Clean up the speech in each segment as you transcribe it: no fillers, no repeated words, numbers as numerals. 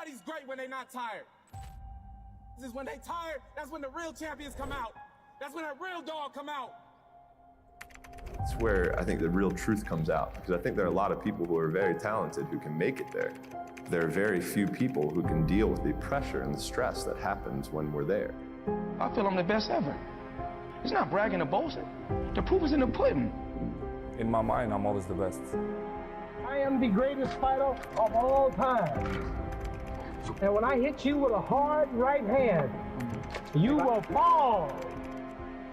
Nobody's great when they're not tired. This is when they tired, that's when the real champions come out. That's when that real dog come out. It's where I think the real truth comes out, because I think there are a lot of people who are very talented who can make it there. There are very few people who can deal with the pressure and the stress that happens when we're there. I feel I'm the best ever. It's not bragging or boasting. The proof is in the pudding. In my mind, I'm always the best. I am the greatest fighter of all time. And when I hit you with a hard right hand, you will fall.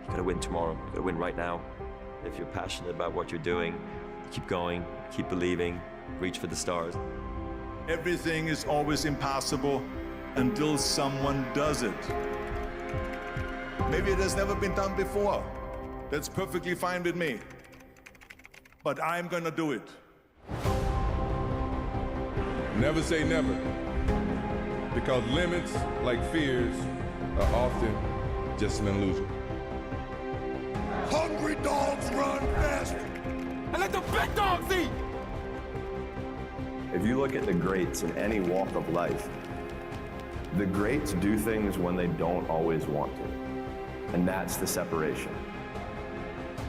You gotta win tomorrow, you gotta win right now. If you're passionate about what you're doing, keep going, keep believing, reach for the stars. Everything is always impossible until someone does it. Maybe it has never been done before. That's perfectly fine with me. But I'm gonna do it. Never say never, because limits, like fears, are often just an illusion. Hungry dogs run fast. And let the big dogs eat. If you look at the greats in any walk of life, the greats do things when they don't always want to. And that's the separation.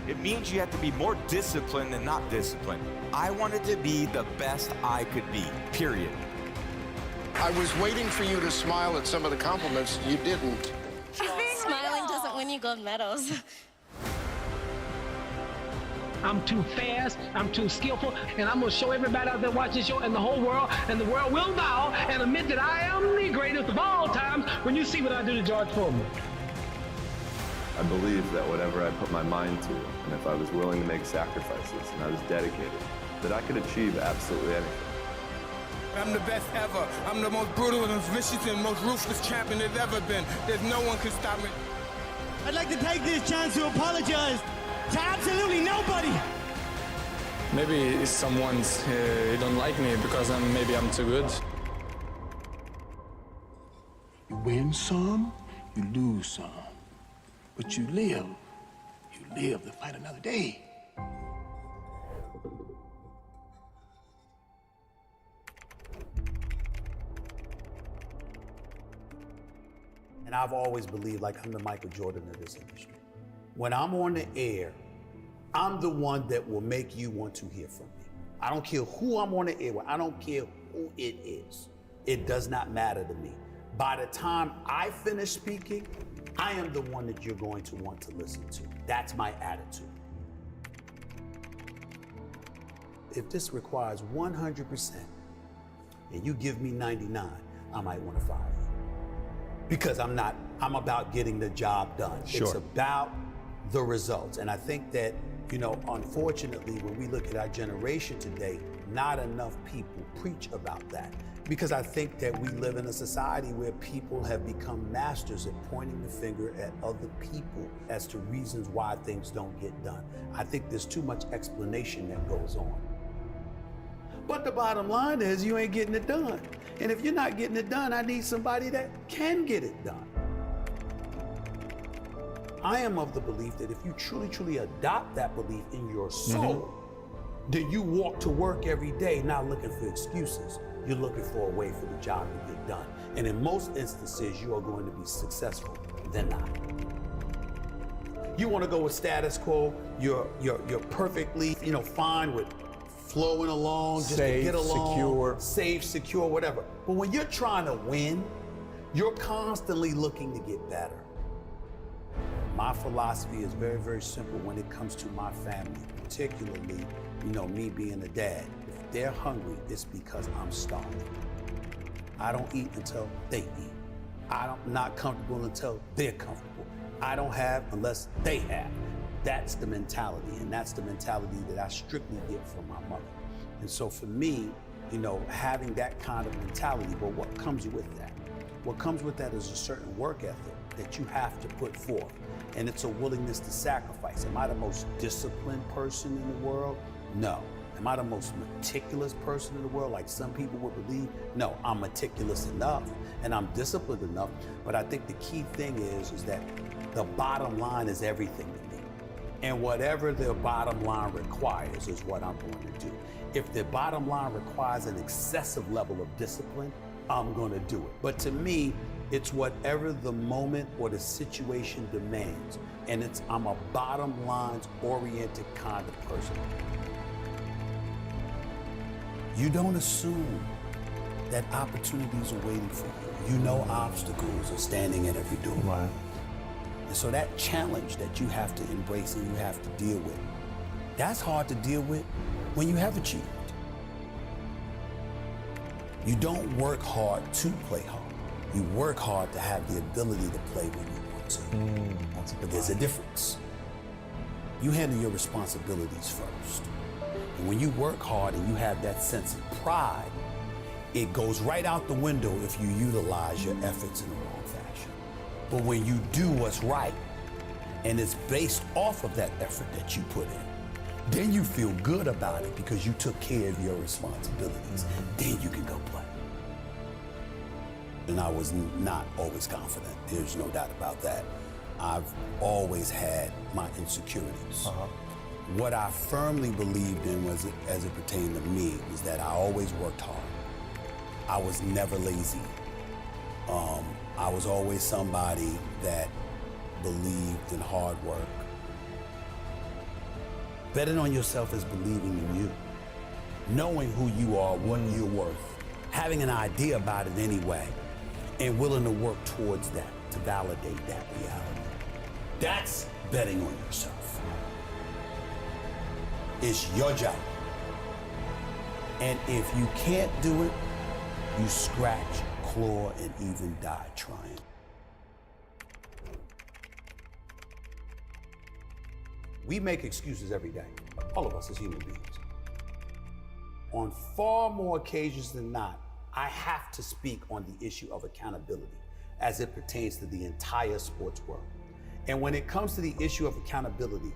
It means you have to be more disciplined than not disciplined. I wanted to be the best I could be, period. I was waiting for you to smile at some of the compliments. You didn't. Smiling doesn't win you gold medals. I'm too fast, I'm too skillful, and I'm gonna show everybody out there watching the show and the whole world, and the world will bow and admit that I am the greatest of all times when you see what I do to George Foreman. I believe that whatever I put my mind to, and if I was willing to make sacrifices and I was dedicated, that I could achieve absolutely anything. I'm the best ever. I'm the most brutal and vicious and most ruthless champion there's ever been. There's no one can stop me. I'd like to take this chance to apologize to absolutely nobody. Maybe someone's don't like me because maybe I'm too good. You win some, you lose some. But you live to fight another day. And I've always believed like I'm the Michael Jordan of this industry. When I'm on the air, I'm the one that will make you want to hear from me. I don't care who I'm on the air with. I don't care who it is. It does not matter to me. By the time I finish speaking, I am the one that you're going to want to listen to. That's my attitude. If this requires 100% and you give me 99, I might want to fire you. Because I'm about getting the job done. Sure. It's about the results. And I think that, unfortunately, when we look at our generation today, not enough people preach about that. Because I think that we live in a society where people have become masters at pointing the finger at other people as to reasons why things don't get done. I think there's too much explanation that goes on. But the bottom line is you ain't getting it done. And if you're not getting it done, I need somebody that can get it done. I am of the belief that if you truly adopt that belief in your soul, then you walk to work every day not looking for excuses. You're looking for a way for the job to get done. And in most instances, you are going to be successful than not. You want to go with status quo, you're perfectly, fine with flowing along, just Safe, to get along, secure. safe, secure, whatever. But when you're trying to win, you're constantly looking to get better. My philosophy is very, very simple when it comes to my family, particularly, me being a dad. If they're hungry, it's because I'm starving. I don't eat until they eat. I'm not comfortable until they're comfortable. I don't have unless they have. That's the mentality, and that's the mentality that I strictly get from my mother. And so for me, having that kind of mentality, but what comes with that? What comes with that is a certain work ethic that you have to put forth, and it's a willingness to sacrifice. Am I the most disciplined person in the world? No. Am I the most meticulous person in the world, like some people would believe? No, I'm meticulous enough, and I'm disciplined enough, but I think the key thing is that the bottom line is everything to me. And whatever the bottom line requires is what I'm going to do. If the bottom line requires an excessive level of discipline, I'm gonna do it. But to me, it's whatever the moment or the situation demands. And I'm a bottom lines oriented kind of person. You don't assume that opportunities are waiting for you. You know obstacles are standing at every door. Right. And so that challenge that you have to embrace and you have to deal with, that's hard to deal with when you have achieved. You don't work hard to play hard. You work hard to have the ability to play when you want to. But there's a difference. You handle your responsibilities first. And when you work hard and you have that sense of pride, it goes right out the window if you utilize your efforts in the wrong fashion. But when you do what's right, and it's based off of that effort that you put in, then you feel good about it because you took care of your responsibilities. Then you can go play. And I was not always confident. There's no doubt about that. I've always had my insecurities. What I firmly believed in was, as it pertained to me, was that I always worked hard. I was never lazy. I was always somebody that believed in hard work. Betting on yourself is believing in you. Knowing who you are, what you're worth, having an idea about it anyway, and willing to work towards that, to validate that reality. That's betting on yourself. It's your job. And if you can't do it, you scratch, claw, and even die trying. We make excuses every day, all of us as human beings. On far more occasions than not, I have to speak on the issue of accountability as it pertains to the entire sports world. And when it comes to the issue of accountability,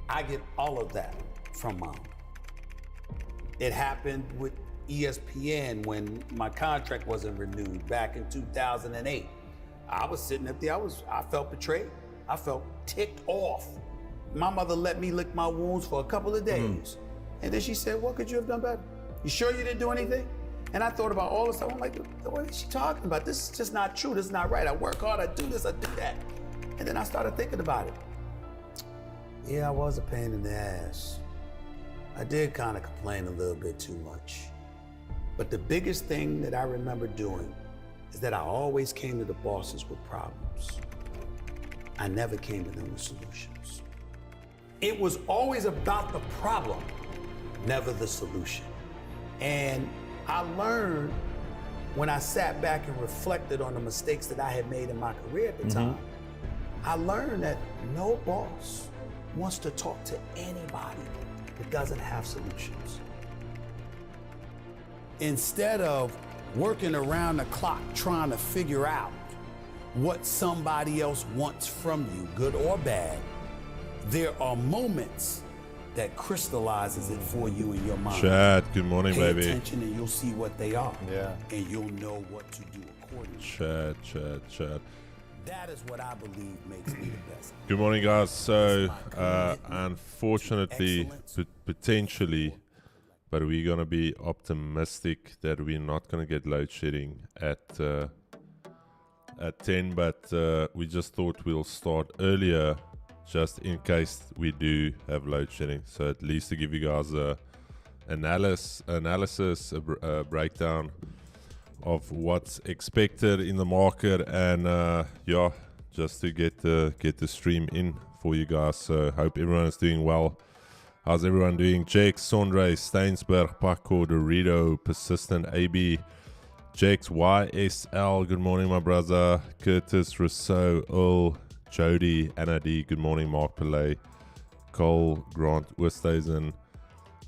I get all of that from Mom. It happened with ESPN when my contract wasn't renewed back in 2008. I was sitting up there, I felt betrayed. I felt ticked off. My mother let me lick my wounds for a couple of days. And then she said, what could you have done better? You sure you didn't do anything? And I thought about all the stuff. I'm like, what is she talking about? This is just not true. This is not right. I work hard, I do this, I do that. And then I started thinking about it. Yeah, I was a pain in the ass. I did kind of complain a little bit too much. But the biggest thing that I remember doing is that I always came to the bosses with problems. I never came to them with solutions. It was always about the problem, never the solution. And I learned when I sat back and reflected on the mistakes that I had made in my career at the time, I learned that no boss wants to talk to anybody that doesn't have solutions. Instead of working around the clock trying to figure out what somebody else wants from you, good or bad, there are moments that crystallizes it for you in your mind. Chad, good morning, Pay baby. attention and you'll see what they are. Yeah. And you'll know what to do accordingly. Chad. That is what I believe makes me the best. Good morning, guys. So, unfortunately, potentially, but we're going to be optimistic that we're not going to get load shedding at 10, but we just thought we'll start earlier just in case we do have load shedding. So at least to give you guys a analysis, a breakdown of what's expected in the market, and yeah, just to get the stream in for you guys. So hope everyone is doing well. How's everyone doing? Jake, Sondre, Stainsberg, Paco, Dorito, Persistent, AB, Jake's YSL, good morning, my brother. Curtis, Rousseau, Earl, Jody, Anna D, good morning. Mark Pillay, Cole, Grant, Westhuizen,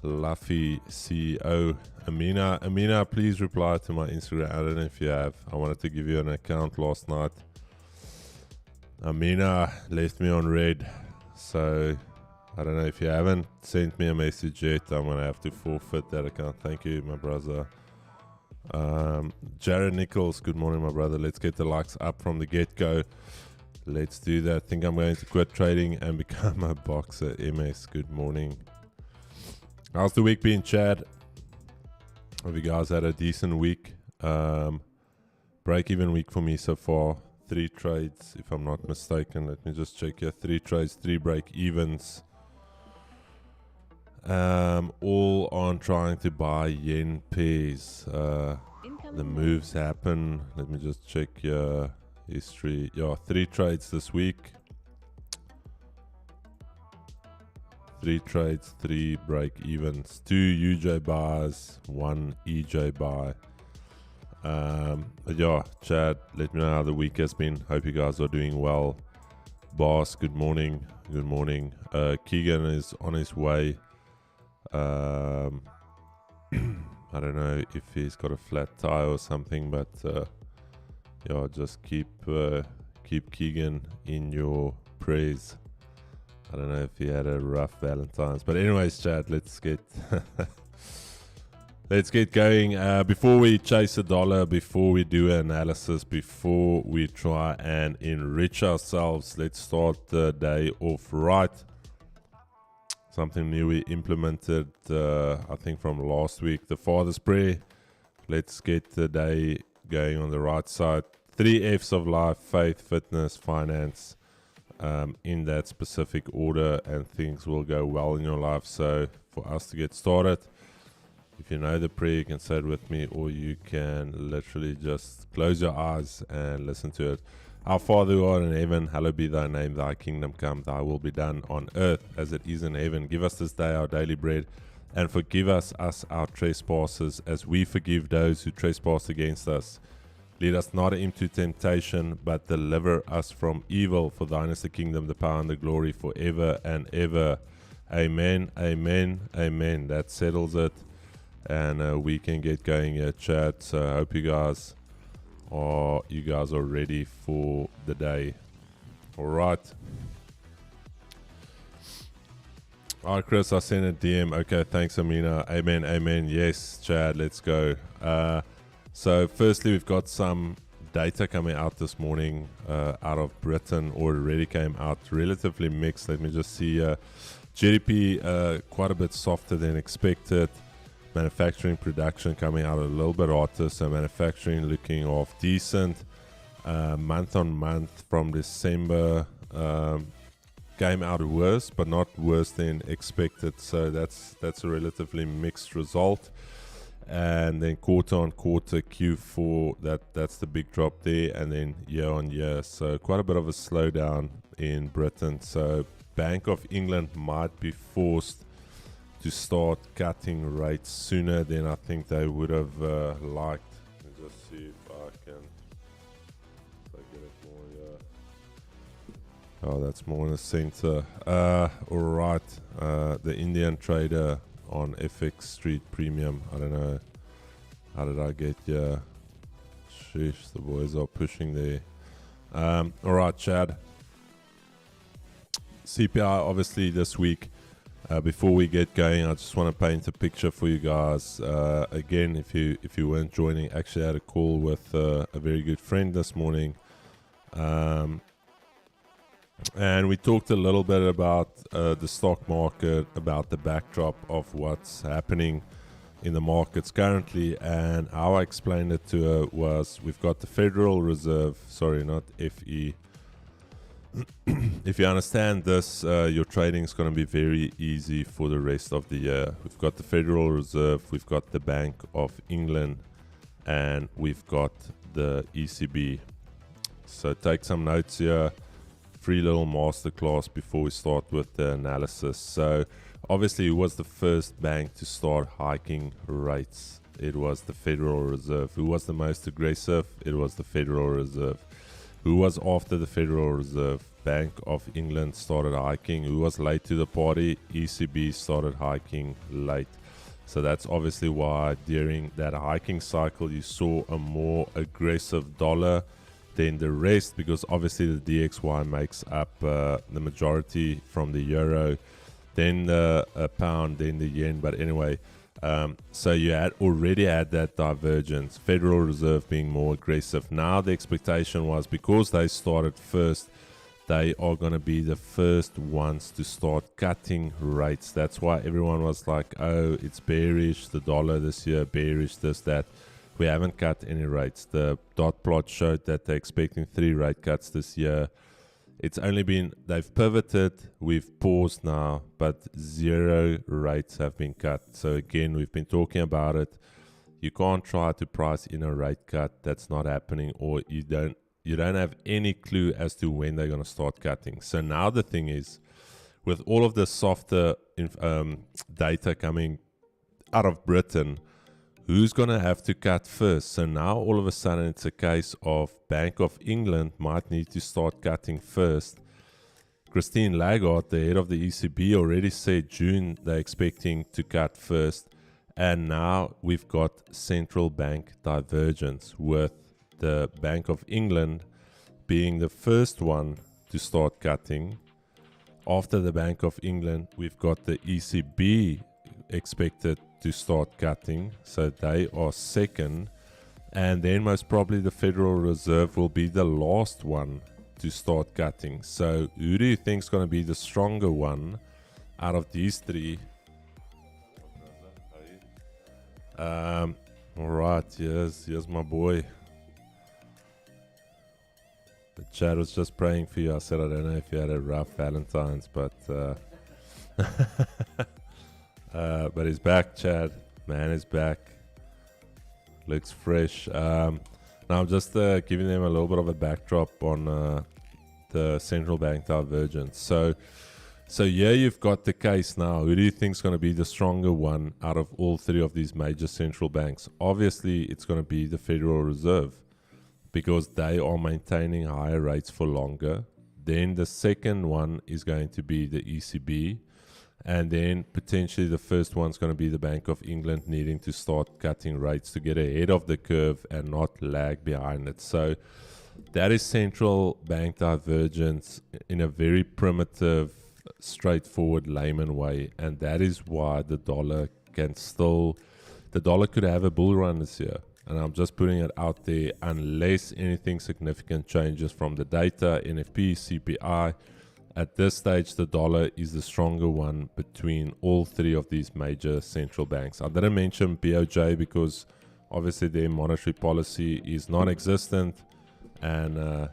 Luffy, CEO, Amina, please reply to my Instagram. I don't know if you have. I wanted to give you an account last night. Amina left me on red, so I don't know if you haven't sent me a message yet. I'm going to have to forfeit that account. Thank you, my brother. Jared Nichols, good morning, my brother. Let's get the likes up from the get-go. Let's do that. I think I'm going to quit trading and become a boxer. MS, good morning. How's the week been, Chad? Have you guys had a decent week? Break even week for me so far. 3 trades, if I'm not mistaken. Let me just check here. 3 trades, 3 break evens. All on trying to buy yen pairs. The moves happen. Let me just check your history. Yeah, 3 trades this week. 3 trades, 3 break evens, 2 UJ buys, 1 EJ buy. But yeah, Chad, let me know how the week has been. Hope you guys are doing well. Boss, good morning. Good morning. Keegan is on his way. I don't know if he's got a flat tire or something, but yeah, just keep Keegan in your prayers. I don't know if he had a rough Valentine's, but anyways, Chad, let's get let's get going. Before we chase a dollar, before we do an analysis, before we try and enrich ourselves, let's start the day off right. Something new we implemented, I think from last week, the Father's Prayer. Let's get the day going on the right side. 3 F's of life: faith, fitness, finance. In that specific order, and things will go well in your life. So for us to get started, if you know the prayer, you can say it with me, or you can literally just close your eyes and listen to it. Our Father who art in heaven, hallowed be thy name. Thy kingdom come, thy will be done on earth as it is in heaven. Give us this day our daily bread, and forgive us our trespasses, as we forgive those who trespass against us. Lead us not into temptation, but deliver us from evil. For thine is the kingdom, the power, and the glory forever and ever. Amen, amen, amen. That settles it. And we can get going here, chat. So I hope you guys are ready for the day. All right. All right, Chris, I sent a DM. Okay, thanks, Amina. Amen, amen. Yes, Chad, let's go. So firstly, we've got some data coming out this morning out of Britain, or already came out, relatively mixed. Let me just see. GDP quite a bit softer than expected. Manufacturing production coming out a little bit hotter, so manufacturing looking off decent. Month on month from December came out worse, but not worse than expected. So that's a relatively mixed result. And then quarter on quarter Q4, that's the big drop there, and then year on year, so quite a bit of a slowdown in Britain. So Bank of England might be forced to start cutting rates sooner than I think they would have liked. Let me just see if I get it more here. Oh, that's more in the center. All right, the Indian trader on FX Street Premium. I don't know. How did I get here? Sheesh, the boys are pushing there. All right, Chad. CPI obviously this week. Before we get going, I just want to paint a picture for you guys. Again, if you weren't joining, actually had a call with a very good friend this morning. And we talked a little bit about the stock market, about the backdrop of what's happening in the markets currently. And how I explained it to her was, we've got the Federal Reserve, sorry, not FE. If you understand this, your trading is going to be very easy for the rest of the year. We've got the Federal Reserve, we've got the Bank of England, and we've got the ECB. So take some notes here. Free little masterclass before we start with the analysis. So obviously, who was the first bank to start hiking rates? It was the Federal Reserve. Who was the most aggressive? It was the Federal Reserve. Who was after the Federal Reserve? Bank of England started hiking. Who was late to the party? ECB started hiking late. So that's obviously why during that hiking cycle you saw a more aggressive dollar than the rest, because obviously the DXY makes up the majority from the euro, then the pound, then the yen. But anyway, so you had already had that divergence, Federal Reserve being more aggressive. Now the expectation was, because they started first, they are going to be the first ones to start cutting rates. That's why everyone was like, oh, it's bearish, the dollar this year, bearish, this, that. we haven't cut any rates. The dot plot showed that they're expecting 3 rate cuts this year. It's only been, they've pivoted, we've paused now, but 0 rates have been cut. So again, we've been talking about it. You can't try to price in a rate cut. That's not happening, or you don't have any clue as to when they're going to start cutting. So now the thing is, with all of the softer data coming out of Britain, who's going to have to cut first? So now all of a sudden it's a case of Bank of England might need to start cutting first. Christine Lagarde, the head of the ECB, already said June they're expecting to cut first. And now we've got central bank divergence, with the Bank of England being the first one to start cutting. After the Bank of England, we've got the ECB expected to start cutting, so they are second, and then most probably the Federal Reserve will be the last one to start cutting. So who do you think is going to be the stronger one out of these 3? All right, here's my boy. The chat was just praying for you. I said I don't know if you had a rough Valentine's, but but he's back, Chad. Man is back. Looks fresh. Now I'm just giving them a little bit of a backdrop on the central bank divergence. So here you've got the case now. Who do you think is going to be the stronger one out of all 3 of these major central banks? Obviously, it's going to be the Federal Reserve, because they are maintaining higher rates for longer. Then the second one is going to be the ECB. And then potentially the first one's going to be the Bank of England needing to start cutting rates to get ahead of the curve and not lag behind it. So that is central bank divergence in a very primitive, straightforward layman way. And that is why the dollar could have a bull run this year. And I'm just putting it out there, unless anything significant changes from the data, NFP, CPI. At this stage, the dollar is the stronger one between all 3 of these major central banks. I didn't mention BOJ because obviously their monetary policy is non-existent. And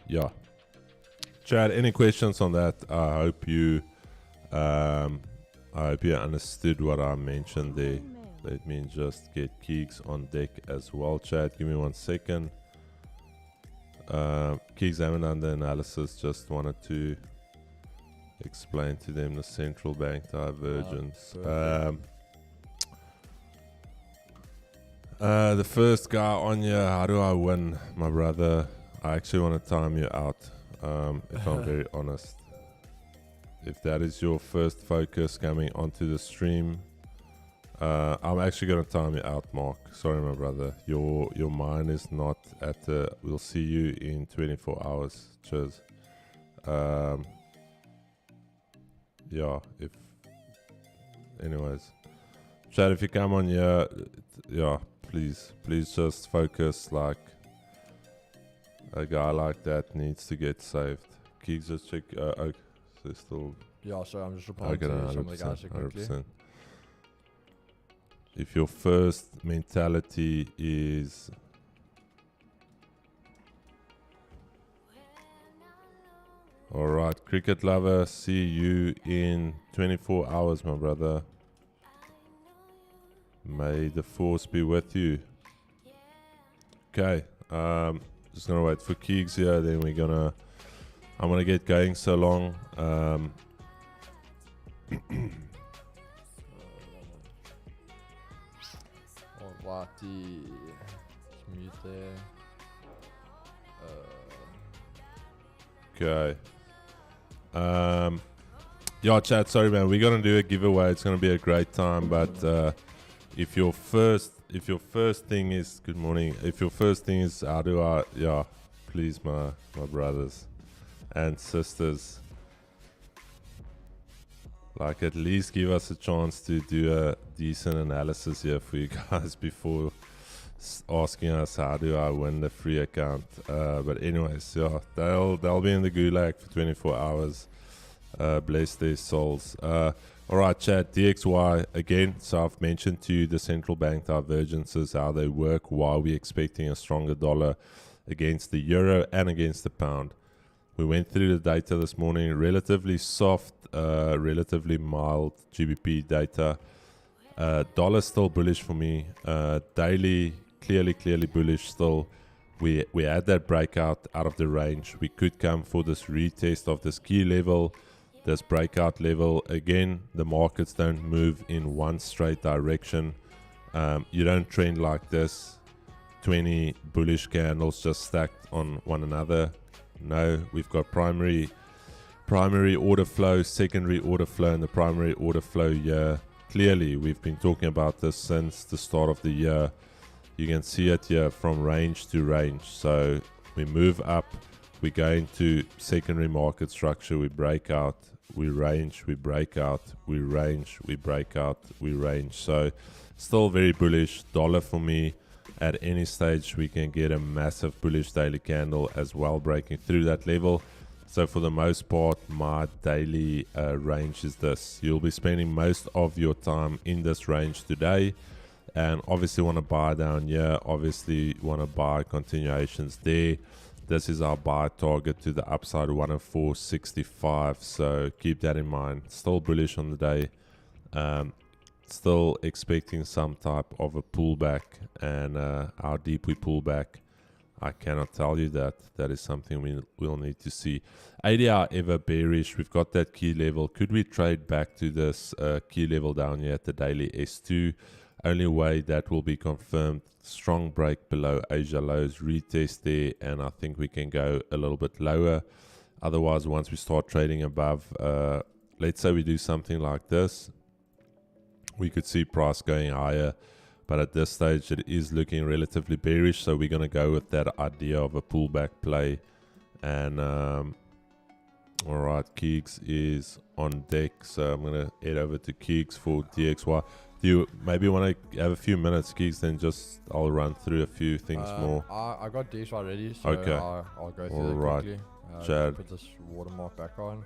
Chad, any questions on that? I hope you understood what I mentioned there. Let me just get Keegs on deck as well, Chad. Give me 1 second. Keegs haven't done the analysis, just wanted to explain to them the central bank divergence. The first guy on here, how do I win, my brother? I actually want to time you out, if I'm very honest. If that is your first focus coming onto the stream, I'm actually going to time you out, Mark. Sorry, my brother. Your mind is not at the... We'll see you in 24 hours. Cheers. Yeah, anyways, Chad, if you come on here, please just focus. Like, a guy like that needs to get saved. Keegs, just check. So still. Yeah, sorry, I'm just replying to some of the guys here quickly. 100%. If your first mentality is alright, cricket lover, see you in 24 hours, my brother. May the force be with you. Okay, just gonna wait for Keegs here, then I'm gonna get going so long. Alrighty, mute there. Okay. Yeah, chat. Sorry, man. We're gonna do a giveaway. It's gonna be a great time. But if your first thing is good morning. If your first thing is how do I? Yeah, please, my brothers and sisters. Like, at least give us a chance to do a decent analysis here for you guys before asking us how do I win the free account. But anyways, yeah, they'll be in the gulag for 24 hours. Bless their souls. All right, Chad, DXY again. So I've mentioned to you the central bank divergences, how they work, why we're expecting a stronger dollar against the euro and against the pound. We went through the data this morning, relatively soft, relatively mild GBP data. Dollar still bullish for me. Daily, clearly bullish still. We had that breakout out of the range. We could come for this retest of this key level, this breakout level. Again, the markets don't move in one straight direction. You don't trend like this. 20 bullish candles just stacked on one another. No, we've got primary order flow, secondary order flow, and the primary order flow here. Clearly, we've been talking about this since the start of the year. You can see it here from range to range. So we move up, we go into secondary market structure, we break out, we range, we break out, we range, we break out, we range. So still very bullish. Dollar for me, at any stage we can get a massive bullish daily candle as well, breaking through that level. So for the most part, my daily range is this. You'll be spending most of your time in this range today, and obviously want to buy down here, obviously want to buy continuations there. This is our buy target to the upside, 104.65, so keep that in mind. Still bullish on the day, still expecting some type of a pullback, and how deep we pull back, I cannot tell you that. That is something we'll need to see. ADR ever bearish. We've got that key level. Could we trade back to this key level down here at the daily S2? Only way that will be confirmed. Strong break below Asia lows, retest there, and I think we can go a little bit lower. Otherwise, once we start trading above, let's say we do something like this, we could see price going higher. But at this stage, it is looking relatively bearish. So we're going to go with that idea of a pullback play. And all right, Keegs is on deck. So I'm going to head over to Keegs for DXY. Do you maybe want to have a few minutes, Keegs? Then just I'll run through a few things more. I got DXY ready. So okay. I'll go through all that right. quickly. Chad. Put this watermark back on.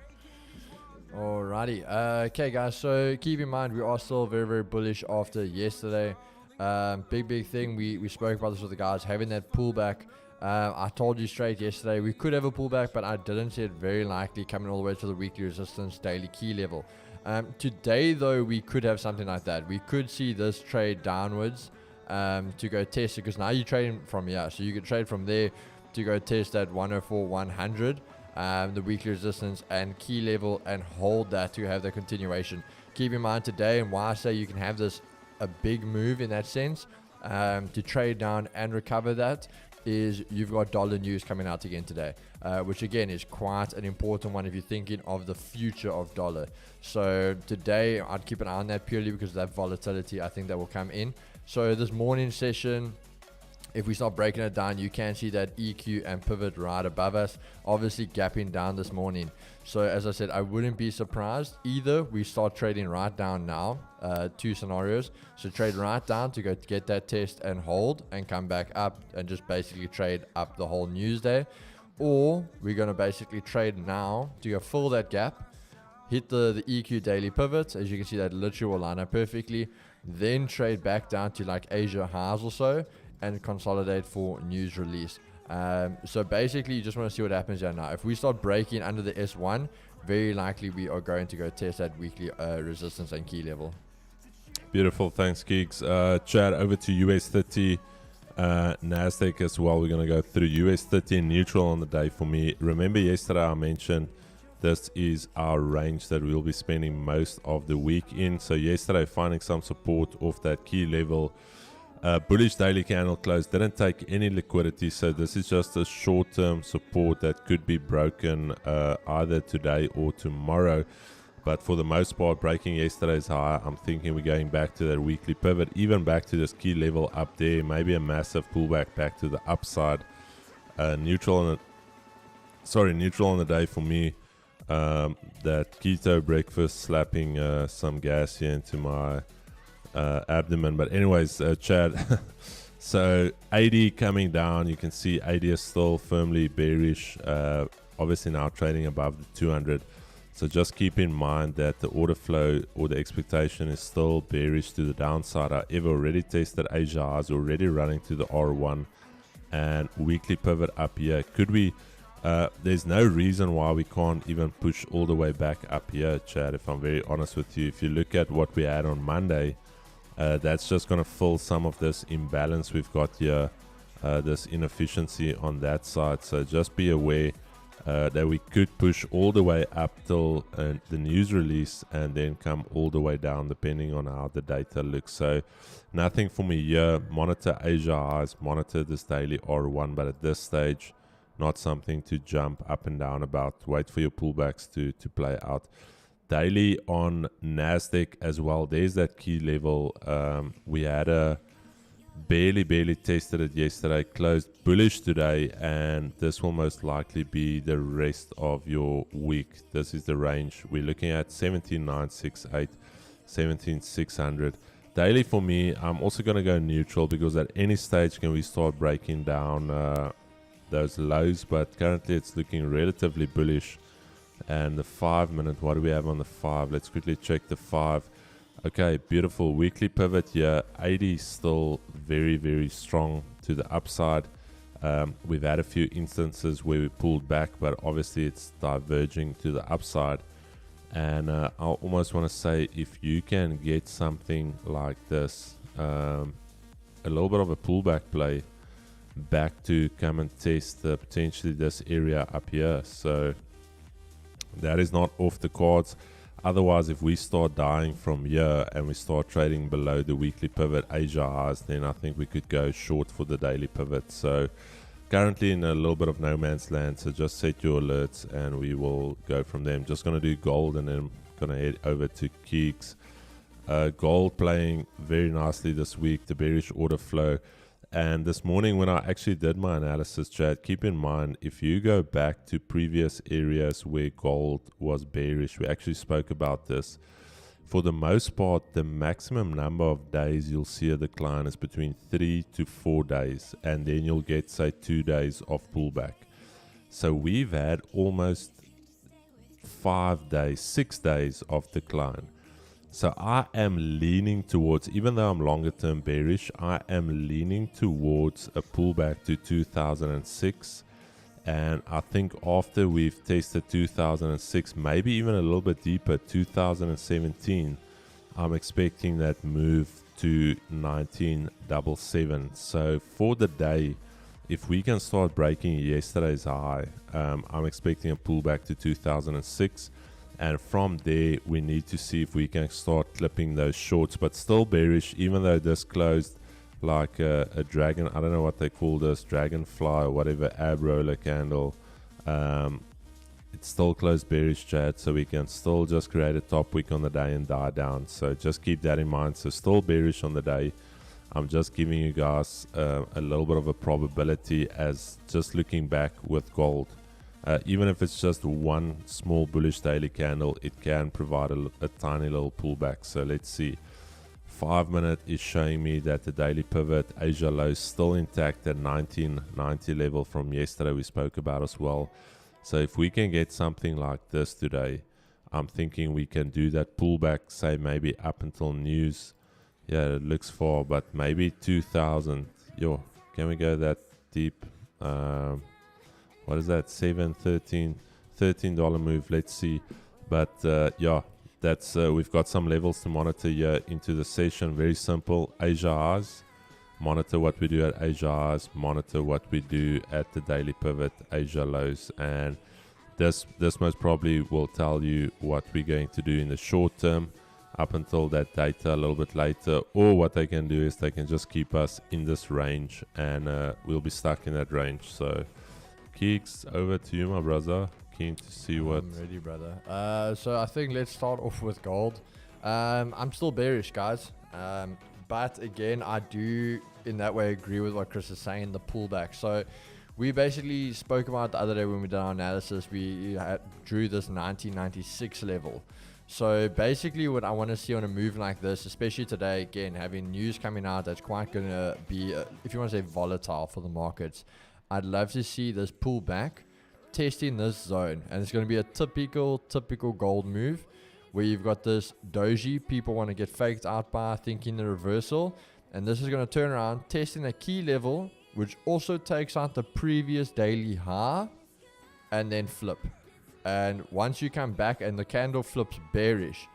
Alrighty. Okay, guys. So keep in mind, we are still very bullish after yesterday. Big thing. We spoke about this with the guys, having that pullback. I told you straight yesterday we could have a pullback, but I didn't see it very likely coming all the way to the weekly resistance daily key level. Today though, we could have something like that. We could see this trade downwards to go test it, because now you're trading from here, so you could trade from there to go test that 104.100, the weekly resistance and key level, and hold that to have the continuation. Keep in mind today, and why I say you can have this a big move in that sense, to trade down and recover that, is you've got dollar news coming out again today, which again is quite an important one if you're thinking of the future of dollar. So today I'd keep an eye on that, purely because of that volatility I think that will come in. So this morning session, if we start breaking it down, you can see that EQ and pivot right above us, obviously gapping down this morning. So as I said, I wouldn't be surprised. Either we start trading right down now, two scenarios. So trade right down to go to get that test and hold, and come back up and just basically trade up the whole news day. Or we're going to basically trade now to go fill that gap, hit the EQ daily pivot. As you can see, that literally will line up perfectly. Then trade back down to like Asia highs or so, and consolidate for news release. So basically you just want to see what happens here now. If we start breaking under the S1, very likely we are going to go test that weekly resistance and key level. Beautiful, thanks Geeks. Chad, over to US 30, Nasdaq as well. We're going to go through US 30 and neutral on the day for me. Remember yesterday I mentioned this is our range that we'll be spending most of the week in. So yesterday finding some support off that key level. Bullish daily candle close, didn't take any liquidity, so this is just a short-term support that could be broken either today or tomorrow. But for the most part, breaking yesterday's high, I'm thinking we're going back to that weekly pivot, even back to this key level up there, maybe a massive pullback back to the upside. Neutral on the day for me. That keto breakfast slapping some gas here into my abdomen. But anyways, Chad, so 80 coming down, you can see 80 is still firmly bearish, obviously now trading above the 200. So just keep in mind that the order flow or the expectation is still bearish to the downside. I've already tested Asia highs, already running to the R1 and weekly pivot up here. Could we, there's no reason why we can't even push all the way back up here, Chad, if I'm very honest with you. If you look at what we had on Monday, that's just going to fill some of this imbalance we've got here, this inefficiency on that side. So just be aware that we could push all the way up till the news release and then come all the way down depending on how the data looks. So nothing for me here. Monitor Asia highs, monitor this daily R1, but at this stage, not something to jump up and down about. Wait for your pullbacks to play out. Daily on NASDAQ as well, there's that key level. We had a barely tested it yesterday, closed bullish today, and this will most likely be the rest of your week. This is the range we're looking at, 17,968, 17,600. Daily for me, I'm also going to go neutral because at any stage can we start breaking down those lows, but currently it's looking relatively bullish. And the 5 minute, what do we have on the 5? Let's quickly check the 5. Okay, beautiful weekly pivot here. 80 still very strong to the upside. We've had a few instances where we pulled back, but obviously it's diverging to the upside. And I almost want to say, if you can get something like this, a little bit of a pullback play back to come and test potentially this area up here. So that is not off the cards. Otherwise, if we start dying from here and we start trading below the weekly pivot Asia highs, then I think we could go short for the daily pivot. So currently in a little bit of no man's land, so just set your alerts and we will go from there. I'm just going to do gold and then I'm going to head over to Keeks. Gold playing very nicely this week, the bearish order flow. And this morning when I actually did my analysis, Chad, keep in mind, if you go back to previous areas where gold was bearish, we actually spoke about this. For the most part, the maximum number of days you'll see a decline is between 3 to 4 days. And then you'll get, say, 2 days of pullback. So we've had almost 5 days, 6 days of decline. So I am leaning towards, even though I'm longer term bearish, I am leaning towards a pullback to 2006. And I think after we've tested 2006, maybe even a little bit deeper, 2017, I'm expecting that move to 1977. So for the day, if we can start breaking yesterday's high, I'm expecting a pullback to 2006. And from there, we need to see if we can start clipping those shorts, but still bearish, even though this closed like a dragon. I don't know what they call this, dragonfly or whatever, ab roller candle. It's still closed bearish, Chad, so we can still just create a top wick on the day and die down. So just keep that in mind. So still bearish on the day. I'm just giving you guys a little bit of a probability as just looking back with gold. Even if it's just one small bullish daily candle, it can provide a tiny little pullback. So let's see. 5 minute is showing me that the daily pivot Asia low is still intact at 1990 level from yesterday we spoke about as well. So if we can get something like this today, I'm thinking we can do that pullback, say maybe up until news. Yeah, it looks far, but maybe 2000. Yo, can we go that deep? What is that? $13 move. Let's see. But yeah, that's we've got some levels to monitor here into the session. Very simple. Asia highs. Monitor what we do at Asia highs. Monitor what we do at the daily pivot Asia lows. And this most probably will tell you what we're going to do in the short term up until that data a little bit later. Or what they can do is they can just keep us in this range and we'll be stuck in that range. So Keeks, over to you, my brother. Keen to see what. I'm ready, brother. So I think let's start off with gold. I'm still bearish, guys. But again, I do in that way agree with what Chris is saying, the pullback. So we basically spoke about the other day when we did our analysis. We drew this 1996 level. So basically what I want to see on a move like this, especially today, again, having news coming out that's quite going to be, if you want to say volatile for the markets, I'd love to see this pull back testing this zone, and it's going to be a typical gold move where you've got this doji people want to get faked out by thinking the reversal, and this is going to turn around testing a key level which also takes out the previous daily high and then flip. And once you come back and the candle flips bearish,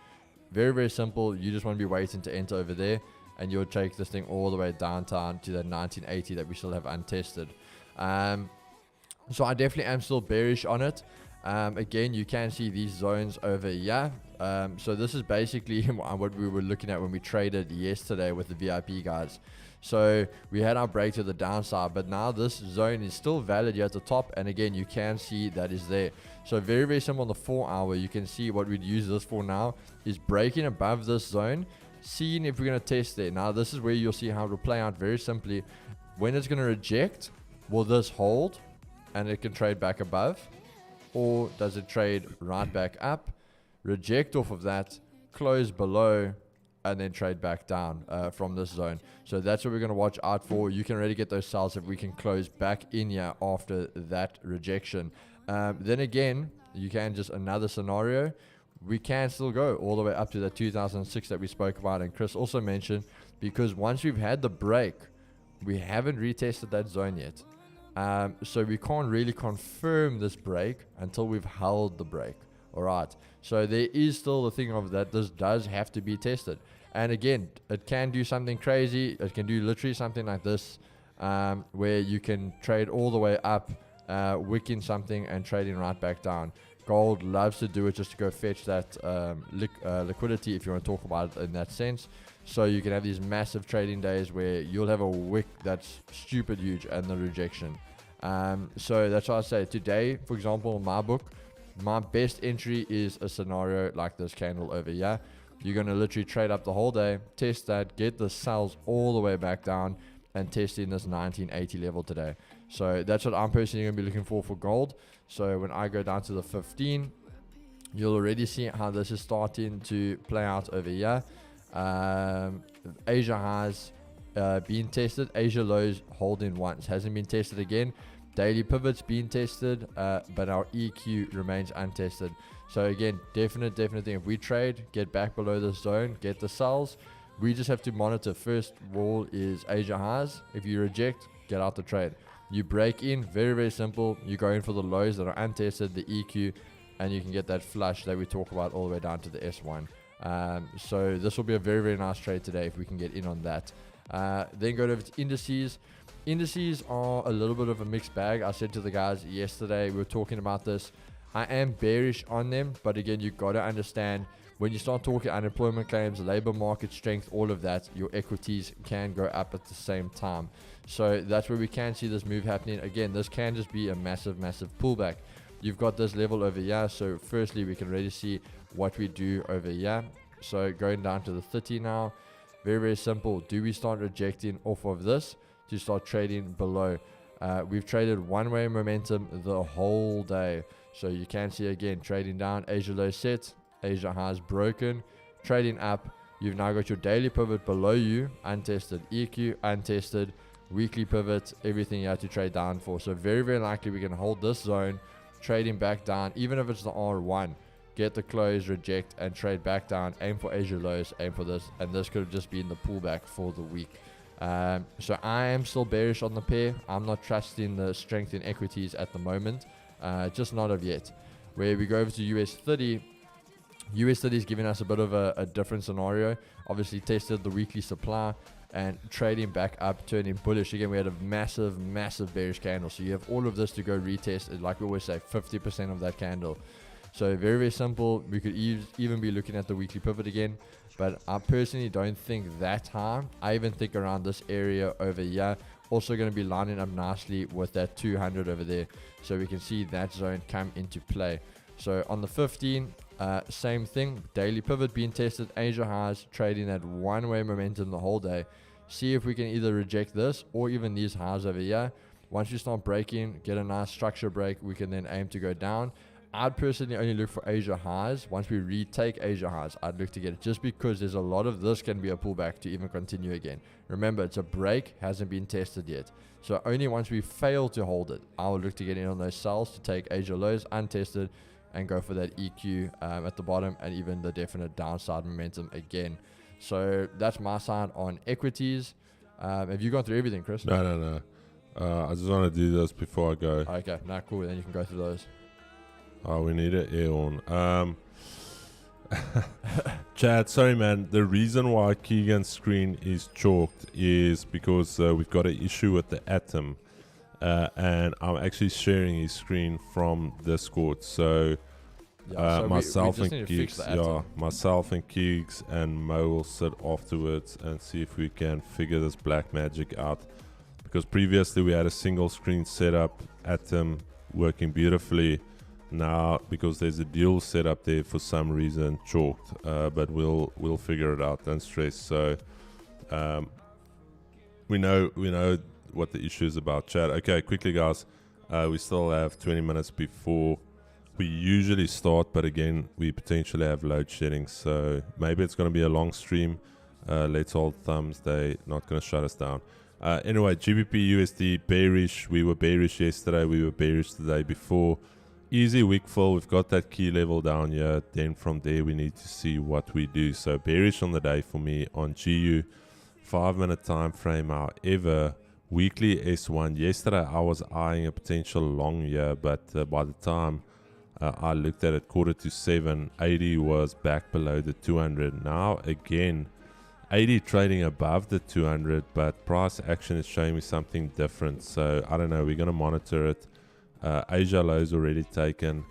very simple, you just want to be waiting to enter over there, and you'll take this thing all the way downtown to that 1980 that we still have untested. So I definitely am still bearish on it. Again, you can see these zones over here. So this is basically what we were looking at when we traded yesterday with the VIP guys. So we had our break to the downside, but now this zone is still valid here at the top, and again you can see that is there. So very simple on the 4 hour. You can see what we'd use this for now is breaking above this zone, seeing if we're going to test there. Now this is where you'll see how it will play out very simply. When it's going to reject, will this hold and it can trade back above, or does it trade right back up, reject off of that, close below, and then trade back down from this zone? So that's what we're going to watch out for. You can already get those sells if we can close back in here after that rejection. Then again, you can just another scenario, we can still go all the way up to that 2006 that we spoke about, and Chris also mentioned, because once we've had the break, we haven't retested that zone yet. So we can't really confirm this break until we've held the break. Alright, so there is still the thing of that this does have to be tested. And again, it can do something crazy. It can do literally something like this, where you can trade all the way up, wicking something and trading right back down. Gold loves to do it just to go fetch that liquidity, if you want to talk about it in that sense. So you can have these massive trading days where you'll have a wick that's stupid huge and the rejection. So that's why I say today, for example, in my book, my best entry is a scenario like this candle over here. You're going to literally trade up the whole day, test that, get the sells all the way back down, and test in this 1980 level today. So that's what I'm personally going to be looking for gold. So when I go down to the 15, you'll already see how this is starting to play out over here. Asia highs been tested, Asia lows holding once, hasn't been tested again. Daily pivots being tested, but our EQ remains untested. So again, definite thing. If we trade, get back below this zone, get the sells. We just have to monitor. First wall is Asia highs. If you reject, get out the trade. You break in, very simple. You go in for the lows that are untested, the EQ, and you can get that flush that we talk about all the way down to the S1. So this will be a very nice trade today if we can get in on that. Then go over to indices. Indices are a little bit of a mixed bag. I said to the guys yesterday, we were talking about this. I am bearish on them, but again, you got to understand when you start talking unemployment claims, labor market strength, all of that, your equities can go up at the same time. So that's where we can see this move happening. Again, this can just be a massive pullback. You've got this level over here. So firstly, we can really see what we do over here. So going down to the 30 now, very simple. Do we start rejecting off of this to start trading below? We've traded one-way momentum the whole day. So you can see again, trading down, Asia low set, Asia highs broken, trading up. You've now got your daily pivot below you, untested, EQ untested, weekly pivot, everything you have to trade down for. So very likely we can hold this zone, trading back down, even if it's the R1, get the close, reject, and trade back down, aim for Asia lows, aim for this, and this could have just been the pullback for the week. So I am still bearish on the pair. I'm not trusting the strength in equities at the moment, just not of yet. Where we go over to US 30, US 30 is giving us a bit of a different scenario. Obviously tested the weekly supply and trading back up, turning bullish. Again, we had a massive bearish candle. So you have all of this to go retest, like we always say, 50% of that candle. So very simple. We could even be looking at the weekly pivot again, but I personally don't think that high. I even think around this area over here. Also going to be lining up nicely with that 200 over there. So we can see that zone come into play. So on the 15, same thing. Daily pivot being tested, Asia highs, trading at one-way momentum the whole day. See if we can either reject this or even these highs over here. Once you start breaking, get a nice structure break, we can then aim to go down. I'd personally only look for Asia highs. Once we retake Asia highs, I'd look to get it, just because there's a lot of this can be a pullback to even continue again. Remember, it's a break, hasn't been tested yet. So only once we fail to hold it, I will look to get in on those sells to take Asia lows untested and go for that EQ at the bottom, and even the definite downside momentum again. So that's my side on equities. Have you gone through everything, Chris? No. I just want to do this before I go. Okay, cool. Then you can go through those. Oh, we need an air on. Chad, sorry man, the reason why Keegan's screen is chalked is because we've got an issue with the atom, and I'm actually sharing his screen from Discord. So myself and Keegs and Mo will sit afterwards and see if we can figure this black magic out, because previously we had a single screen setup, atom working beautifully. Now, because there's a dual setup there, for some reason chalked, but we'll figure it out. Don't stress. So we know what the issue is about. Chat. Okay, quickly, guys. We still have 20 minutes before we usually start, but again, we potentially have load shedding. So maybe it's going to be a long stream. Let's hold thumbs. They're not going to shut us down. Anyway, GBP USD bearish. We were bearish yesterday. We were bearish the day before. Easy wick fill. We've got that key level down here. Then from there we need to see what we do. So bearish on the day for me on GU. 5-minute time frame. However, weekly S1. Yesterday I was eyeing a potential long here, but by the time I looked at it 6:45, 80 was back below the 200. Now again, 80 trading above the 200, but price action is showing me something different. So I don't know. We're going to monitor it. Asia lows already taken,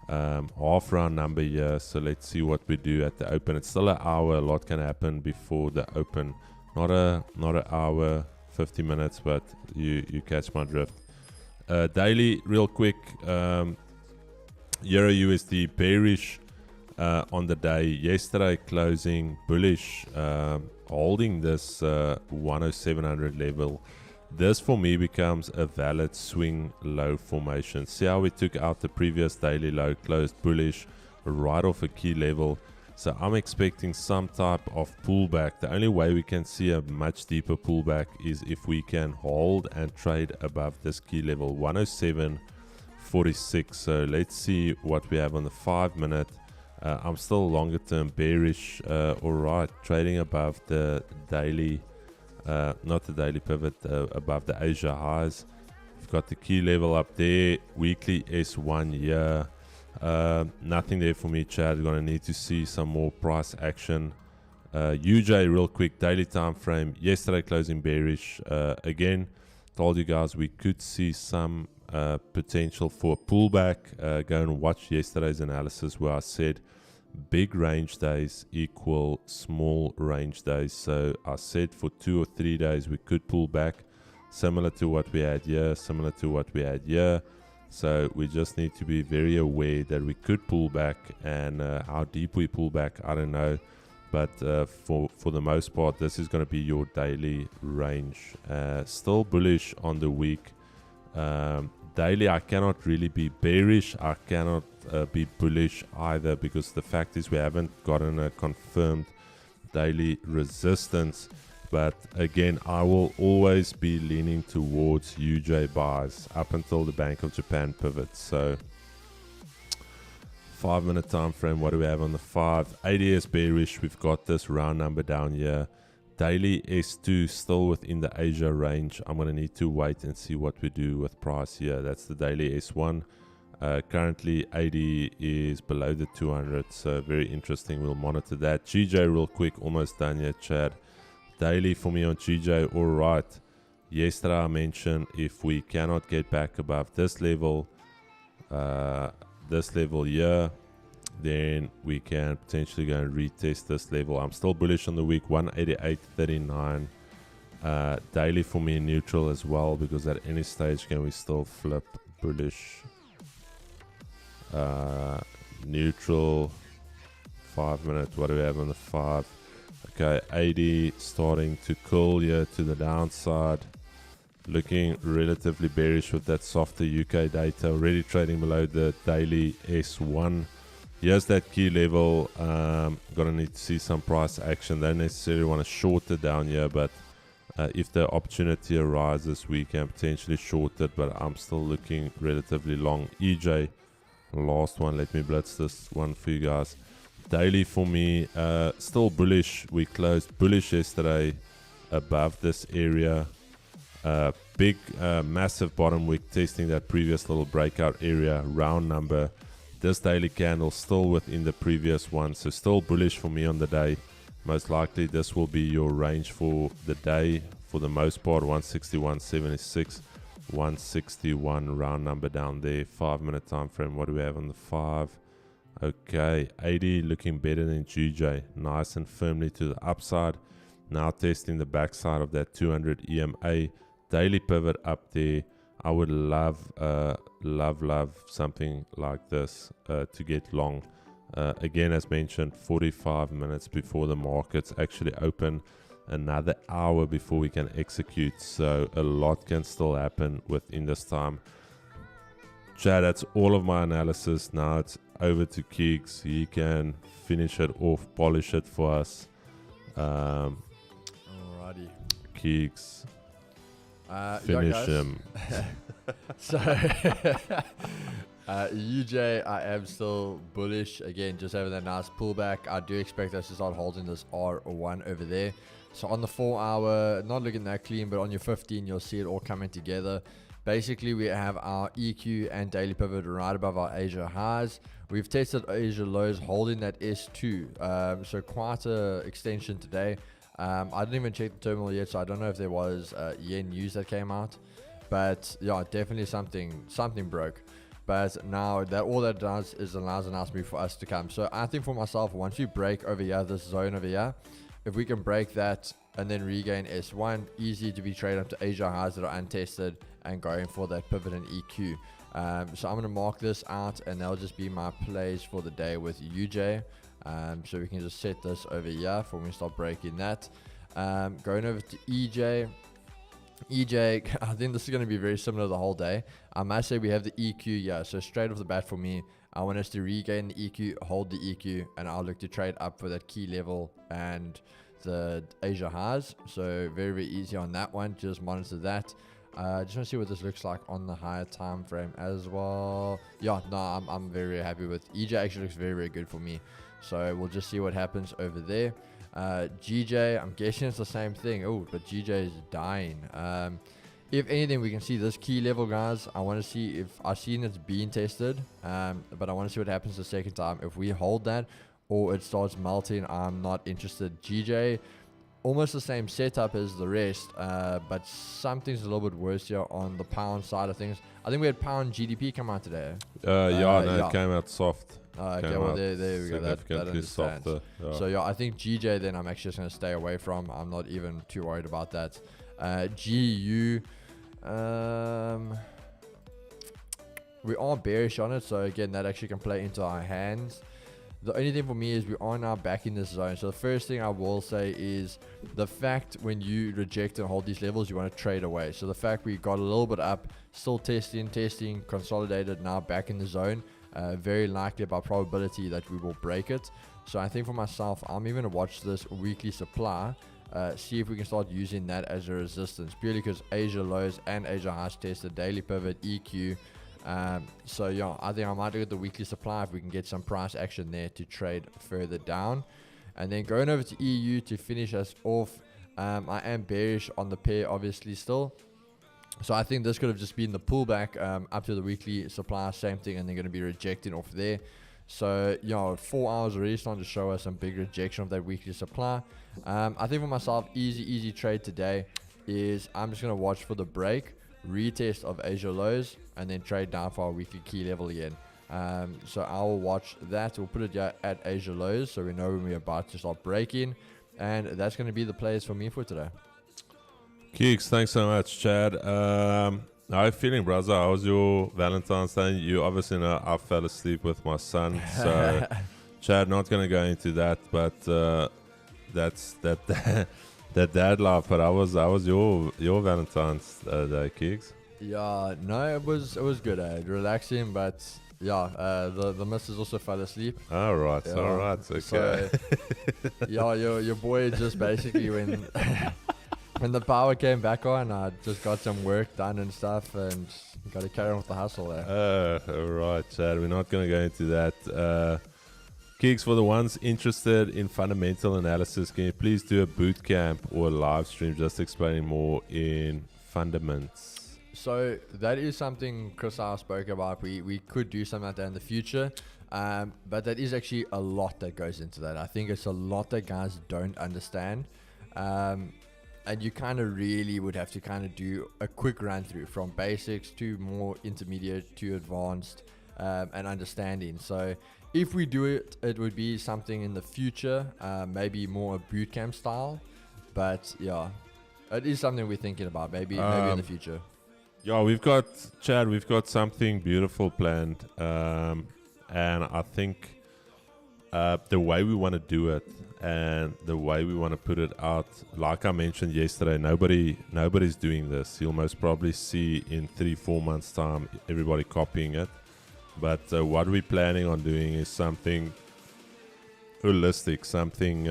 half round number here, so let's see what we do at the open. It's still an hour. A lot can happen before the open. Not an hour, 50 minutes, but you catch my drift. Daily, real quick. Euro USD bearish on the day. Yesterday closing bullish, holding this 10700 level. This for me becomes a valid swing low formation. See how we took out the previous daily low, closed bullish right off a key level. So I'm expecting some type of pullback. The only way we can see a much deeper pullback is if we can hold and trade above this key level 107.46. So let's see what we have on the 5-minute. I'm still longer term bearish. Alright, trading above the daily, not the daily pivot, above the Asia highs. We've got the key level up there, weekly S1 here. Nothing there for me, Chad. We're going to need to see some more price action. UJ real quick, daily time frame. Yesterday closing bearish. Again, told you guys we could see some potential for a pullback. Go and watch yesterday's analysis where I said big range days equal small range days. So I said for 2 or 3 days we could pull back, similar to what we had here, similar to what we had here. So we just need to be very aware that we could pull back, and how deep we pull back, I don't know. But for the most part, this is going to be your daily range. Still bullish on the week. Daily, I cannot really be bearish. I cannot be bullish either, because the fact is we haven't gotten a confirmed daily resistance. But again, I will always be leaning towards UJ buys up until the Bank of Japan pivots. So 5-minute time frame, what do we have on the 5? ADS bearish, we've got this round number down here. Daily S2 still within the Asia range. I'm going to need to wait and see what we do with price here. That's the daily S1. Currently 80 is below the 200, so very interesting. We'll monitor that. GJ real quick, almost done here, Chad. Daily for me on GJ, all right. Yesterday I mentioned if we cannot get back above this level here, then we can potentially go and retest this level. I'm still bullish on the week, 188.39. Daily for me neutral as well, because at any stage can we still flip bullish. Neutral, 5-minute, what do we have on the 5? Okay, 80 starting to cool here to the downside. looking relatively bearish with that softer UK data, already trading below the daily S1. Here's that key level. Gonna need to see some price action. Don't necessarily want to short it down here, but if the opportunity arises, we can potentially short it, but I'm still looking relatively long. EJ, last one. Let me blitz this one for you guys. Daily for me, still bullish. We closed bullish yesterday above this area. Big, massive bottom wick testing that previous little breakout area, round number. This daily candle still within the previous one, so still bullish for me on the day. Most likely this will be your range for the day for the most part. 161.76, 161 round number down there. 5-minute time frame. What do we have on the 5? Okay, 80 looking better than GJ. Nice and firmly to the upside. Now testing the backside of that 200 EMA. Daily pivot up there. I would love something like this to get long. Again, as mentioned, 45 minutes before the markets actually open. Another hour before we can execute. So a lot can still happen within this time. Chad, that's all of my analysis. Now it's over to Keeks. He can finish it off, polish it for us. Alrighty. Keeks. Finish him. So, UJ, I am still bullish. Again, just having that nice pullback. I do expect us to start holding this R1 over there. So on the 4 hour, not looking that clean, but on your 15, you'll see it all coming together. Basically, we have our EQ and daily pivot right above our Asia highs. We've tested Asia lows holding that S2. So quite a extension today. I didn't even check the terminal yet, so I don't know if there was yen news that came out. But yeah, definitely something broke. But now that all that does is allows a nice move for us to come. So I think for myself, once we break over here, this zone over here, if we can break that and then regain S1, easy to be traded up to Asia highs that are untested and going for that pivot and EQ. So I'm going to mark this out, and that'll just be my plays for the day with UJ. So we can just set this over here for when we start breaking that. Going over to EJ. EJ, I think this is going to be very similar the whole day. I must say we have the EQ, yeah. So straight off the bat for me, I want us to regain the EQ, hold the EQ, and I'll look to trade up for that key level and the Asia highs. So very, very easy on that one. Just monitor that. Just want to see what this looks like on the higher time frame as well. Yeah, no, I'm very, very happy with EJ. Actually looks very, very good for me. So we'll just see what happens over there. GJ, I'm guessing it's the same thing. Oh, but GJ is dying. If anything, we can see this key level, guys. I want to see if I've seen it's being tested, but I want to see what happens the second time. If we hold that or it starts melting, I'm not interested. GJ, almost the same setup as the rest, but something's a little bit worse here on the pound side of things. I think we had pound GDP come out today. It came out soft. Okay, well there we go. That understands. Softer, yeah. So yeah, I think GJ then I'm actually just going to stay away from. I'm not even too worried about that. GU, we are bearish on it, so again that actually can play into our hands. The only thing for me is we are now back in this zone. So the first thing I will say is the fact when you reject and hold these levels, you want to trade away. So the fact we got a little bit up, still testing, consolidated, now back in the zone. Very likely by probability that we will break it. So I think for myself, I'm even going to watch this weekly supply, see if we can start using that as a resistance, purely because Asia lows and Asia highs tested, daily pivot, EQ. So yeah, I think I might look at the weekly supply if we can get some price action there to trade further down. And then going over to EU to finish us off, I am bearish on the pair obviously still. So I think this could have just been the pullback up to the weekly supply, same thing, and they're going to be rejecting off there. So, 4 hours already starting to show us some big rejection of that weekly supply. I think for myself, easy trade today is I'm just going to watch for the break, retest of Asia lows, and then trade down for our weekly key level again. So I will watch that. We'll put it at Asia lows so we know when we're about to start breaking. And that's going to be the plays for me for today. Keeks, thanks so much, Chad. How are you feeling, brother? How was your Valentine's Day? You obviously know I fell asleep with my son, so Chad, not going to go into that, but that dad life, but I was your Valentine's Day, Keeks. Yeah, no, it was good, relaxing, but yeah, the missus also fell asleep. All right, Yeah. all right, okay. So, yeah, your boy just basically when the power came back on, I just got some work done and stuff, and got to carry on with the hustle there. All right, Chad. We're not going to go into that. Keeks, for the ones interested in fundamental analysis, can you please do a boot camp or a live stream just explaining more in fundaments? So that is something Chris and I spoke about. We could do something like that in the future, but that is actually a lot that goes into that. I think it's a lot that guys don't understand, and you kind of really would have to kind of do a quick run through from basics to more intermediate to advanced and understanding. So if we do it, it would be something in the future, maybe more a bootcamp style. But yeah, it is something we're thinking about, maybe in the future. Yeah, we've got something beautiful planned, and I think the way we want to do it and the way we want to put it out, like I mentioned yesterday, nobody's doing this. You'll most probably see in 3-4 months time everybody copying it, but what we're planning on doing is something holistic, something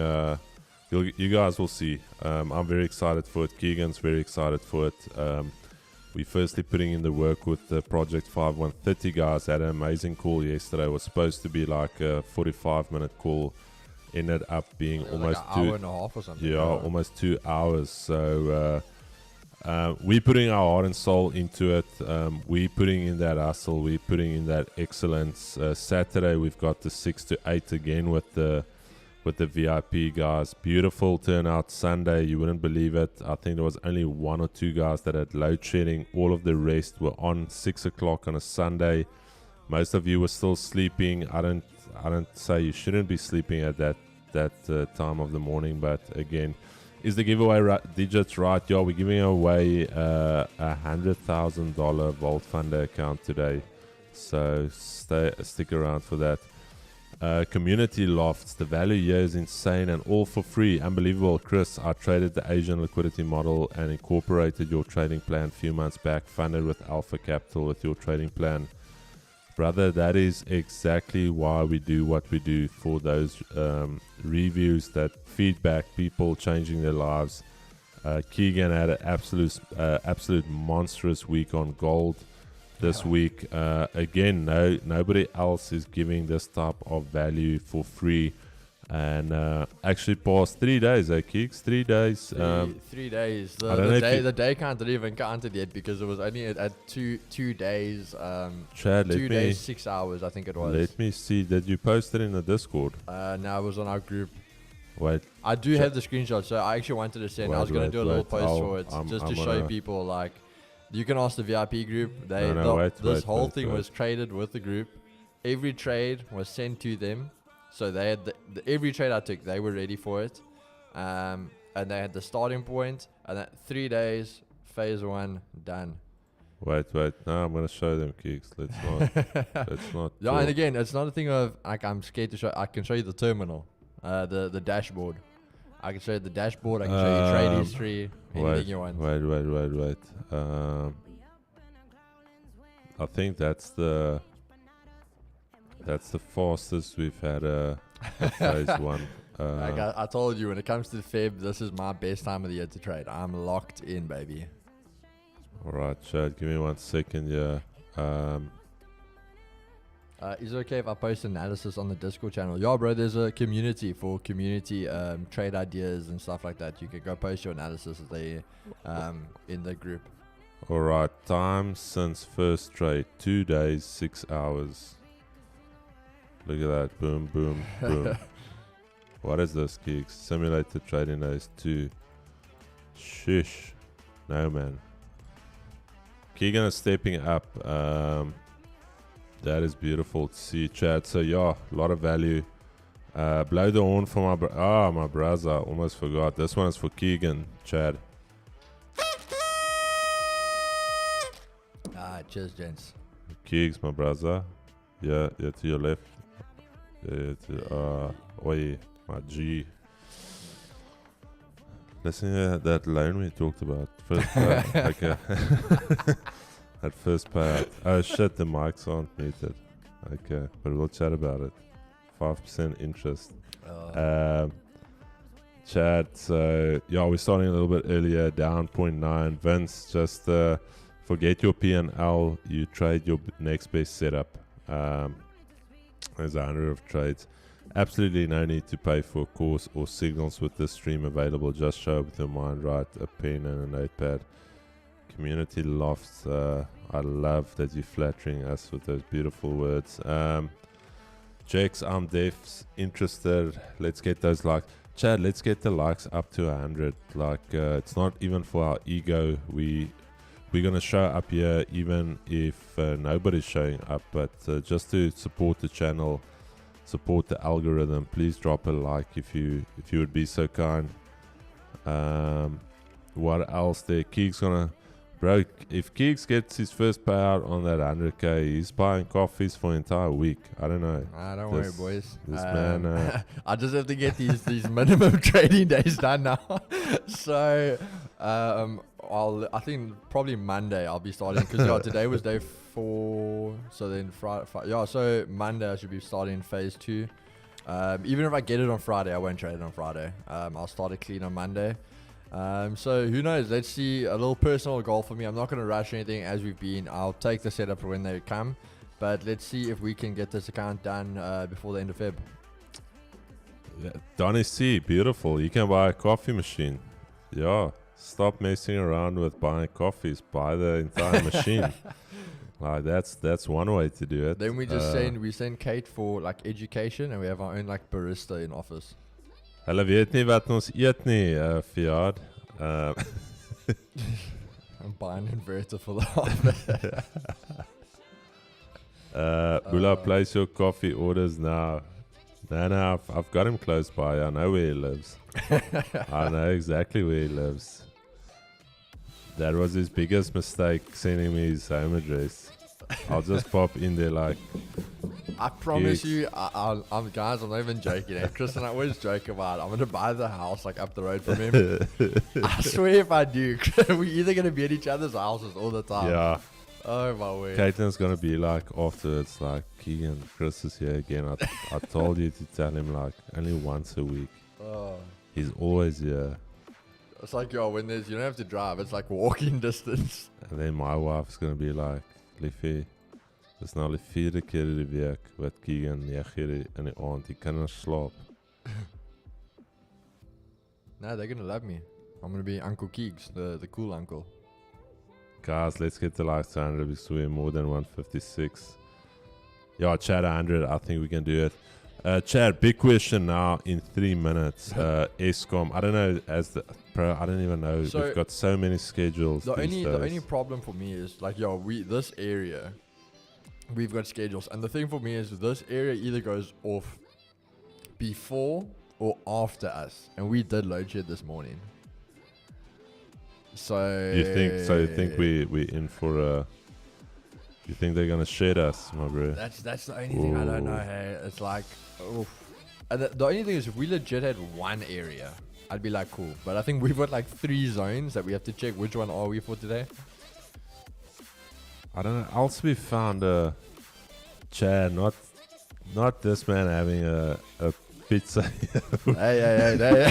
you guys will see. I'm very excited for it. Keegan's very excited for it. We firstly putting in the work with the Project 5130 guys. Had an amazing call yesterday. It was supposed to be like a 45-minute call. Ended up being almost like an hour and a half or something. Yeah, almost 2 hours. So we're putting our heart and soul into it. We're putting in that hustle. We're putting in that excellence. Saturday we've got the 6 to 8 again with the VIP guys. Beautiful turnout. Sunday, you wouldn't believe it. I think there was only 1 or 2 guys that had load shedding. All of the rest were on 6 o'clock on a Sunday. Most of you were still sleeping. I don't say you shouldn't be sleeping at that time of the morning, but again, is the giveaway digits right? Yeah, we're giving away a $100,000 Vault Funder account today, so stick around for that. Community lofts, the value here is insane and all for free. Unbelievable. Chris, I traded the Asian liquidity model and incorporated your trading plan a few months back, funded with Alpha Capital with your trading plan. Brother, that is exactly why we do what we do, for those reviews, that feedback, people changing their lives. Keegan had an absolute monstrous week on gold this week. Again, nobody else is giving this type of value for free, and actually past 3 days, Keeks, 3 days. 3 days. The day count didn't even counted yet because it was only at 2 days. Chad, 2 days, 6 hours, I think it was. Let me see. Did you post it in the Discord? No, it was on our group. Wait, I do have the screenshot, so I actually wanted to send. I was going to do a little post for it just to show people, like, you can ask the VIP group. This whole thing was traded with the group. Every trade was sent to them. So they had every trade I took, they were ready for it. And they had the starting point. And at 3 days, phase 1, done. Wait. No, I'm going to show them, Keeks. Let's not. Yeah, and again, it's not a thing of, like, I'm scared to show. I can show you the terminal, the dashboard. I can show you the dashboard. I can show you trade history. Anything you want. Wait. I think that's the fastest we've had a phase 1. I told you, when it comes to Feb, this is my best time of the year to trade. I'm locked in, baby. All right, Chad, give me 1 second here. Is it okay if I post analysis on the Discord channel? Yeah, bro, there's a community for community trade ideas and stuff like that. You can go post your analysis there in the group. All right, time since first trade, 2 days, 6 hours. Look at that, boom, boom, boom. What is this, Keeks? Simulated trading days 2. Shush. No, man. Keegan is stepping up. That is beautiful to see, Chad. So, yeah, a lot of value. Blow the horn for my brother. Almost forgot. This one is for Keegan, Chad. Cheers, gents. Keeks, my brother. Yeah, to your left. Oi, my G. Listen to that loan we talked about. First payout. Okay. That first payout. Oh shit, the mics aren't muted. Okay, but we'll chat about it. 5% interest. Chat. So yeah, we're starting a little bit earlier. Down 0.9. Vince, just forget your P&L. You trade your next best setup. There's 100 of trades. Absolutely no need to pay for a course or signals with this stream available. Just show up with your mind right, a pen and a notepad. Community lofts. I love that you're flattering us with those beautiful words. Jakes, I'm deaf, interested. Let's get those likes. Chad, let's get the likes up to 100. Like, it's not even for our ego. We're gonna show up here even if nobody's showing up, but just to support the channel, support the algorithm, please drop a like if you would be so kind. What else there? Keeg's gonna, bro, if Keegs gets his first payout on that 100k, he's buying coffees for an entire week. I don't know. Don't worry, boys. This man, I just have to get these minimum trading days done now. So I think probably Monday I'll be starting, because today was day 4, so then Friday, so Monday I should be starting phase 2. Even if I get it on Friday, I won't trade it on Friday. I'll start it clean on Monday. So who knows? Let's see. A little personal goal for me. I'm not going to rush anything as we've been. I'll take the setup when they come, but let's see if we can get this account done before the end of Feb. Yeah, Donny C, beautiful. You can buy a coffee machine. Yeah, stop messing around with buying coffees. Buy the entire machine. Like that's one way to do it. Then we just send Kate for like education, and we have our own like barista in office. Hulle weet nie wat ons eet nie, Fiat. I'm buying inverter for the office. Bula, place your coffee orders now. No, I've got him close by. I know where he lives. I know exactly where he lives. That was his biggest mistake, sending me his home address. I'll just pop in there like... I promise you, I'm guys, I'm not even joking. Chris and I always joke about it. I'm going to buy the house like up the road from him. I swear if I do, we're either going to be at each other's houses all the time. Yeah. Oh my word. Caitlin's going to be like afterwards, like, Keegan, Chris is here again. I told you to tell him like only once a week. Oh. He's always here. It's like, when you don't have to drive, it's like walking distance. And then my wife's going to be like, Liefie, dis nou die 4de keer in die week wat Keegan 9 in die aand, die kinders slaap. No, they're going to love me. I'm going to be Uncle Keegs, the cool uncle. Guys, let's get to like 200 because we're more than 156. Yeah, Chad 100, I think we can do it. Chad, big question now in 3 minutes. Eskom, I don't know, I don't even know. So we've got so many schedules. The only problem for me is like, this area, we've got schedules. And the thing for me is this area either goes off before or after us. And we did load shed this morning. So you think we're in for a... You think they're gonna shed us, my bro? That's the only thing I don't know. Hey, it's like, oof. And the only thing is, if we legit had one area, I'd be like, cool. But I think we've got like 3 zones that we have to check. Which one are we for today? I don't know. Also, we found Chad, not this man having a pizza. hey.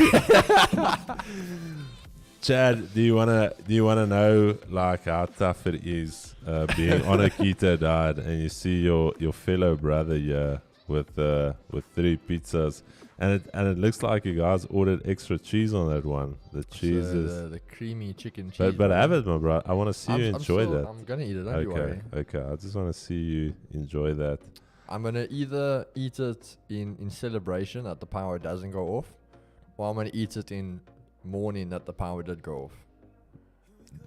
Chad, do you wanna know like how tough it is being on a keto diet and you see your fellow brother here with 3 pizzas and it looks like you guys ordered extra cheese on that one. The cheese is the creamy chicken cheese. But have it, my bro. I want to see you enjoy that. I'm gonna eat it. Don't you worry. Okay. I just want to see you enjoy that. I'm gonna either eat it in celebration that the power doesn't go off, or I'm gonna eat it in morning that the power did go off.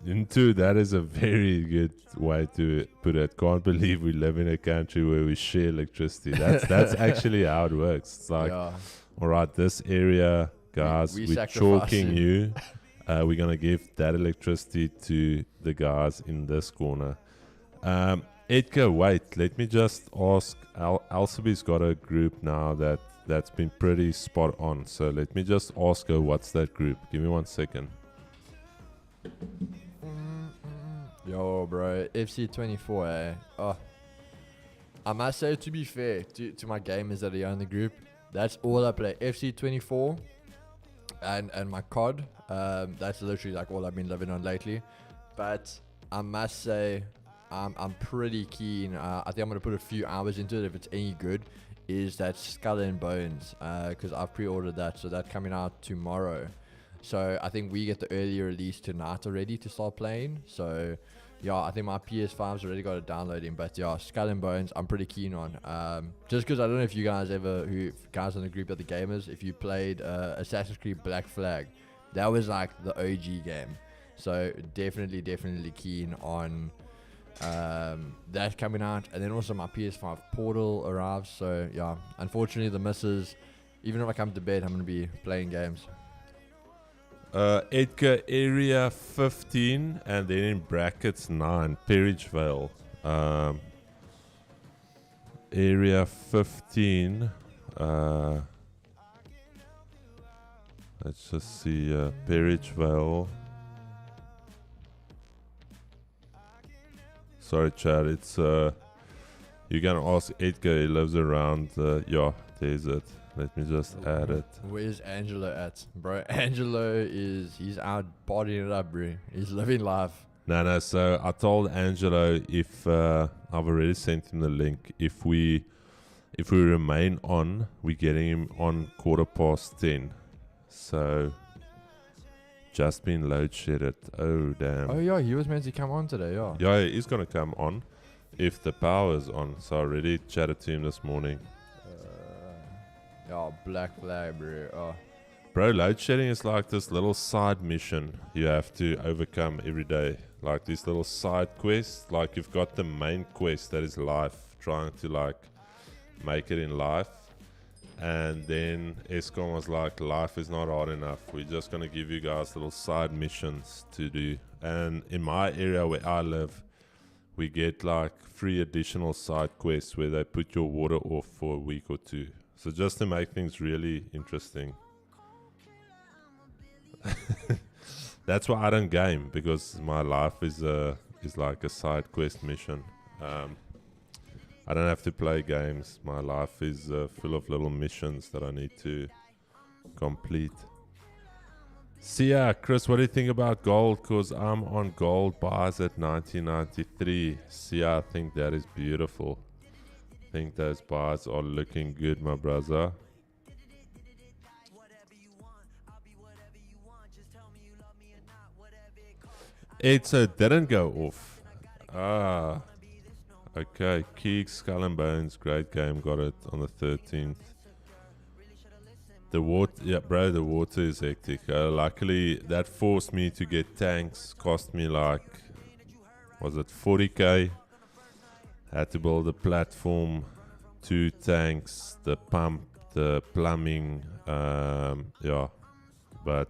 Into that is a very good way to put it. Can't believe we live in a country where we share electricity. That's actually how it works. It's like, all right, this area, guys, we're chalking you. We're gonna give that electricity to the guys in this corner. Edgar, wait, let me just ask. Alsaby's got a group now that that's been pretty spot on. So let me just ask her what's that group. Give me 1 second. Yo, bro, FC24, eh? Oh, I must say, to be fair to my gamers that are in the group, that's all I play. FC24 and my COD. That's literally like all I've been living on lately. But I must say, I'm pretty keen. I think I'm gonna put a few hours into it if it's any good. Is that Skull and Bones? Because I've pre-ordered that, so that's coming out tomorrow. So I think we get the early release tonight already to start playing. So yeah, I think my PS5's already got it downloading. But yeah, Skull and Bones, I'm pretty keen on. Just because I don't know if you guys ever, guys in the group of the gamers, if you played Assassin's Creed Black Flag, that was like the OG game. So definitely keen on that coming out. And then also my PS5 Portal arrives. So yeah, unfortunately the missus, even if I come to bed, I'm gonna be playing games. Edgar, Area 15, and then in brackets 9, Perridgevale. Area 15. Let's just see. Perridgevale. Sorry, Chad. It's you can ask Edgar. He lives around. Yeah, there's it. Let me just add it. Where's Angelo at? Bro, Angelo he's out partying it up, bro. He's living life. No, so I told Angelo if I've already sent him the link. If we remain on, we're getting him on 10:15. So just been load shedded. Oh damn. Oh yeah, he was meant to come on today, yeah. Yeah, he's gonna come on if the power's on. So I already chatted to him this morning. Yeah, Black Flag, bro. Oh. Bro, load shedding is like this little side mission you have to overcome every day. Like these little side quests. Like you've got the main quest that is life, trying to like make it in life. And then Escom was like, life is not hard enough. We're just going to give you guys little side missions to do. And in my area where I live, we get like 3 additional side quests where they put your water off for a week or 2. So just to make things really interesting. That's why I don't game, because my life is like a side quest mission. I don't have to play games. My life is full of little missions that I need to complete. See ya, Chris, what do you think about gold? Because I'm on gold buys at 1993. See ya, I think that is beautiful. I think those buys are looking good, my brother. It didn't go off. Ah. Okay, Keeg, Skull and Bones, great game, got it on the 13th. The water, yeah, bro, the water is hectic. Luckily, that forced me to get tanks, cost me like, was it 40k? Had to build a platform, 2 tanks, the pump, the plumbing, yeah, but...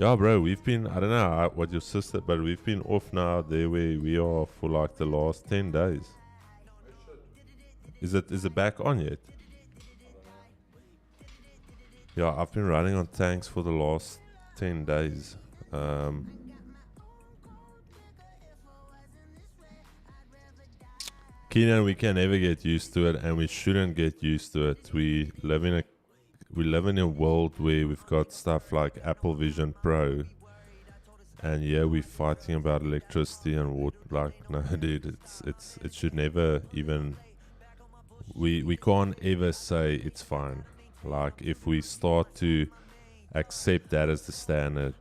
Yeah, bro, we've been, I don't know what your sister, but we've been off now there where we are for like the last 10 days. Is it back on yet? Yeah, I've been running on tanks for the last 10 days. Keenan, we can never get used to it, and we shouldn't get used to it. We live in a world where we've got stuff like Apple Vision Pro, and yeah, we're fighting about electricity and water. Like, no, dude, it should never even. We can't ever say it's fine. Like, if we start to accept that as the standard,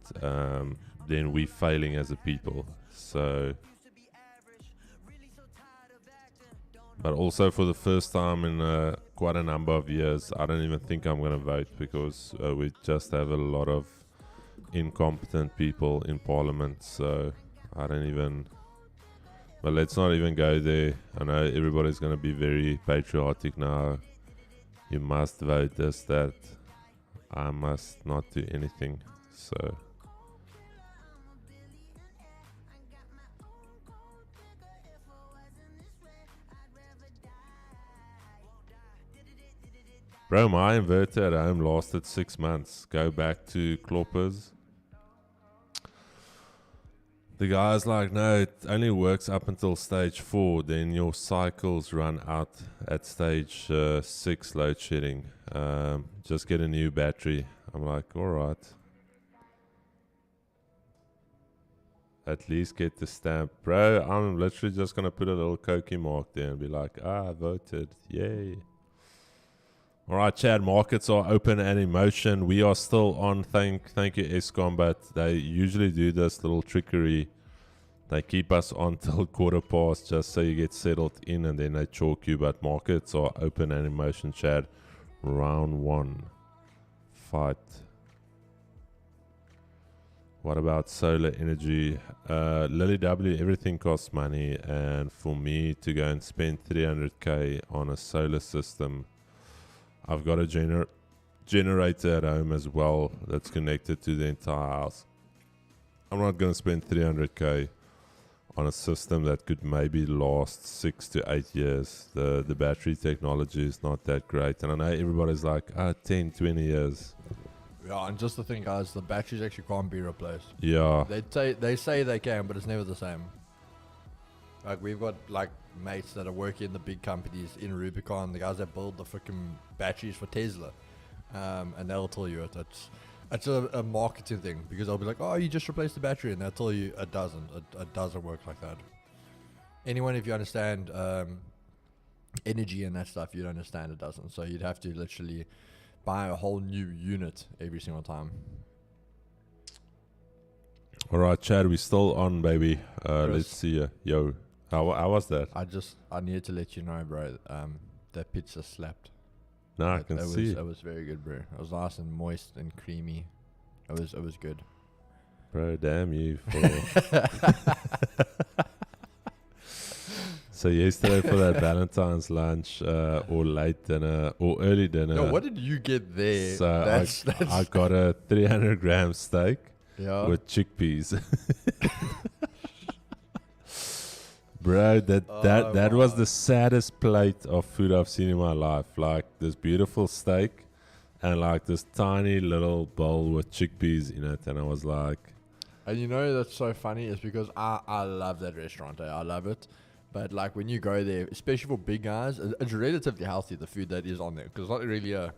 then we're failing as a people. So. But also for the first time in quite a number of years, I don't even think I'm going to vote, because we just have a lot of incompetent people in parliament. So I don't even... But let's not even go there. I know everybody's going to be very patriotic now. You must vote this, that. I must not do anything. So... Bro, my inverter at home lasted 6 months. Go back to Kloppers. The guy's like, no, it only works up until stage 4. Then your cycles run out at stage 6, load shedding. Just get a new battery. I'm like, alright. At least get the stamp. Bro, I'm literally just going to put a little Koki mark there and be like, I voted. Yay. Alright, Chad, markets are open and in motion. We are still on. Thank you, Escom, but they usually do this little trickery. They keep us on till 1:15 just so you get settled in, and then they chalk you. But markets are open and in motion, Chad. Round 1. Fight. What about solar energy? Lily W, everything costs money, and for me to go and spend 300k on a solar system, I've got a generator at home as well that's connected to the entire house. I'm not going to spend 300k on a system that could maybe last 6 to 8 years. The battery technology is not that great, and I know everybody's like, 10, 20 years. Yeah, and just the thing, guys, the batteries actually can't be replaced. Yeah. They say they can, but it's never the same. Like, we've got like mates that are working in the big companies in Rubicon, the guys that build the freaking batteries for Tesla, and they'll tell you it's a marketing thing, because they'll be like, oh, you just replaced the battery, and they'll tell you it doesn't work like that. Anyone, if you understand energy and that stuff, you'd understand it doesn't. So you'd have to literally buy a whole new unit every single time. All right, Chad, we're still on, baby. Let's see. Yo, how was that? I needed to let you know, bro. That pizza slapped. No, I can see. It was very good, bro. It was nice and moist and creamy. It was good. Bro, damn you for. So yesterday for that Valentine's lunch, or late dinner, or early dinner. No, what did you get there? So I got a 300-gram steak with chickpeas. Bro, that was the saddest plate of food I've seen in my life. Like this beautiful steak and like this tiny little bowl with chickpeas in it. And I was like... And you know that's so funny is because I love that restaurant. I love it. But like when you go there, especially for big guys, it's relatively healthy, the food that is on there. Because it's not really a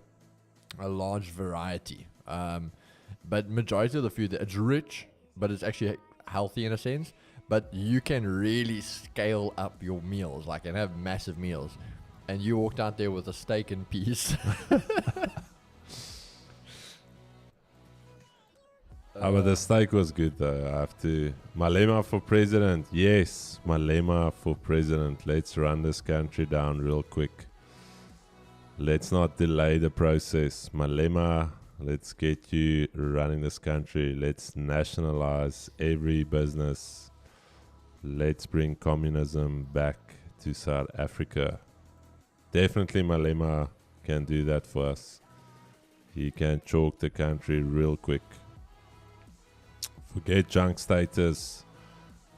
large variety. But majority of the food, it's rich, but it's actually healthy in a sense. But you can really scale up your meals, like, and have massive meals. And you walked out there with a steak and peas. But the steak was good, though. I have to... Malema for president. Yes, Malema for president. Let's run this country down real quick. Let's not delay the process. Malema, let's get you running this country. Let's nationalize every business. Let's bring communism back to South Africa. Definitely Malema can do that for us. He can chalk the country real quick. Forget junk status.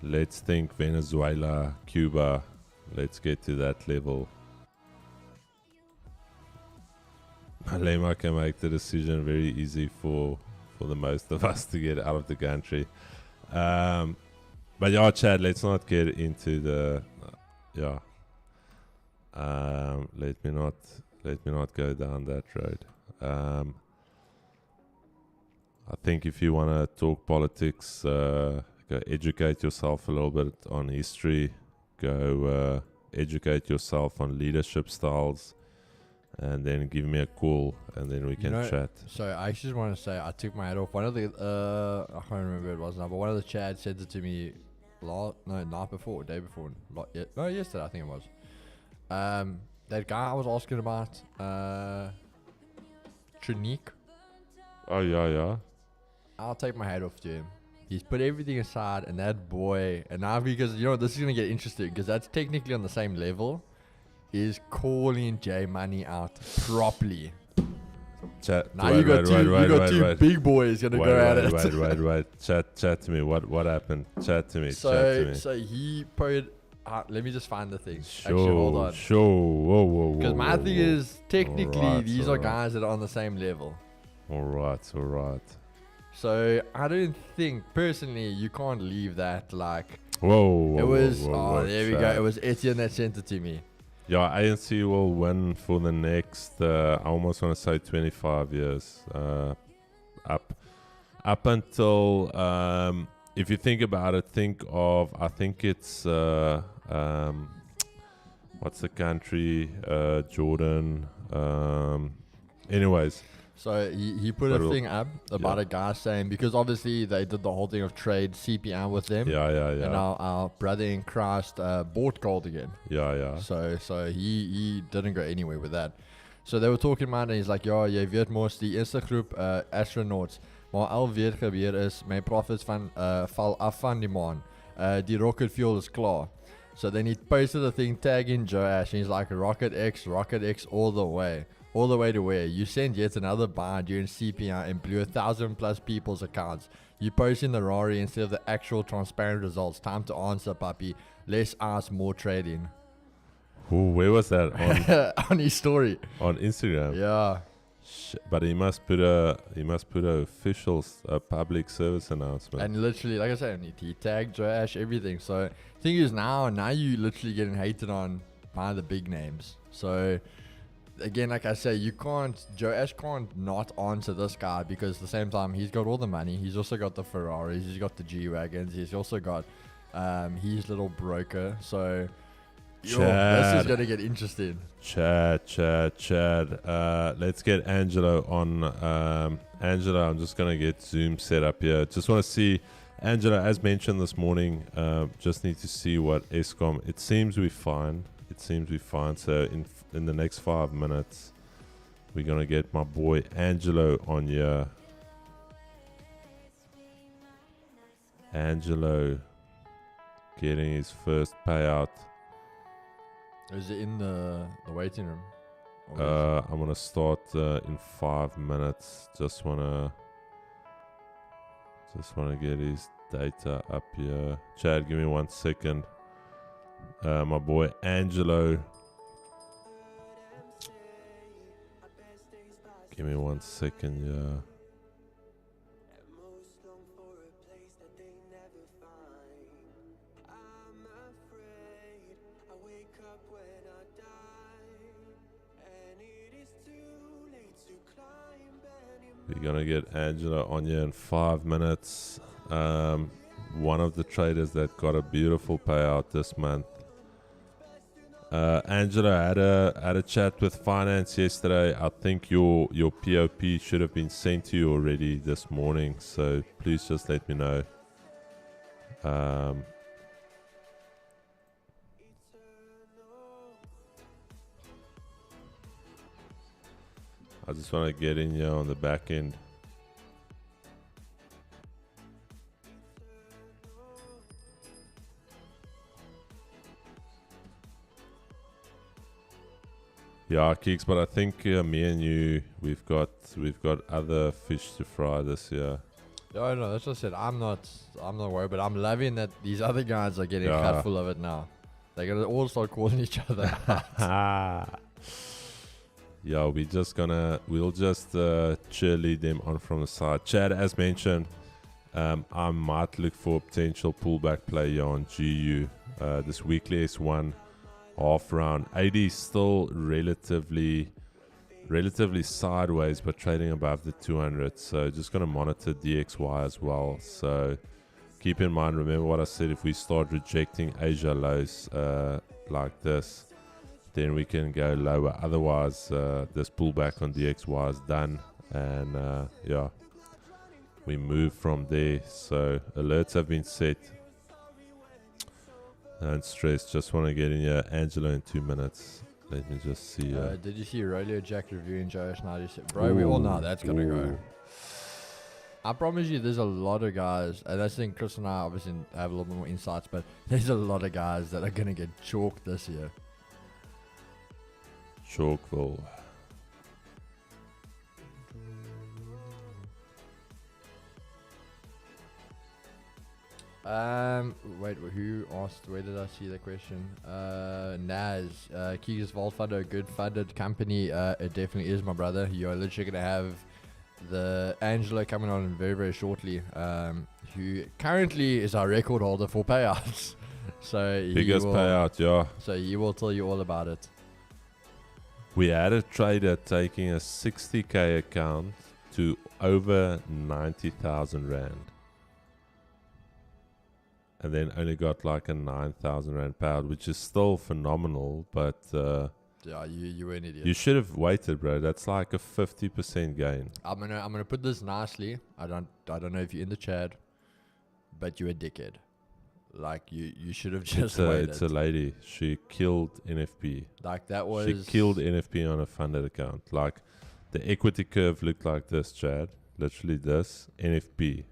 Let's think Venezuela, Cuba. Let's get to that level. Malema can make the decision very easy for the most of us to get out of the country. But yeah, Chad, let's not get into the let me not go down that road. I think if you want to talk politics, go educate yourself a little bit on history. Go educate yourself on leadership styles, and then give me a call, and then we can chat. So I just want to say I took my hat off. One of the I can't remember who it was now, but one of the Chads sent it to me night before, day before, yesterday I think it was. That guy I was asking about, Trinique. Oh yeah. I'll take my hat off to him. He's put everything aside, and that boy, and now because this is gonna get interesting because that's technically on the same level, is calling J Money out properly. Chat. Now you got two big boys gonna go at it. Wait. Chat to me. What happened? Chat to me. So he put let me just find the thing. Sure, Actually, hold on. sure. Whoa. Because my thing is, technically, Alright, these are alright. guys that are on the same level. All right. So I don't think, personally, you can't leave that like. Whoa. It was. whoa, There we go. chat. It was Etienne that sent it to me. Yeah, ANC will win for the next, I almost want to say 25 years. Up until, if you think about it, I think it's, what's the country? Jordan. Anyways. So he put a thing up about a guy saying, because obviously they did the whole thing of trade CPI with them. Yeah. And our brother in Christ bought gold again. Yeah. So he didn't go anywhere with that. So they were talking about it, and he's like, ja, jy weet mos die eerste groep astronauts, maar al weer gebeur is, my profits van val af van die maan. Die rocket fuel is klaar. So then he posted a thing tagging Joe Ash, and he's like, Rocket X all the way. All the way to where? You sent yet another buy during CPI and blew 1,000+ people's accounts. You post in the Rari instead of the actual transparent results. Time to answer, puppy. Less ask, more trading. Ooh, where was that? On his story. On Instagram. Yeah. But he must put a official public service announcement. And literally, like I said, he tagged Joe Ash, everything. So thing is now you literally getting hated on by the big names. So again, like I say, Joe Ash can't not answer this guy, because at the same time, he's got all the money. He's also got the Ferraris. He's got the G-Wagons. He's also got his little broker. So this is going to get interesting. Chad. Let's get Angelo on. Angelo, I'm just going to get Zoom set up here. Just want to see, Angelo, as mentioned this morning, just need to see what Eskom, it seems we're fine. So in the next 5 minutes, we're going to get my boy Angelo on here. Angelo getting his first payout. Is it in the waiting room? I'm going to start in 5 minutes. Just want to get his data up here. Chad, give me 1 second. My boy Angelo. Give me 1 second, yeah. We're gonna get Angelo on here in 5 minutes. One of the traders that got a beautiful payout this month. Angelo, had a chat with finance yesterday. I think your POP should have been sent to you already this morning, so please just let me know. I just want to get in here on the back end. Yeah, Keeks, but I think me and you, we've got other fish to fry this year. Yeah, no, that's what I said. I'm not worried, but I'm loving that these other guys are getting cut full of it now. They're gonna all start calling each other out. Yeah, we'll just cheerlead them on from the side. Chad, as mentioned, I might look for a potential pullback play here on GU. This weekly S1 half round. AD is still relatively sideways, but trading above the 200. So just going to monitor DXY as well. So keep in mind, remember what I said, if we start rejecting Asia lows like this, then we can go lower. Otherwise, this pullback on DXY is done. And yeah, we move from there. So alerts have been set. Don't stress, just want to get in here. Angelo in 2 minutes. Let me just see. Did you see Rolio Jack reviewing Joe Schneider? Bro, we all know that's going to go. I promise you, there's a lot of guys, and I think Chris and I obviously have a little bit more insights, but there's a lot of guys that are going to get chalked this year. Chalkville. Wait, who asked? Where did I see the question? Naz, Keega's Vault Funder, a good funded company. It definitely is, my brother. You're literally gonna have the Angelo coming on very, very shortly. Who currently is our record holder for payouts. So Biggest payout, yeah. So he will tell you all about it. We had a trader taking a 60k account to over 90,000 rand. And then only got like a 9,000 rand payout, which is still phenomenal, but yeah, you were an idiot. You should have waited, bro. That's like a 50% gain. I'm gonna put this nicely. I don't know if you're in the chat, but you're a dickhead. Like you should have just waited. It's a lady. She killed NFP. Like that was. She killed NFP on a funded account. Like the equity curve looked like this, Chad. Literally this. NFP.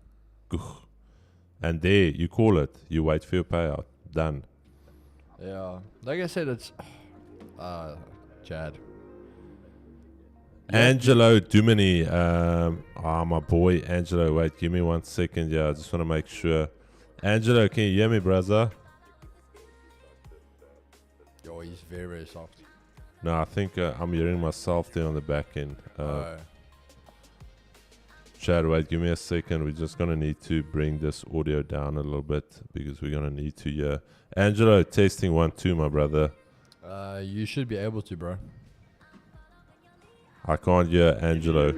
And there, you call it. You wait for your payout. Done. Yeah. Like I said, it's... Chad. Angelo Dumini. My boy Angelo. Wait, give me 1 second. Yeah, I just want to make sure. Angelo, can you hear me, brother? Yo, he's very, very soft. No, I think I'm hearing myself there on the back end. Chad, wait, give me a second. We're just going to need to bring this audio down a little bit because we're going to need to hear. Angelo, testing 1, 2, my brother. You should be able to, bro. I can't hear Angelo.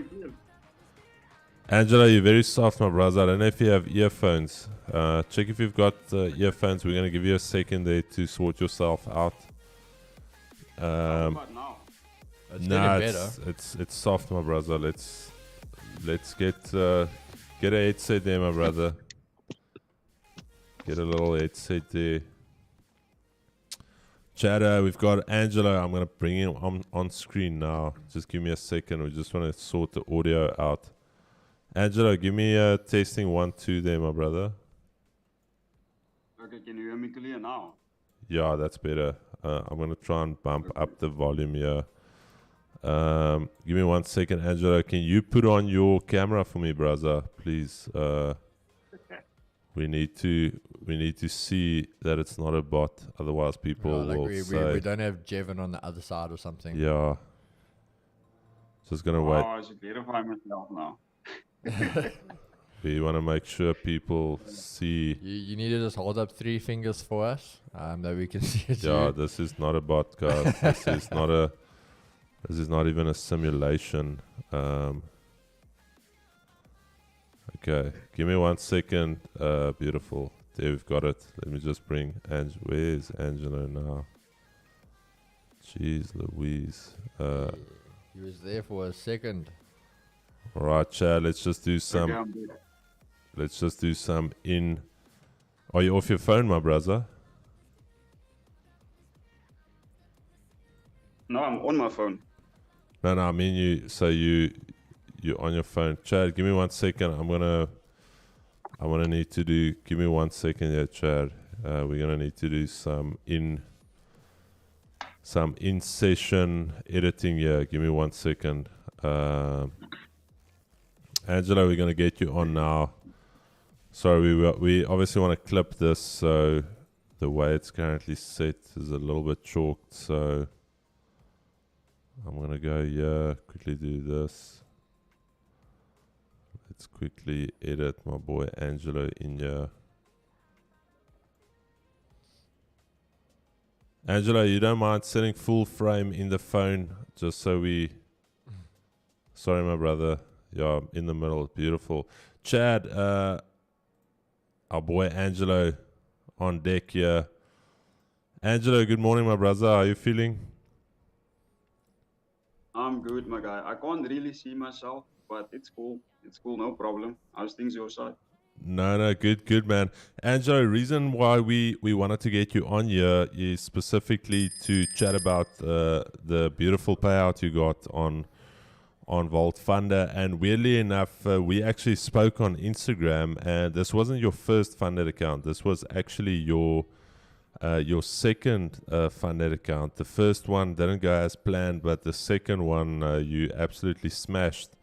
Angelo, you're very soft, my brother. I don't know if you have earphones. Check if you've got earphones. We're going to give you a second there to sort yourself out. It's getting better. It's soft, my brother. Let's get a headset there, my brother. Get a little headset there. Chad, we've got Angelo. I'm going to bring him on screen now. Just give me a second. We just want to sort the audio out. Angelo, give me a testing 1, 2 there, my brother. Okay, can you hear me clear now? Yeah, that's better. I'm going to try and bump up the volume here. Give me 1 second, Angelo. Can you put on your camera for me, brother, please? We need to see that it's not a bot. Otherwise, people will say... We don't have Jevon on the other side or something. Yeah. Just going to wait. I should verify myself now. We want to make sure people see. You need to just hold up 3 fingers for us, that we can see it. Yeah, this is not a bot, guys. This is not a... This is not even a simulation. Okay, give me 1 second. Beautiful. There, we've got it. Let me just bring where's Angelo now? Jeez Louise. He was there for a second. Alright, Chad, let's just do some... Okay, let's just do some in... Are you off your phone, my brother? No, I'm on my phone. No, I mean you're on your phone. Chad, give me 1 second. I'm gonna need to do. Give me 1 second, yeah, Chad. We're gonna need to do some in session editing. Yeah, give me 1 second. Angelo, we're gonna get you on now. Sorry, we obviously want to clip this, so the way it's currently set is a little bit chalked. So I'm gonna go here, quickly do this. Let's quickly edit my boy Angelo in here. Angelo, you don't mind setting full frame in the phone just so we... Sorry, my brother. Yeah, I'm in the middle. Beautiful. Chad, our boy Angelo on deck here. Angelo, good morning, my brother. How are you feeling? I'm good, my guy. I can't really see myself, but it's cool. It's cool, no problem. How's things your side? No, good, man. Angelo, reason why we wanted to get you on here is specifically to chat about the beautiful payout you got on Vault Funder. And weirdly enough, we actually spoke on Instagram, and this wasn't your first funded account. This was actually your second funded account. The first one didn't go as planned, but the second one you absolutely smashed.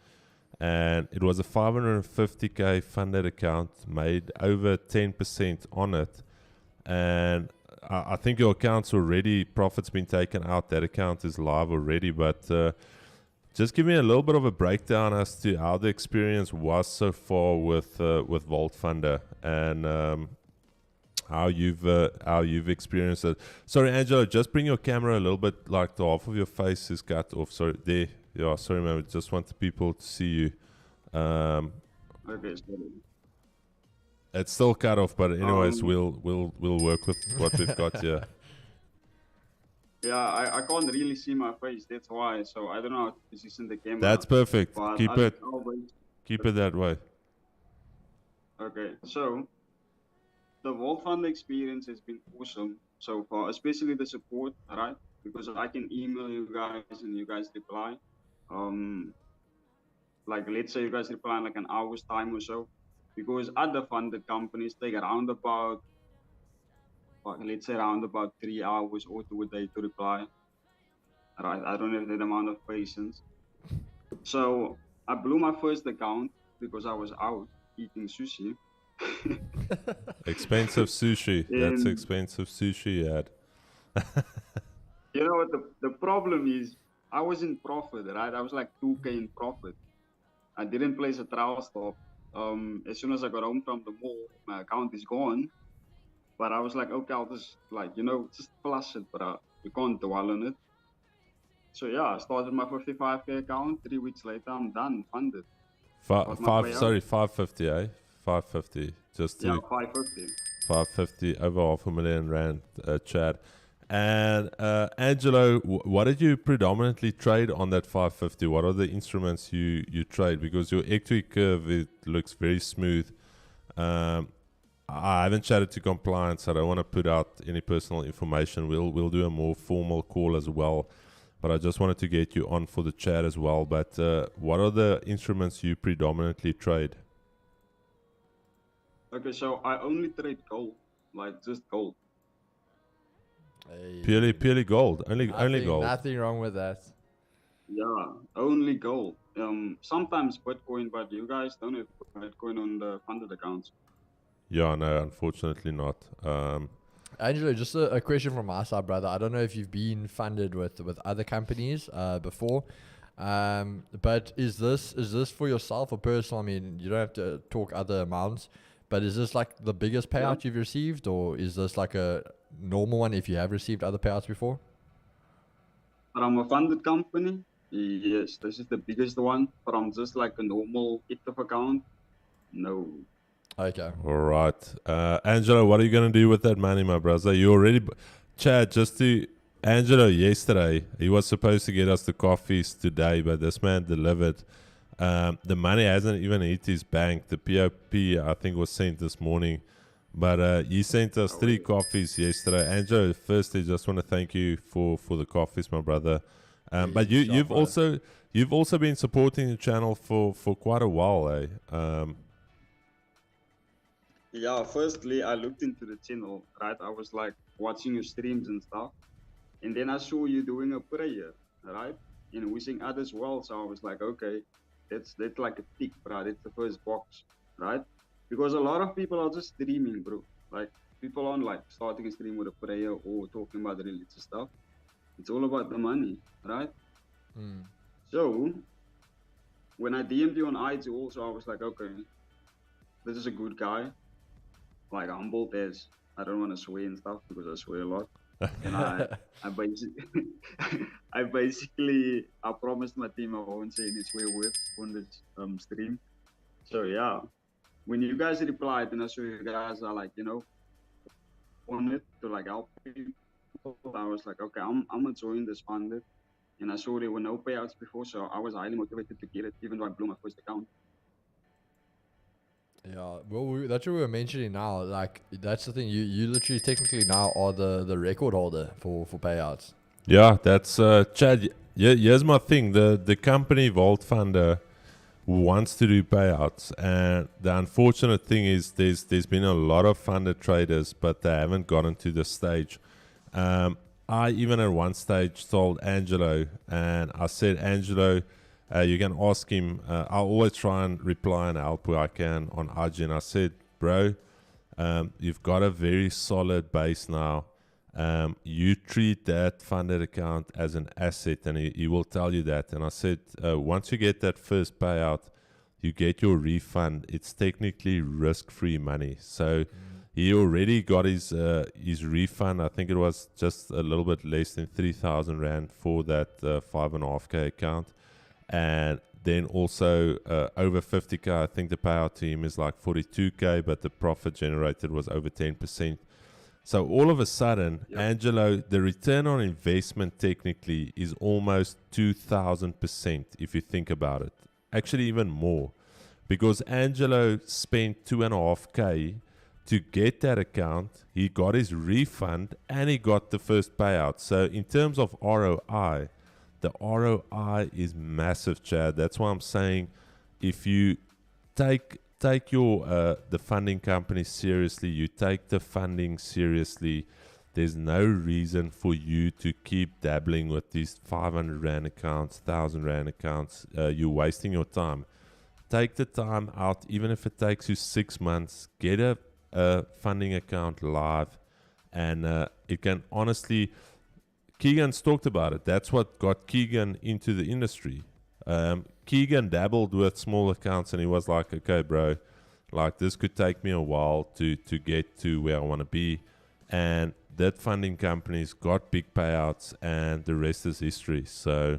and it was a 550k funded account, made over 10% on it, and I think your account's already, profit's been taken out, that account is live already, but just give me a little bit of a breakdown as to how the experience was so far with Vault Funder, and how you've experienced it. Sorry, Angelo, just bring your camera a little bit, like the half of your face is cut off. Sorry, there. Yeah, sorry, man. I just want the people to see you. Okay, sorry. It's still cut off, but anyways, we'll work with what we've got here. Yeah, I can't really see my face. That's why. So I don't know how to position the camera. That's perfect. but Keep it that way. Okay, so the Vault Fund experience has been awesome so far, especially the support, right? Because I can email you guys and you guys reply. Like let's say you guys reply in like an hour's time or so. Because other funded companies take around about, let's say around about 3 hours or 2 a day to reply. Right, I don't have that amount of patience. So I blew my first account because I was out eating sushi. Expensive sushi. That's expensive sushi you had. You know what the problem is? I was in profit, right? I was like 2K in profit. I didn't place a trial stop. As soon as I got home from the mall, my account is gone. But I was like, okay, I'll just just flush it, but you can't dwell on it. So yeah, I started my 55k account. 3 weeks later, I'm done, funded. 550, eh? 550. Just to 550. 550, over R500,000, Chad. And Angelo, what did you predominantly trade on that 550? What are the instruments you trade? Because your equity curve, it looks very smooth. I haven't chatted to compliance. I don't want to put out any personal information. We'll do a more formal call as well. But I just wanted to get you on for the chat as well. But what are the instruments you predominantly trade? Okay, so I only trade gold, like just gold. Purely gold. Only gold. Nothing wrong with that. Yeah, only gold. Sometimes Bitcoin, but you guys don't have Bitcoin on the funded accounts. Yeah, no, unfortunately not. Angelo, just a question from my side, brother. I don't know if you've been funded with other companies before, but is this for yourself or personal? I mean, you don't have to talk other amounts, but is this like the biggest payout you've received, or is this like a normal one if you have received other payouts before? From a funded company, yes, this is the biggest one. From just like a normal active account, no. Okay. All right. Angelo, what are you going to do with that money, my brother? You already... Chad, Angelo, yesterday, he was supposed to get us the coffees today, but this man delivered. The money hasn't even hit his bank. The POP, I think, was sent this morning. But he sent us 3 coffees yesterday. Angelo, firstly, just want to thank you for the coffees, my brother. But you've also been supporting the channel for quite a while, eh? Yeah, firstly, I looked into the channel, right? I was like watching your streams and stuff. And then I saw you doing a prayer, right? And wishing others well. So I was like, okay, that's like a tick, bro. That's the first box, right? Because a lot of people are just streaming, bro. Like, people aren't like starting a stream with a prayer or talking about religious stuff. It's all about the money, right? So, when I DM'd you on IG also, I was like, okay, this is a good guy. Like, humbled as, I don't want to swear and stuff because I swear a lot. And I basically, I promised my team I won't say any swear words on this stream. So yeah, when you guys replied and I saw you guys are like, on it to like help people, I was like, okay, I'm gonna join this funded. And I saw there were no payouts before, so I was highly motivated to get it, even though I blew my first account. Yeah, well, that's what we were mentioning now. Like, that's the thing. You literally technically now are the record holder for payouts. Yeah, that's Chad. Yeah, here's my thing. The company Vault Funder wants to do payouts, and the unfortunate thing is there's been a lot of funded traders, but they haven't gotten to the stage. I even at one stage told Angelo, and I said, Angelo, You can ask him. I'll always try and reply and help where I can on IG. And I said, bro, you've got a very solid base now. You treat that funded account as an asset, and he will tell you that. And I said, once you get that first payout, you get your refund. It's technically risk-free money. So he already got his refund. I think it was just a little bit less than 3,000 Rand for that 5.5K account. And then also over 50K, I think the payout to him is like 42K, but the profit generated was over 10%. So all of a sudden, Angelo, the return on investment technically is almost 2,000% if you think about it. Actually, even more. Because Angelo spent 2.5K to get that account. He got his refund and he got the first payout. So in terms of ROI, the ROI is massive, Chad. That's why I'm saying if you take your the funding company seriously, you take the funding seriously, there's no reason for you to keep dabbling with these 500 Rand accounts, 1,000 Rand accounts. You're wasting your time. Take the time out, even if it takes you 6 months, get a funding account live, and it can honestly, Keegan's talked about it. That's what got Keegan into the industry. Keegan dabbled with small accounts and he was like, okay, bro, like this could take me a while to get to where I want to be. And that funding company's got big payouts and the rest is history. So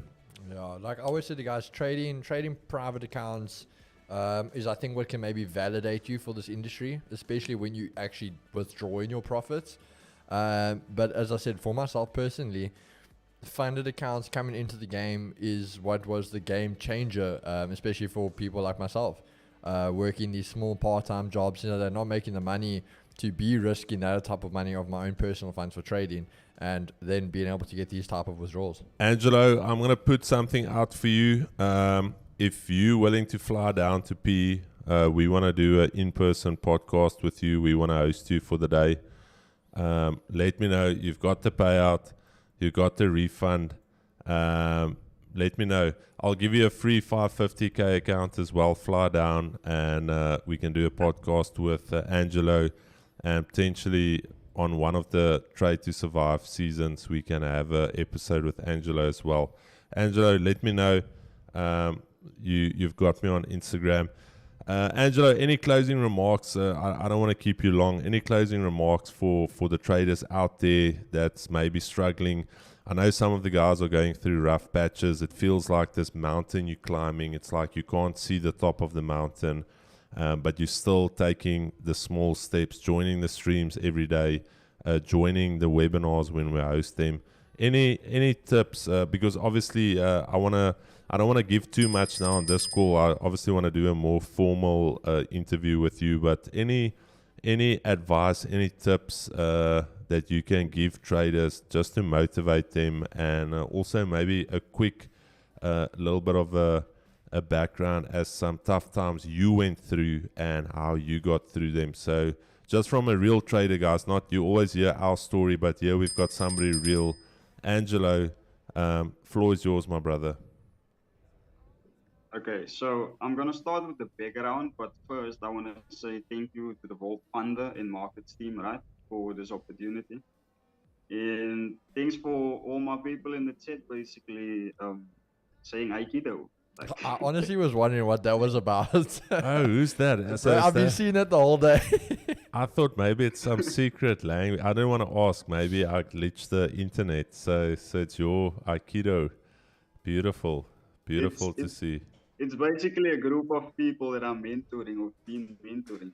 yeah, like I always say to guys, trading private accounts is I think what can maybe validate you for this industry, especially when you actually withdraw in your profits. But as I said, for myself personally, funded accounts coming into the game is what was the game changer, especially for people like myself, working these small part-time jobs. You know, they're not making the money to be risking that type of money of my own personal funds for trading, and then being able to get these type of withdrawals. Angelo, I'm going to put something out for you. If you're willing to fly down to P, we want to do an in-person podcast with you. We want to host you for the day. Let me know. You've got the payout. You got the refund. Let me know. I'll give you a free 550K account as well. Fly down and we can do a podcast with Angelo, and potentially on one of the Trade to Survive seasons, we can have an episode with Angelo as well. Angelo, let me know. You've got me on Instagram. Angelo, any closing remarks? I don't want to keep you long. Any closing remarks for the traders out there that's maybe struggling? I know some of the guys are going through rough patches. It feels like this mountain you're climbing. It's like you can't see the top of the mountain, but you're still taking the small steps, joining the streams every day, joining the webinars when we host them. Any tips? Because obviously I don't want to give too much now on this call. I obviously want to do a more formal interview with you, but any advice, any tips that you can give traders just to motivate them, and also maybe a quick little bit of a background as some tough times you went through and how you got through them. So just from a real trader, guys, not you always hear our story, but here we've got somebody real. Angelo, floor is yours, my brother. Okay, so I'm gonna start with the background, but first I want to say thank you to the Vault Funder and Markets team, right, for this opportunity. And thanks for all my people in the chat basically saying Aikido. Like, I honestly was wondering what that was about. Oh, who's that? So I've been seeing it the whole day. I thought maybe it's some secret language. I don't want to ask. Maybe I glitched the internet. So it's your Aikido. Beautiful to see. It's basically a group of people that I'm mentoring or been mentoring,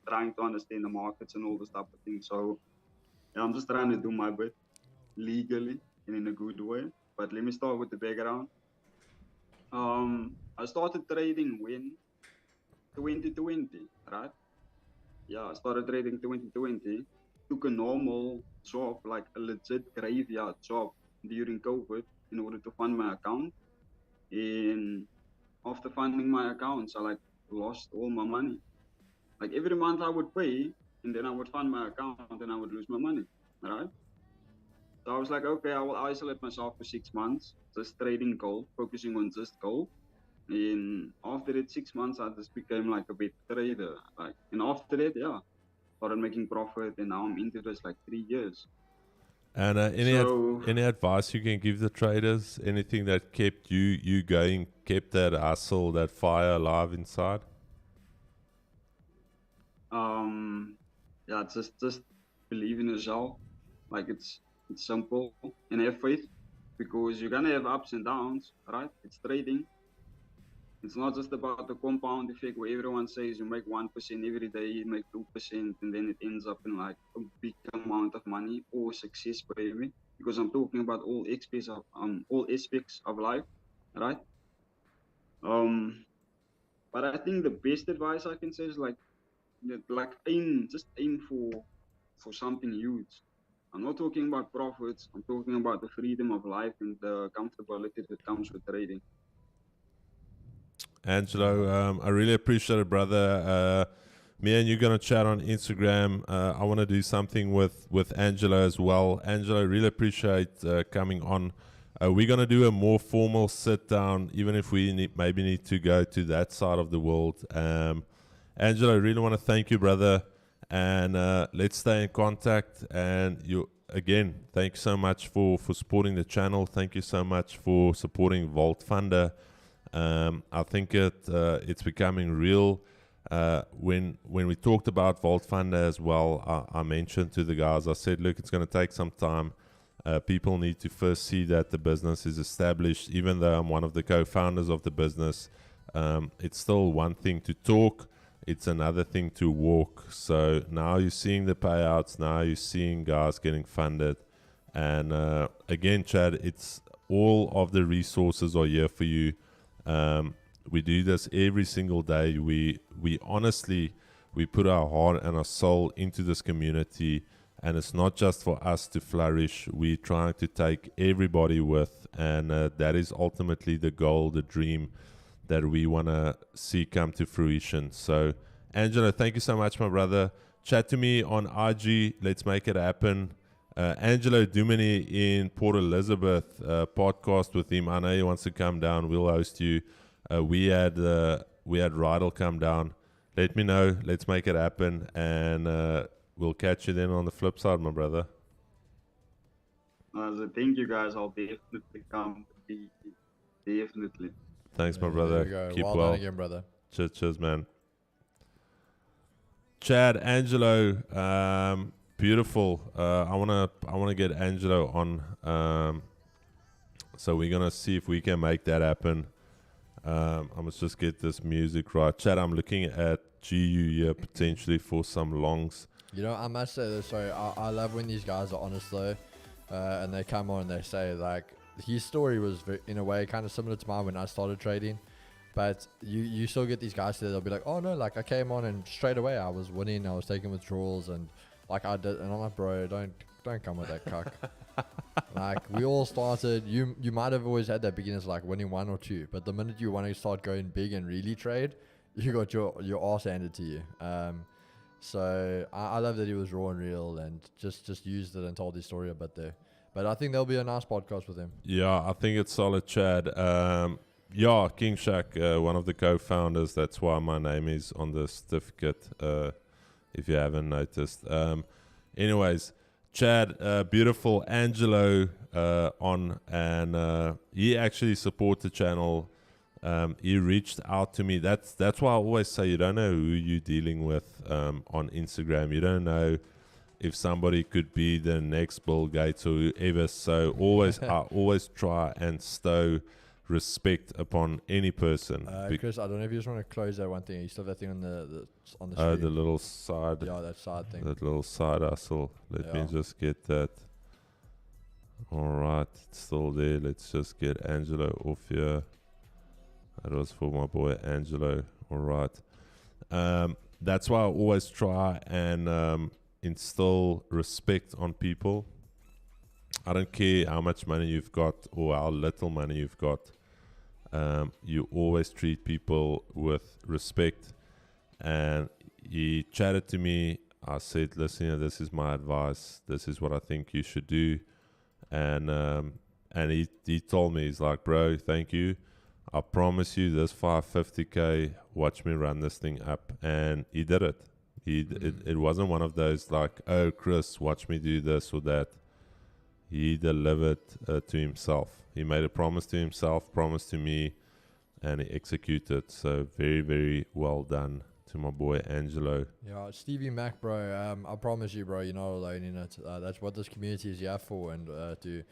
trying to understand the markets and all this type of thing. So yeah, I'm just trying to do my bit legally and in a good way. But let me start with the background. I started trading when 2020, right? Yeah, I started trading 2020. Took a normal job, like a legit graveyard job during COVID in order to fund my account. And after funding my accounts, I lost all my money. Like every month I would pay and then I would fund my account and I would lose my money, right? So I was like, okay, I will isolate myself for 6 months, just trading gold, focusing on just gold. And after that 6 months, I just became like a bit trader. Like, and after that, yeah, started making profit, and now I'm into this like 3 years. And any advice you can give the traders? Anything that kept you going, kept that hustle, that fire alive inside? Yeah, just believe in yourself. Like it's simple, and have faith, because you're gonna have ups and downs, right? It's trading. It's not just about the compound effect where everyone says you make 1% every day, you make 2%, and then it ends up in like a big amount of money or success, baby. Because I'm talking about all aspects of life, right? But I think the best advice I can say is like aim for something huge. I'm not talking about profits. I'm talking about the freedom of life and the comfortability that comes with trading. Angelo, I really appreciate it, brother. Me and you gonna chat on Instagram. I want to do something with Angelo as well. Angelo, really appreciate coming on. We're gonna do a more formal sit down, even if we maybe need to go to that side of the world. Angelo, I really want to thank you, brother, and let's stay in contact. And you again, thank you so much for supporting the channel. Thank you so much for supporting Vault Funder. I think it's becoming real. When we talked about Vault Funder as well, I mentioned to the guys, I said, look, it's going to take some time. People need to first see that the business is established. Even though I'm one of the co-founders of the business, it's still one thing to talk. It's another thing to walk. So now you're seeing the payouts. Now you're seeing guys getting funded. And again, Chad, it's all of the resources are here for you. We do this every single day. We honestly, we put our heart and our soul into this community, and it's not just for us to flourish. We're trying to take everybody with, and that is ultimately the goal, the dream that we want to see come to fruition. So, Angelo, thank you so much, my brother. Chat to me on IG. Let's make it happen. Angelo Dumini in Port Elizabeth, podcast with him. I know he wants to come down. We'll host you. We had Rydell come down. Let me know. Let's make it happen, and we'll catch you then on the flip side, my brother. So thank you, guys. I'll definitely come. Definitely. Thanks, my brother. Keep well. Done again, brother. Cheers, man. Chad, Angelo, beautiful. I wanna get Angelo on. So we're gonna see if we can make that happen. I must just get this music right. Chad, I'm looking at GU here potentially for some longs. You know, I must say this. Sorry, I love when these guys are honest though, and they come on and they say like his story was in a way kind of similar to mine when I started trading. But you still get these guys there, they'll be like, oh no, like I came on and straight away I was winning, I was taking withdrawals and like I did, and I'm like, bro, don't come with that cuck. Like we all started, you might have always had that beginners like winning 1 or 2, but the minute you want to start going big and really trade, you got your ass handed to you. So I love that he was raw and real and just used it and told his story a bit there. But I think there'll be a nice podcast with him. Yeah, I think it's solid, Chad. Yeah, King Shaq, one of the co-founders. That's why my name is on the certificate, if you haven't noticed. Anyways, Chad, beautiful Angelo on, and he actually supports the channel. He reached out to me. That's why I always say you don't know who you're dealing with on Instagram. You don't know if somebody could be the next Bill Gates or whoever. So I always try and stow respect upon any person. Chris, I don't know if you just want to close that one thing. You still have that thing on the oh, the little side. Yeah, that side thing. That little side hustle. Let me just get that. All right, it's still there. Let's just get Angelo off here. That was for my boy Angelo. All right. That's why I always try and instill respect on people. I don't care how much money you've got or how little money you've got. You always treat people with respect. And he chatted to me. I said, listen, this is my advice. This is what I think you should do. And he told me, he's like, bro, thank you. I promise you, this 550k, watch me run this thing up. And he did it. It wasn't one of those like, oh, Chris, watch me do this or that. He delivered to himself. He made a promise to himself, promise to me, and he executed. So very, very well done to my boy Angelo. Yeah, Stevie Mac, bro. I promise you, bro, you're not alone in it. That's what this community is here for, and to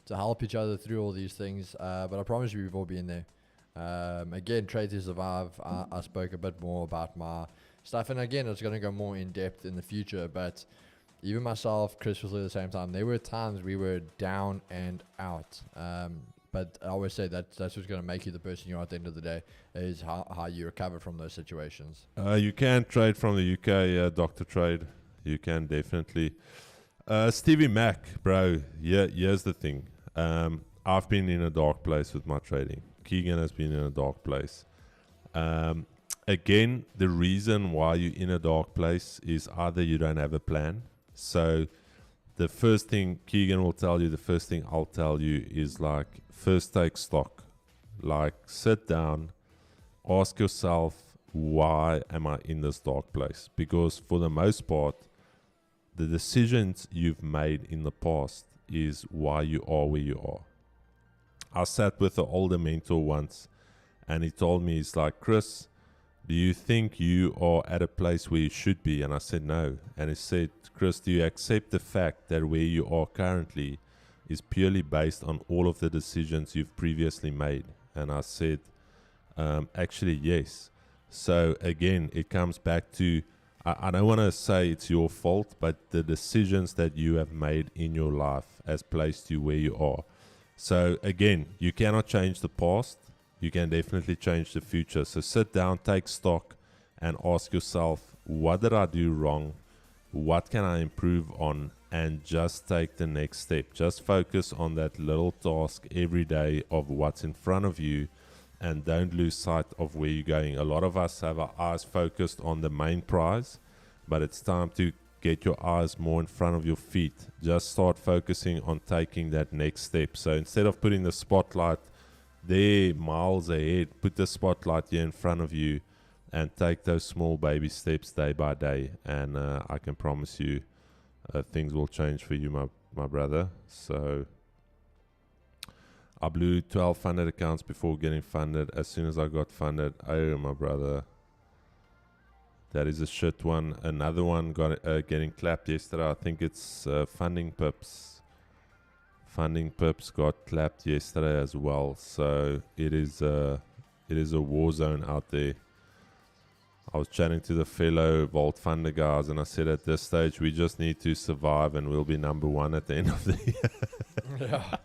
help each other through all these things. But I promise you, we've all been there. Again, Trade to Survive. I spoke a bit more about my stuff, and again, it's going to go more in depth in the future. But even myself, Chris was at the same time. There were times we were down and out. But I always say that's what's going to make you the person you are at the end of the day, is how you recover from those situations. You can trade from the UK, Dr. Trade. You can definitely. Stevie Mac, bro, here's the thing. I've been in a dark place with my trading. Keegan has been in a dark place. Again, the reason why you're in a dark place is either you don't have a plan. So the first thing Keegan will tell you, the first thing I'll tell you is like, first take stock. Like, sit down, ask yourself, why am I in this dark place? Because for the most part, the decisions you've made in the past is why you are where you are. I sat with an older mentor once, and he told me, he's like, Chris, do you think you are at a place where you should be? And I said, no. And he said, Chris, do you accept the fact that where you are currently is purely based on all of the decisions you've previously made? And I said, actually, yes. So again, it comes back to, I don't want to say it's your fault, but the decisions that you have made in your life has placed you where you are. So again, you cannot change the past. You can definitely change the future. So sit down, take stock, and ask yourself, what did I do wrong? What can I improve on? And just take the next step. Just focus on that little task every day of what's in front of you, and don't lose sight of where you're going. A lot of us have our eyes focused on the main prize, but it's time to get your eyes more in front of your feet. Just start focusing on taking that next step. So instead of putting the spotlight there miles ahead, put the spotlight here in front of you and take those small baby steps day by day. And I can promise you things will change for you, my brother. So I blew 12 funded accounts before getting funded. As soon as I got funded, oh, my brother, that is a shit one. Another one got getting clapped yesterday. I think it's Funding Pips. Funding Pips got clapped yesterday as well. So it is a war zone out there. I was chatting to the fellow Vault Funder guys, and I said at this stage we just need to survive, and we'll be number one at the end of the year. Yeah.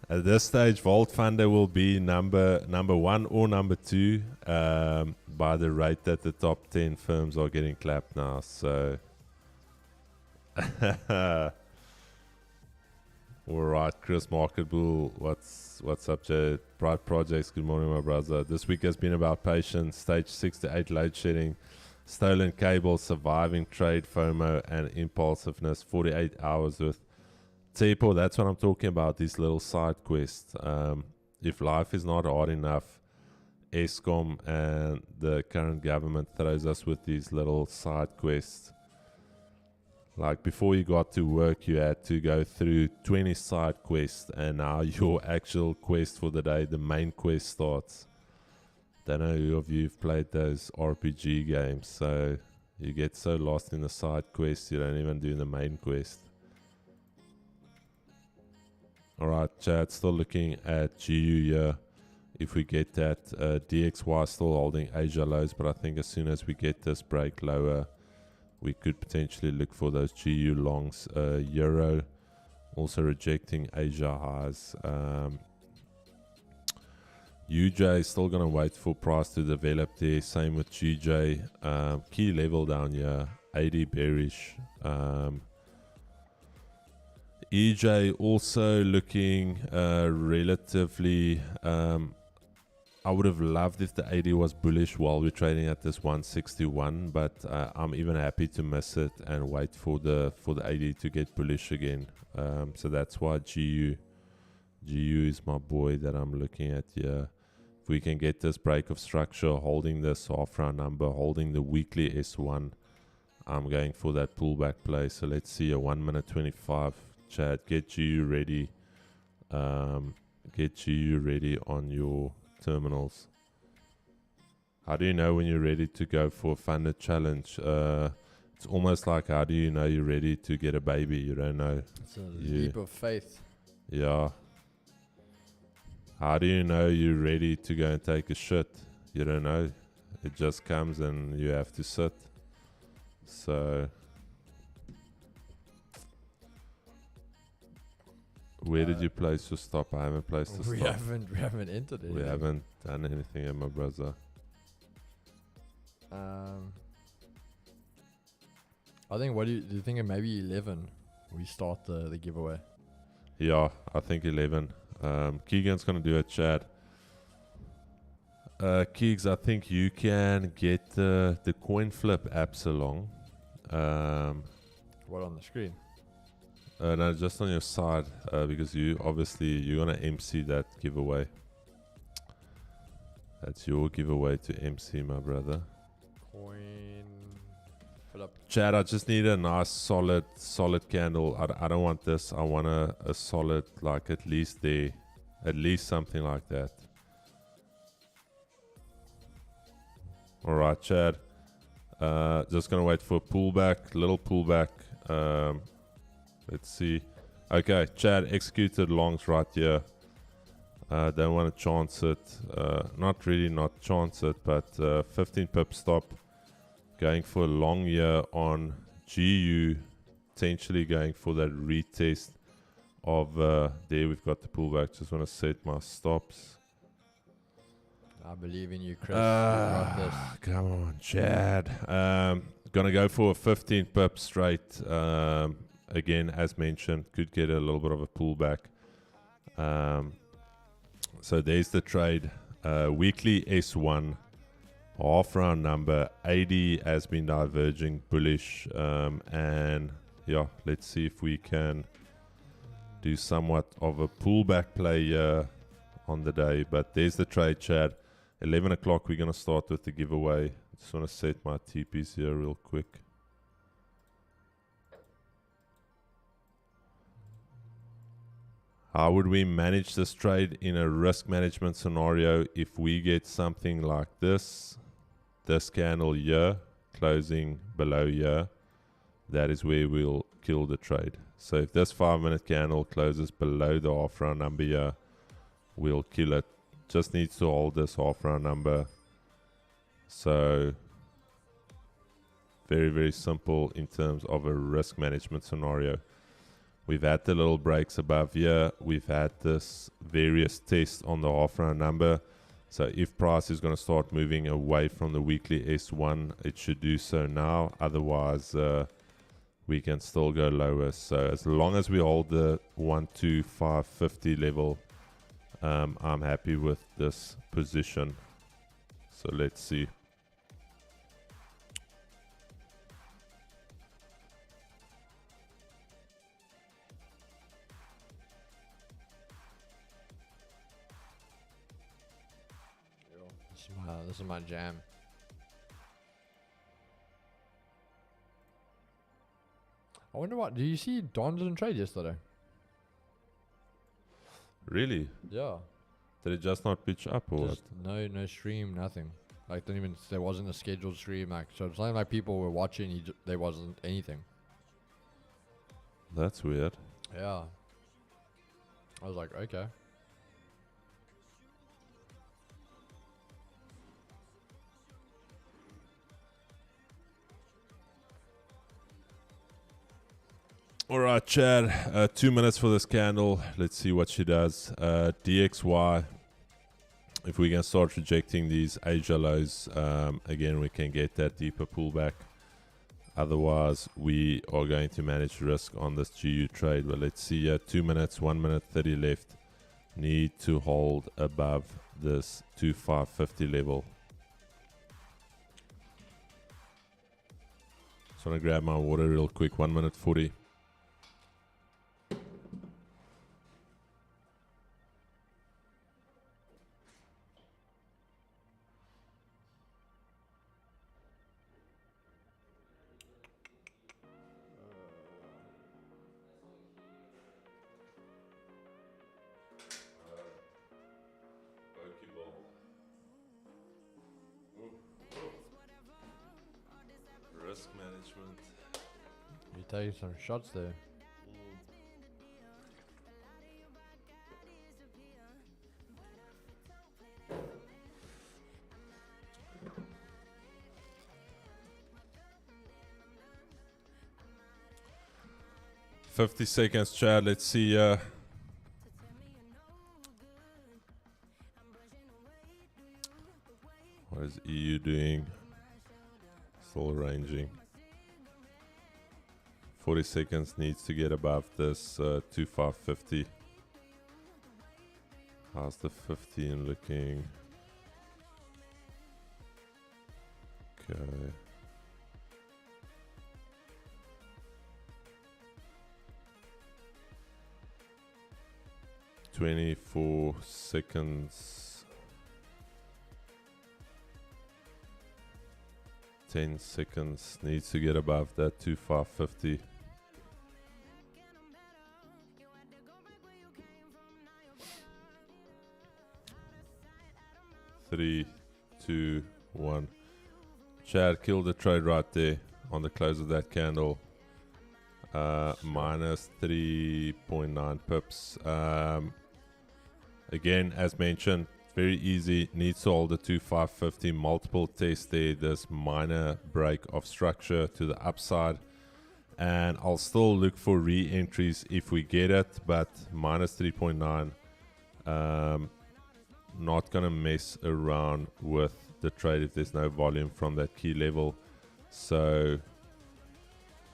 At this stage, Vault Funder will be number one or number two by the rate that the top 10 firms are getting clapped now. So, all right, Chris Marketbull, what's up, Jay? Bright Projects, good morning, my brother. This week has been about patience, stage 6 to 8 load shedding, stolen cables, surviving trade, FOMO, and impulsiveness. 48 hours with Tepo. That's what I'm talking about, these little side quests. If life is not hard enough, ESCOM and the current government throws us with these little side quests. Like before you got to work, you had to go through 20 side quests, and now your actual quest for the day, the main quest, starts. Don't know who of you have played those RPG games, so you get so lost in the side quests you don't even do the main quest. Alright, chat, still looking at GU here. If we get that, DXY still holding Asia lows, but I think as soon as we get this break lower, we could potentially look for those GU longs. Euro also rejecting Asia highs. UJ is still going to wait for price to develop there. Same with GJ. Key level down here, 80 bearish. EJ also looking relatively, I would have loved if the 80 was bullish while we're trading at this 161, but I'm even happy to miss it and wait for the 80 to get bullish again. So that's why GU GU is my boy that I'm looking at here. If we can get this break of structure, holding this half round number, holding the weekly S1, I'm going for that pullback play. So let's see a 1 minute 25. Chad, get GU ready. Get GU ready on your terminals. How do you know when you're ready to go for a funded challenge? It's almost like, how do you know you're ready to get a baby? You don't know. It's a leap of faith. Yeah. How do you know you're ready to go and take a shit? You don't know. It just comes and you have to sit. So, where did you place your stop? I haven't placed the stop. We haven't entered it. We haven't done anything yet, my brother. I think, do you think it maybe 11 we start the giveaway? Yeah, I think 11. Keegan's going to do a chat. Keegs, I think you can get the coin flip apps along. What, on the screen? No, just on your side, because you're going to MC that giveaway. That's your giveaway to MC, my brother. Coin flip. Chad, I just need a nice solid candle. I don't want this. I want a solid, like at least something like that. All right, Chad. Just gonna wait for a pullback, little pullback. Let's see. Okay, Chad executed longs right here. Don't want to chance it. Not really, not chance it, but 15 pip stop. Going for a long year on GU. Potentially going for that retest of there. We've got the pullback. Just want to set my stops. I believe in you, Chris. You got this. Come on, Chad. Gonna go for a 15 pip straight. Again, as mentioned, could get a little bit of a pullback. So there's the trade. Weekly S1, half round number 80 has been diverging bullish. And yeah, let's see if we can do somewhat of a pullback play here on the day. But there's the trade, Chad. 11 o'clock, we're going to start with the giveaway. Just want to set my TPs here real quick. How would we manage this trade in a risk management scenario if we get something like this candle here, closing below here? That is where we'll kill the trade. So if this 5-minute candle closes below the half round number here, we'll kill it. Just needs to hold this half round number. So very, very simple in terms of a risk management scenario. We've had the little breaks above here. We've had this various tests on the half round number. So if price is going to start moving away from the weekly S1, it should do so now. Otherwise, we can still go lower. So as long as we hold the 12550 level, I'm happy with this position. So let's see. This is my jam. I wonder what. Did you see Don didn't trade yesterday? Really? Yeah. Did it just not pitch up or Just what? no stream, nothing. Like there wasn't a scheduled stream. Like so, it's not like people were watching. There wasn't anything. That's weird. Yeah. I was like, okay. All right, Chad. 2 minutes for this candle. Let's see what she does. DXY. If we can start rejecting these Asia lows, again, we can get that deeper pullback. Otherwise, we are going to manage risk on this GU trade. But let's see here. 2 minutes, 1 minute 30 left. Need to hold above this 2550 level. Just want to grab my water real quick. 1 minute 40. taking some shots there. 50 seconds, Chad. Let's see. What is EU doing? Still arranging. 40 seconds needs to get above this 2550. How's the 15 looking? Okay. "24 seconds. 10 seconds needs to get above that 2550. Three, two, one. Chad killed the trade right there on the close of that candle. Minus 3.9 pips. Again, as mentioned, very easy. Needs to hold the 2550. Multiple tests there. This minor break of structure to the upside. And I'll still look for re-entries if we get it. But minus 3.9. Not going to mess around with the trade if there's no volume from that key level. So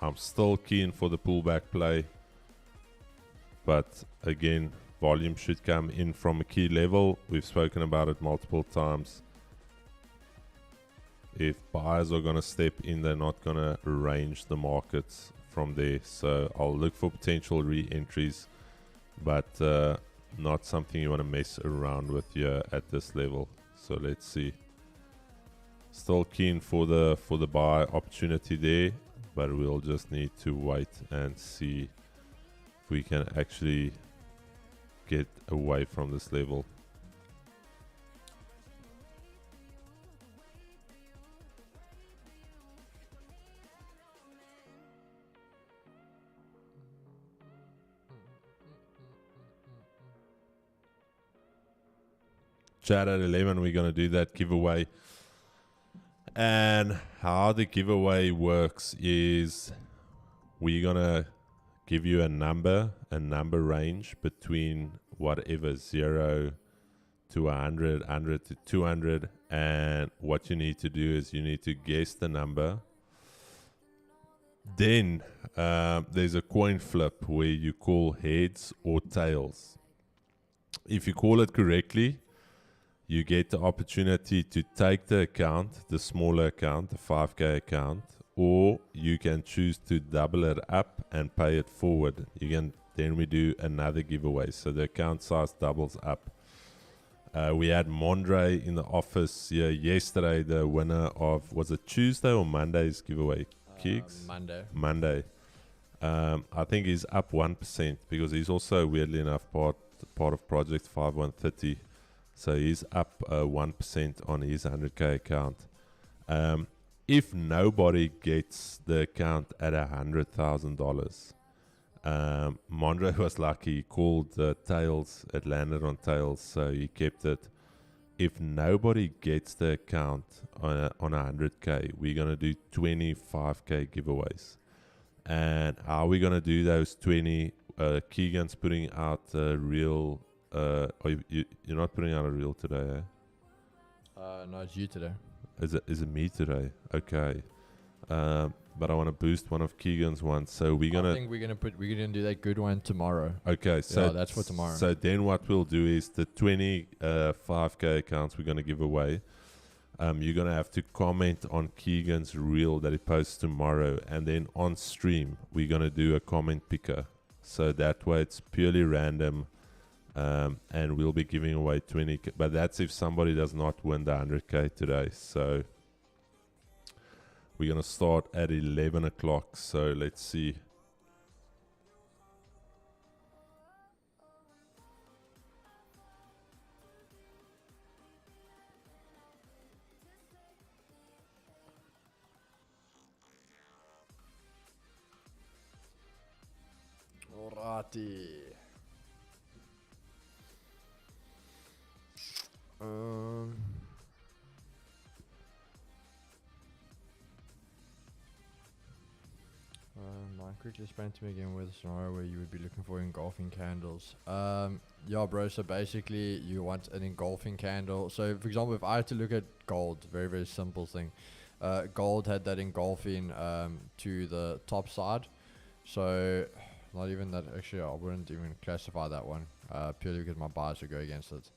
I'm still keen for the pullback play. But again, volume should come in from a key level. We've spoken about it multiple times. If buyers are going to step in, they're not going to arrange the markets from there. So I'll look for potential re-entries, but not something you want to mess around with here at this level. So let's see. Still keen for the buy opportunity there, but we'll just need to wait and see if we can actually get away from this level. Chat at 11, we're going to do that giveaway. And how the giveaway works is we're going to give you a number range between whatever 0 to 100, 100 to 200. And what you need to do is you need to guess the number. Then there's a coin flip where you call heads or tails. If you call it correctly, you get the opportunity to take the account, the smaller account, the 5K account, or you can choose to double it up and pay it forward. Then we do another giveaway, so the account size doubles up. We had Mondre in the office here yesterday, the winner of, was it Tuesday or Monday's giveaway? Keeks? Monday. I think he's up 1% because he's also, weirdly enough, part of Project 5130. So he's up 1% on his 100K account. If nobody gets the account at $100,000, Mondre was lucky. He called tails. It landed on tails, so he kept it. If nobody gets the account on 100K, we're going to do 25K giveaways. And how are we going to do those 20? Keegan's putting out a reel. You're not putting out a reel today, eh? No, it's you today. Is it me today? Okay. But I want to boost one of Keegan's ones, so we're gonna. I think we're gonna do that good one tomorrow. Okay, so yeah, that's for tomorrow. So then what we'll do is the 25K accounts we're gonna give away. You're gonna have to comment on Keegan's reel that he posts tomorrow, and then on stream we're gonna do a comment picker. So that way it's purely random. And we'll be giving away 20K, but that's if somebody does not win the 100K today. So we're going to start at 11 o'clock. So let's see. Alrighty. Mind quickly explain to me again with a scenario where you would be looking for engulfing candles. Yeah, bro. So basically, you want an engulfing candle. So, for example, if I had to look at gold, very very simple thing. Gold had that engulfing to the top side. So, not even that. Actually, I wouldn't even classify that one purely because my bias would go against it.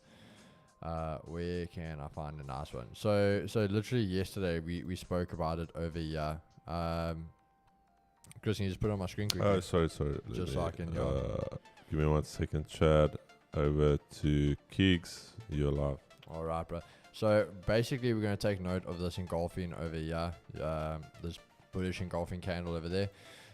Where can I find a nice one? So literally yesterday we spoke about it over here. Chris, can you just put it on my screen quickly? Oh, sorry. Just so I can, give me 1 second, Chad. Over to Keeks. You're live. Alright, bro. So basically, we're going to take note of this engulfing over here. This bullish engulfing candle over there.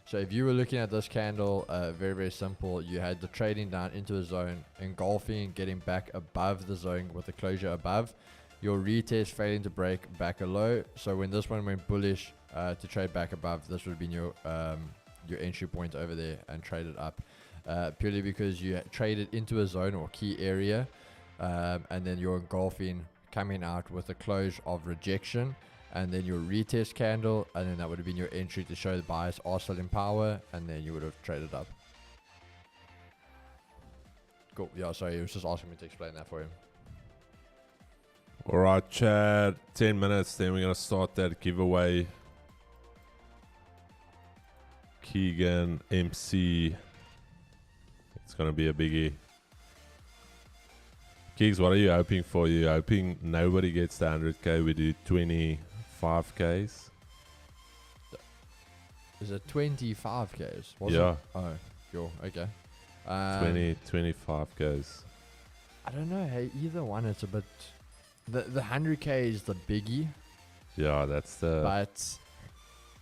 So if you were looking at this candle, very, very simple. You had the trading down into a zone, engulfing, getting back above the zone with the closure above. Your retest failing to break back a low. So when this one went bullish to trade back above, this would have been your entry point over there and traded up. Purely because you traded into a zone or key area, and then your engulfing coming out with a close of rejection, and then your retest candle, and then that would have been your entry to show the buyers are still in power, and then you would have traded up. Cool. Yeah, sorry, he was just asking me to explain that for him. Alright, Chad. 10 minutes, then we're going to start that giveaway. Keegan, MC. It's going to be a biggie. Keegs, what are you hoping for? You hoping nobody gets the 100k? We do 25ks. Is it 25ks? Yeah. Oh, cool. Okay. 25ks. I don't know. Hey, either one. It's a bit. The 100k is the biggie. Yeah, that's the. But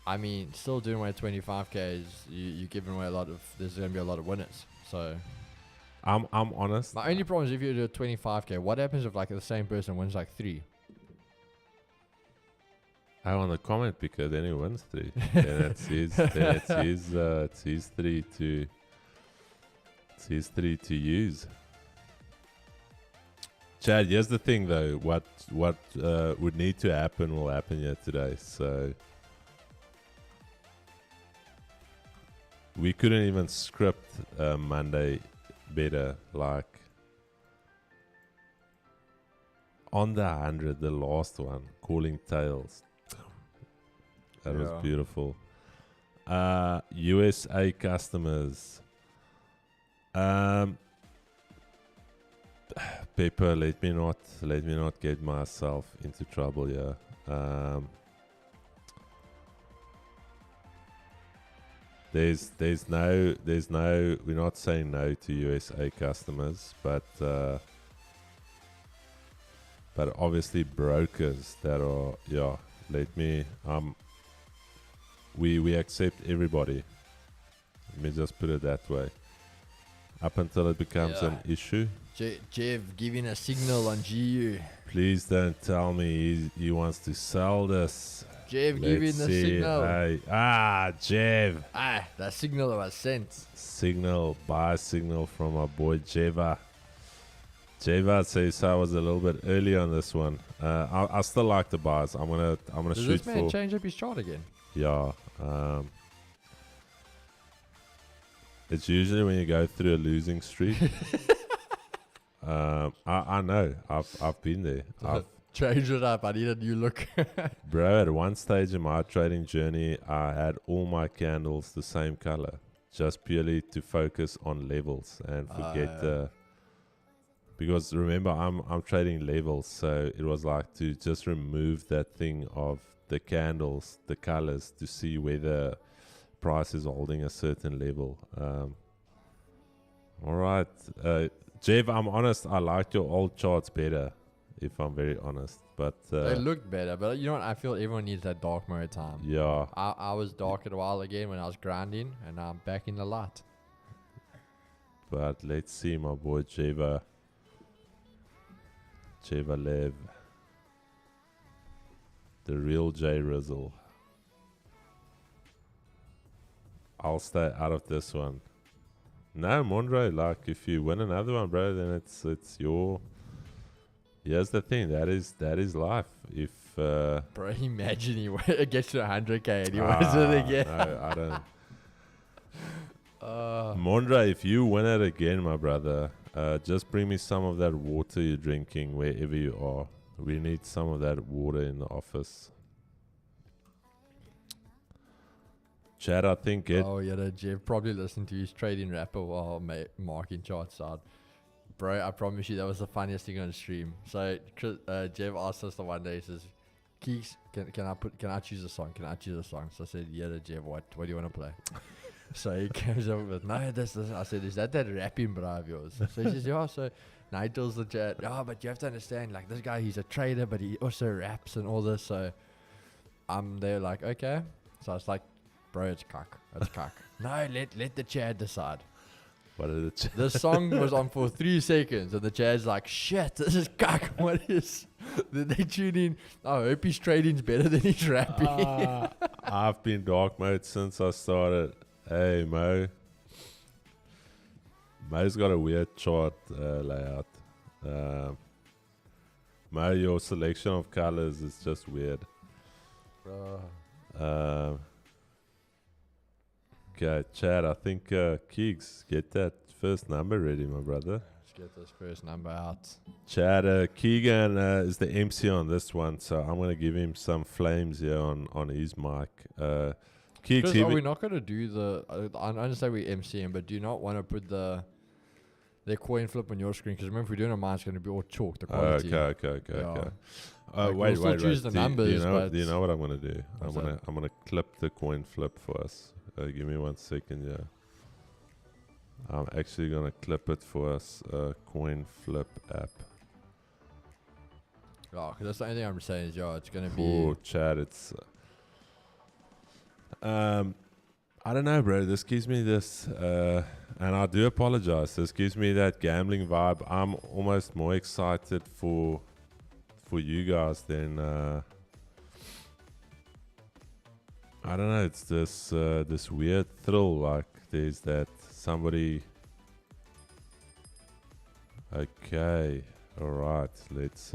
I mean, still doing away 25k is you're giving away a lot of. There's going to be a lot of winners. So. I'm honest. My only problem is if you do a 25k, what happens if like the same person wins like 3? I want the comment picker, then he wins 3. Then it's his 3 to use. Chad, here's the thing though. What would need to happen will happen here today. So we couldn't even script Monday better. Like on the 100, the last one, calling tails. That was beautiful. USA customers. Pepper, let me not get myself into trouble here. There's no, we're not saying no to USA customers, but obviously brokers that are, we accept everybody. Let me just put it that way. Up until it becomes an issue. Jeff giving a signal on GU. Please don't tell me he wants to sell this. Jeff giving the signal. Hey. Jeff. That signal was sent. Buy a signal from my boy Jeva. Jeva says I was a little bit early on this one. I still like the buys. I'm gonna Does shoot this man for. change up his chart again? Yeah. It's usually when you go through a losing streak. I know. I've been there. Change it up. I need a new look. Bro, at one stage in my trading journey, I had all my candles the same color, just purely to focus on levels and forget because remember I'm trading levels, so it was like to just remove that thing of the candles, the colors, to see whether price is holding a certain level. All right, Jeff, I'm honest, I like your old charts better, if I'm very honest. But they looked better, but you know what? I feel everyone needs that dark mode time. Yeah. I was dark a while again when I was grinding, and now I'm back in the light. But let's see, my boy Jeva Lev, the real J Rizzle. I'll stay out of this one. No, Mondre, like if you win another one, bro, then it's your. Here's the thing. That is life. If Bro, imagine he gets to 100k and he wins it again. No, I don't. Mondre, if you win it again, my brother, just bring me some of that water you're drinking wherever you are. We need some of that water in the office. Chad, I think it. Oh, yeah, Jeff probably listened to his trading rapper while marking charts out. Bro, I promise you that was the funniest thing on the stream. So, Jeff asked us the one day, he says, Keeks, can I choose a song? Can I choose a song? So I said, yeah, Jeff, what do you want to play? So he comes up with, no, this. I said, is that rapping bro of yours? So he says, yeah. So now he tells the chat, but you have to understand, like, this guy, he's a trader, but he also raps and all this. So I'm there like, okay. So I was like, bro, it's cock. It's cock. No, let the chat decide. What is it? The song was on for 3 seconds, and the chat's like, shit, this is cock. What is? Then they tune in. I hope his trading's better than his rapping. I've been dark mode since I started. Hey, Mo. Mo's got a weird chart layout. Mo, your selection of colors is just weird. Okay, Chad, I think Keeks, get that first number ready, my brother. Let's get this first number out. Chad, Keegan is the MC on this one, so I'm going to give him some flames here on his mic. Keeks, are we not going to do the... I understand we're MCing, but do you not want to put the coin flip on your screen? Because remember, if we're doing a mine, it's going to be all chalk, the quality. Okay. Like Wait. Choose the numbers, do you know what I'm going to do? I'm gonna clip the coin flip for us. Give me 1 second, yeah. I'm actually going to clip it for us. Coin flip app. Oh, because that's the only thing I'm saying is, it's going to be... Oh, Chad, it's... I don't know, bro. This gives me this... and I do apologize. This gives me that gambling vibe. I'm almost more excited for you guys than... I don't know. It's this this weird thrill. Like there's that somebody. Okay, all right. Let's.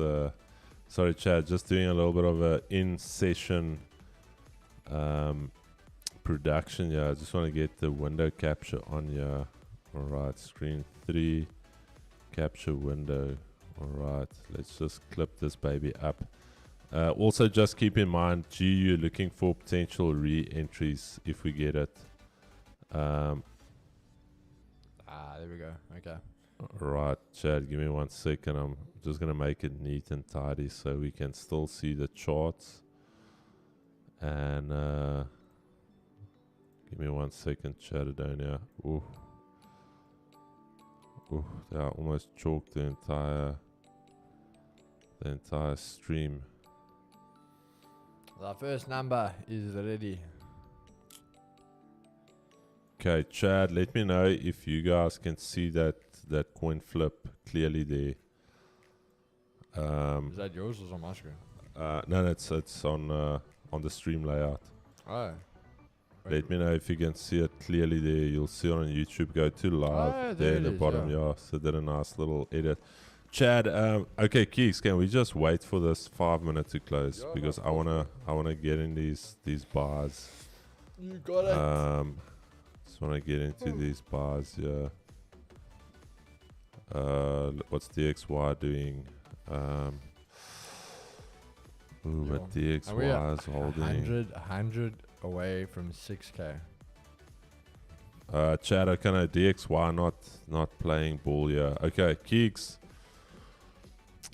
Sorry, Chad. Just doing a little bit of a in-session production. Yeah, I just want to get the window capture on here. All right, screen 3, capture window. All right, let's just clip this baby up. Also, just keep in mind, you're looking for potential re-entries if we get it. there we go. Okay. Right, Chad, give me 1 second. I'm just going to make it neat and tidy so we can still see the charts. And give me 1 second, Chad, down here. Ooh, they are almost chalked the entire stream. The first number is ready. Okay, Chad, let me know if you guys can see that coin flip clearly there. Is that yours or on my screen? No, it's on the stream layout. Oh. Let me know if you can see it clearly there. You'll see it on YouTube. Go to live there in the bottom. Yeah, so did a nice little edit. Chad, okay, Keeks, can we just wait for this 5 minutes to close because I wanna get in these bars. You got it. Just wanna get into these bars. Yeah. What's DXY doing? But DXY is holding 100 away from 6K. Chad, okay, no, DXY not playing ball here. Okay, Keeks.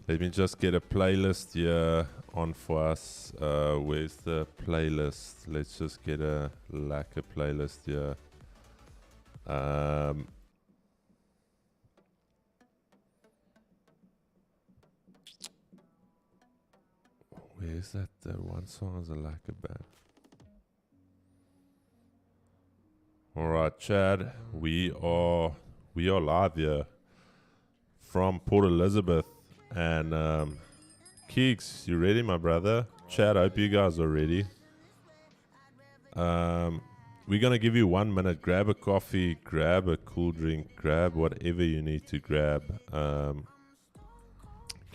Let me just get a playlist here on for us. Where's the playlist? Let's just get a lacquer playlist here. Where's that one song is a lacquer band? Alright, Chad, we are live here from Port Elizabeth. And Keeks, you ready, my brother? Chad, I hope you guys are ready. we're gonna give you 1 minute. Grab a coffee, grab a cool drink, grab whatever you need to grab. Oh,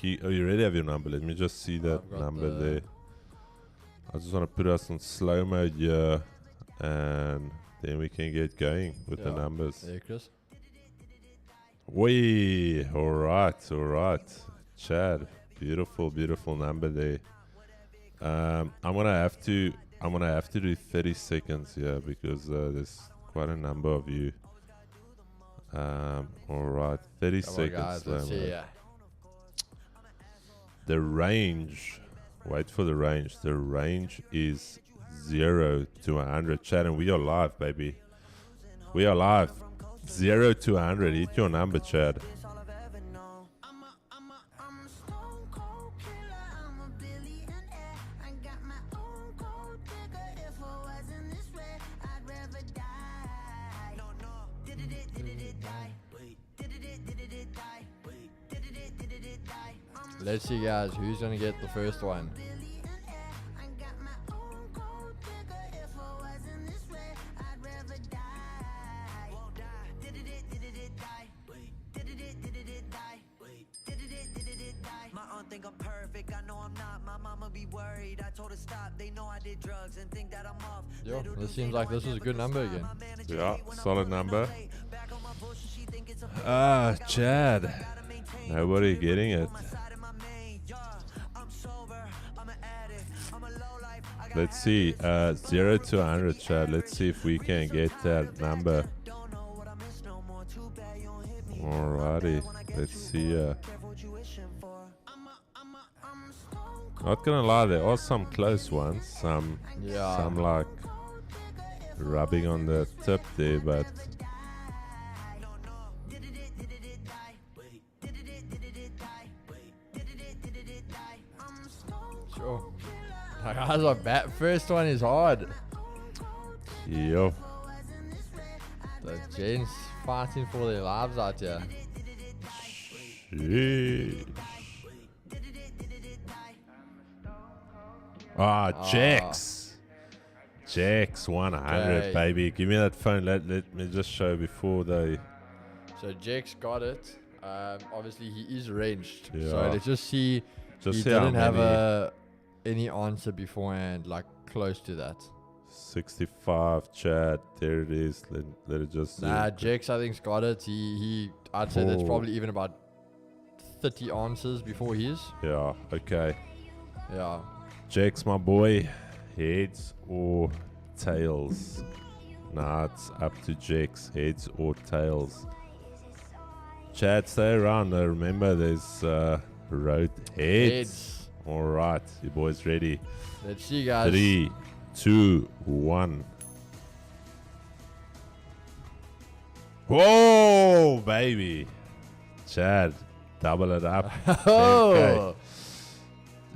you already have your number. Let me just see that number there. I just want to put us on slow mode here, and then we can get going with the numbers. Yeah, Chris. Wee, all right. Chad, beautiful number there. I'm gonna have to do 30 seconds here because there's quite a number of you. All right, 30 Come on, seconds. guys, let's see, yeah. The range. Wait for the range. The range is 0 to 100. Chad, and we are live, baby. We are live. 0 to 100. Hit your number, Chad. Let's see, guys, who's gonna get the first one? Think I'm perfect, I know I'm not. My mama be worried, I told her stop. They know I did drugs and think that I'm off. Yo, this seems like this is a good number again. Yeah, solid number. Ah, Chad. Nobody getting it. Let's see, 0 to 100, Chad. Let's see if we can get that number. Alrighty, let's see. Not gonna lie, there are some close ones. Some like rubbing on the tip there, but sure. Guys, our first one is hard. Yo. The gents fighting for their lives out here. Sheesh. Jax. Jax 100, baby. Give me that phone. Let me just show before they. So Jax got it. Obviously he is ranged. Yeah. So let's just see. Just he see how didn't have many. any answer beforehand, like close to that. 65, Chad. There it is. Let it just. Nah, Jax I think's got it. I'd say that's probably even about 30 answers before his. Yeah. Okay. Yeah. Jax, my boy. Heads or tails? Nah, it's up to Jax. Heads or tails? Chad, stay around. Remember, there's road heads. All right, you boys ready? Let's see, guys. 3, 2, 1. Whoa, baby. Chad, double it up. 10K.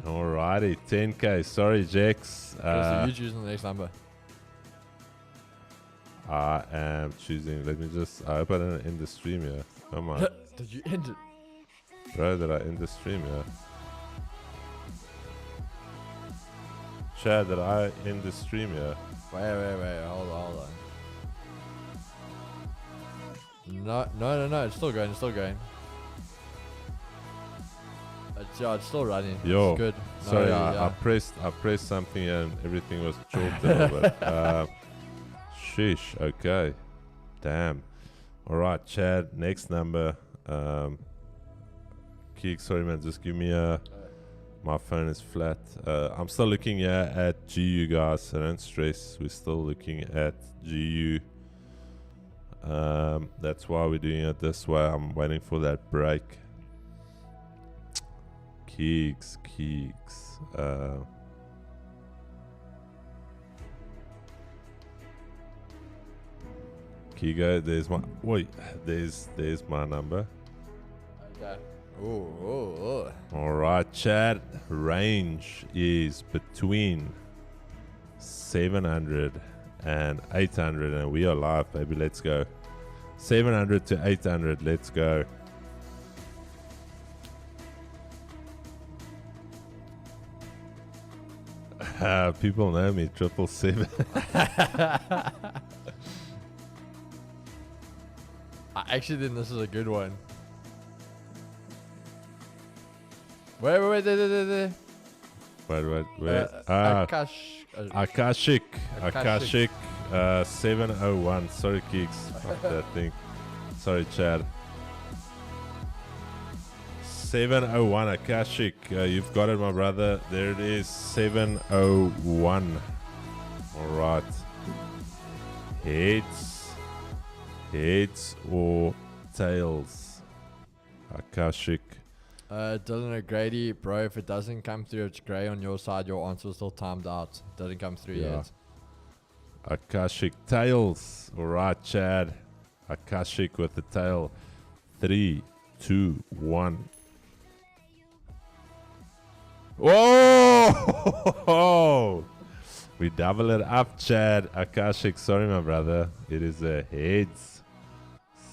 Alrighty, 10K. Sorry, Jax. You choosing the next number? I am choosing. Let me just. I hope I didn't end the stream here. Come on. Did you end it? Bro, did I end the stream here? Chad, did I end the stream here? Wait. Hold on. No. It's still going. It's still running. Yo, it's good. Sorry, I pressed something and everything was chalked a little bit. Sheesh. Okay. Damn. All right, Chad. Next number. Keek, sorry man. Just give me a. My phone is flat. I'm still looking at GU, guys. So don't stress. We're still looking at GU. That's why we're doing it this way. I'm waiting for that break. Keeks. Kigo, there's my number. Okay. Oh. All right, Chad. Range is between 700 and 800, and we are live, baby. Let's go. 700 to 800. Let's go. People know me, 777. actually think this is a good one. Wait, there. Wait. Akashic. 701. Sorry, Keeks. Fuck that thing. Sorry, Chad. 701 Akashic. You've got it, my brother. There it is. 701. Alright. Heads or tails? Akashic. Dylan O'Grady, bro, if it doesn't come through, it's grey on your side. Your answer is still timed out. Doesn't come through yet. Akashic tails. Alright, Chad. Akashic with the tail. 3, 2, 1. Whoa! We double it up, Chad. Akashic, sorry, my brother. It is a heads.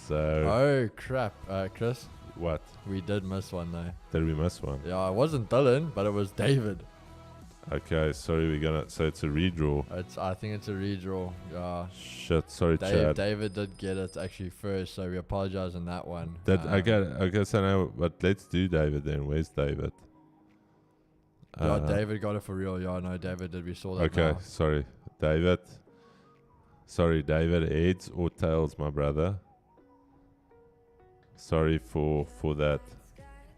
So. Oh, crap. Chris? What? We did miss one, though. Did we miss one? Yeah, it wasn't Dylan, but it was David. Okay, sorry, so it's a redraw. I think it's a redraw. Yeah. Shit, sorry, Chad. David did get it actually first, so we apologize on that one. I guess I know, but let's do David then. Where's David? Yeah, David got it for real. Yeah, no, David did. We saw that. Okay, now. sorry, David. Heads or tails, my brother. Sorry for that.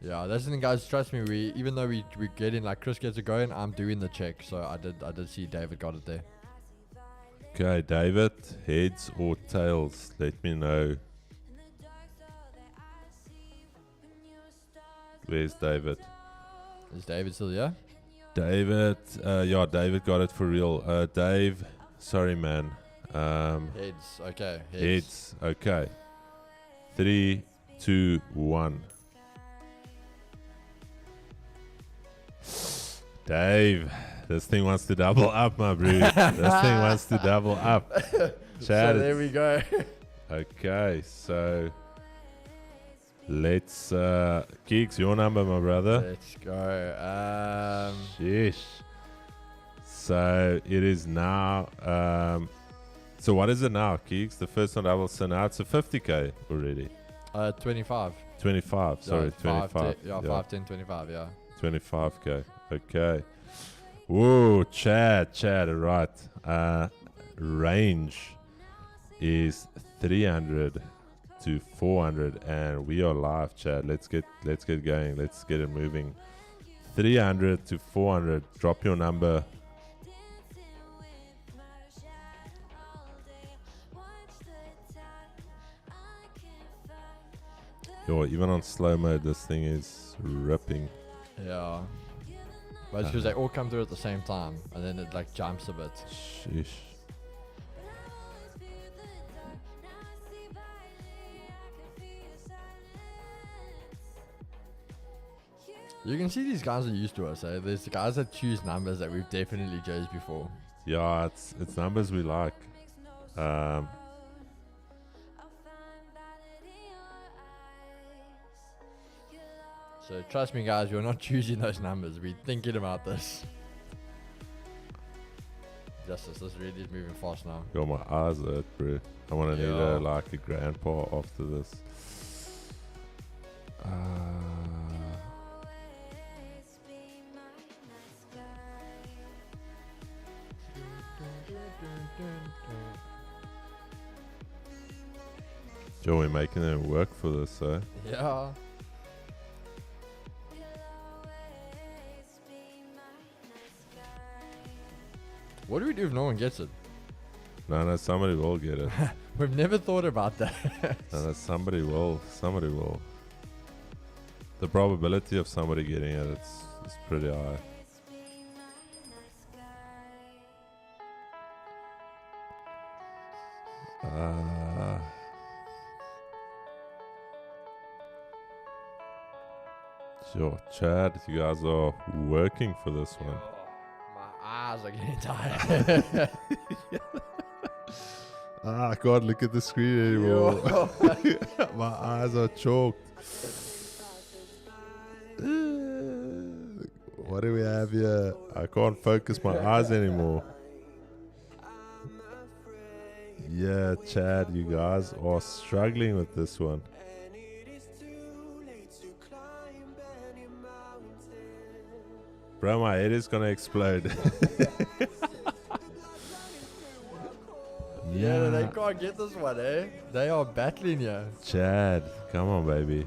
Yeah, that's the thing, guys. Trust me. Even though we get in, like Chris gets it going, I'm doing the check. So I did see David got it there. Okay, David, heads or tails? Let me know. Where's David? Is David still here? David, David got it for real. Dave, sorry, man. Heads. Okay. Heads. Okay. 3, 2, 1. Dave, this thing wants to double up, my bro. This thing wants to double up. Chad, so there we go. Okay, so let's Geeks, your number, my brother. Let's go. Sheesh. So it is now so what is it now, Geeks? The first one double, so now it's a 50k already. 25. 25, sorry, 25. 5, 10, 25, yeah. 25k. Okay. Whoa, Chad, right. Range is 300 to 400, and we are live, Chad. Let's get going. Let's get it moving. 300 to 400. Drop your number. Yo, even on slow mode, this thing is ripping. Yeah. But it's because they all come through at the same time, and then it like jumps a bit. Sheesh. You can see these guys are used to us. Eh? There's the guys that choose numbers that we've definitely chose before. Yeah, it's numbers we like. So trust me, guys, we're not choosing those numbers. We're thinking about this. Justice, this really is moving fast now. Yo, my eyes hurt, bro. I want to need a grandpa after this. Joe, we're making them work for this, eh? Yeah. What do we do if no one gets it? No, somebody will get it. We've never thought about that. No, somebody will. Somebody will. The probability of somebody getting it is pretty high. Sure, Chad, you guys are working for this one. My eyes are getting tired. I can't look at the screen anymore. My eyes are choked. What do we have here? I can't focus my eyes anymore. Yeah, Chad, you guys are struggling with this one. Bro, my head is gonna explode. Yeah, they can't get this one, eh? They are battling here. Chad, come on, baby.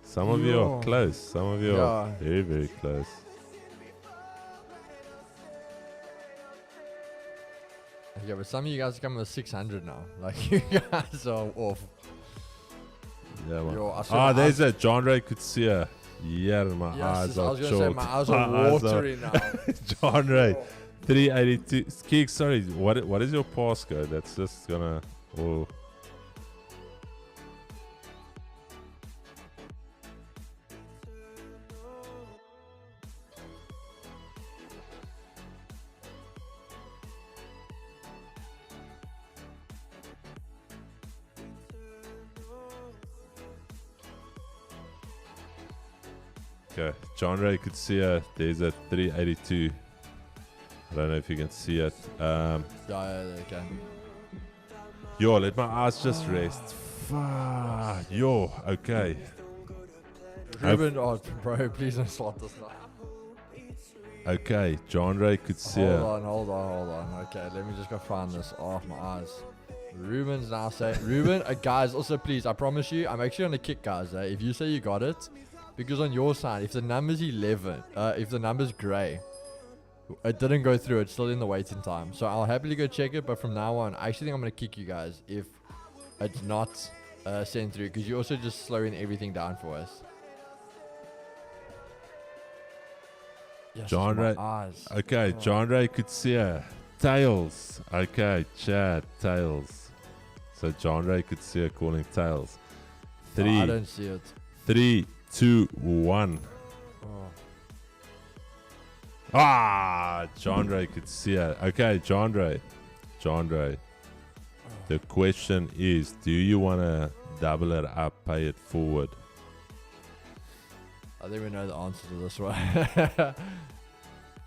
Some of you are close. Some of you are very, very close. Yeah, but some of you guys are coming with 600 now. Like, you guys are off. Yeah, man. There's a John Ray Kutsia. Yeah, my eyes are short. My eyes are watering now. John Ray, 382. Keek, sorry, what is your passcode? That's just gonna. Oh. Okay, John Ray could see there's a 382. I don't know if you can see it. Yeah, they can. Yo, let my eyes just rest. Yo, okay. Ruben, bro, please don't start this now. Okay, John Ray could see Hold on. Okay, let me just go find this off my eyes. Ruben's now saying, Ruben, guys, also please, I promise you, I'm actually going to kick guys. If you say you got it, because on your side, if the number's 11, if the number's grey, it didn't go through, it's still in the waiting time. So I'll happily go check it, but from now on, I actually think I'm going to kick you guys if it's not sent through, because you're also just slowing everything down for us. Yes, John Ray. Okay, John Ray could see tails. Okay, Chad, tails. So John Ray could see calling tails. I don't see it. 3, 2, 1. John Ray could see it. Okay, John Ray. The question is, do you want to double it up, pay it forward? I think we know the answer to this one.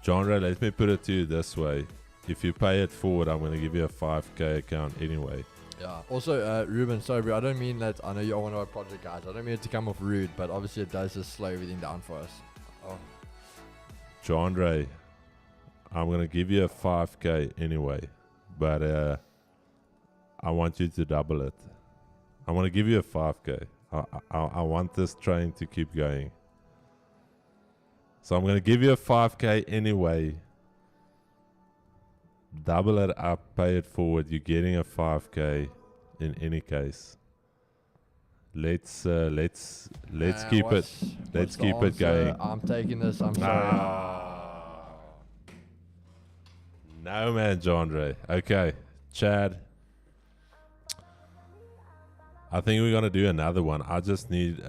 John Ray, let me put it to you this way. If you pay it forward, I'm going to give you a 5K account anyway. Yeah. Also, Ruben, sorry, bro, I don't mean that. I know you're one of our project guys. I don't mean it to come off rude, but obviously it does just slow everything down for us. John Ray, I'm going to give you a 5K anyway, but I want you to double it. I want to give you a 5K. I want this train to keep going. So I'm going to give you a 5K anyway. Double it up, pay it forward. You're getting a 5K in any case. Let's keep it going. I'm taking this. I'm sorry. No, man, John Ray. Okay, Chad. I think we're gonna do another one. I just need.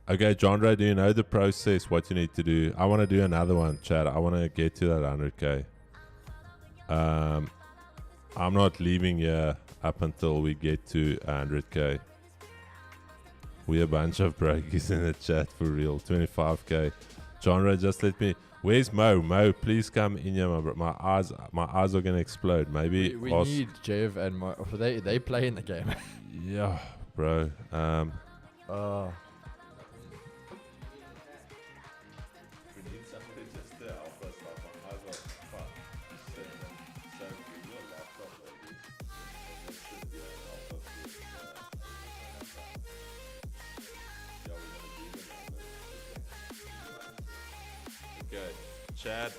Okay, John Ray, do you know the process? What you need to do? I want to do another one, Chad. I want to get to that 100K. I'm not leaving here up until we get to 100K. We're a bunch of breakies in the chat for real. 25K. John Ray, just let me. Where's Mo? Mo, please come in here, my eyes are gonna explode. Maybe we need Jev and Mo. They play in the game. Yeah, bro. Chad,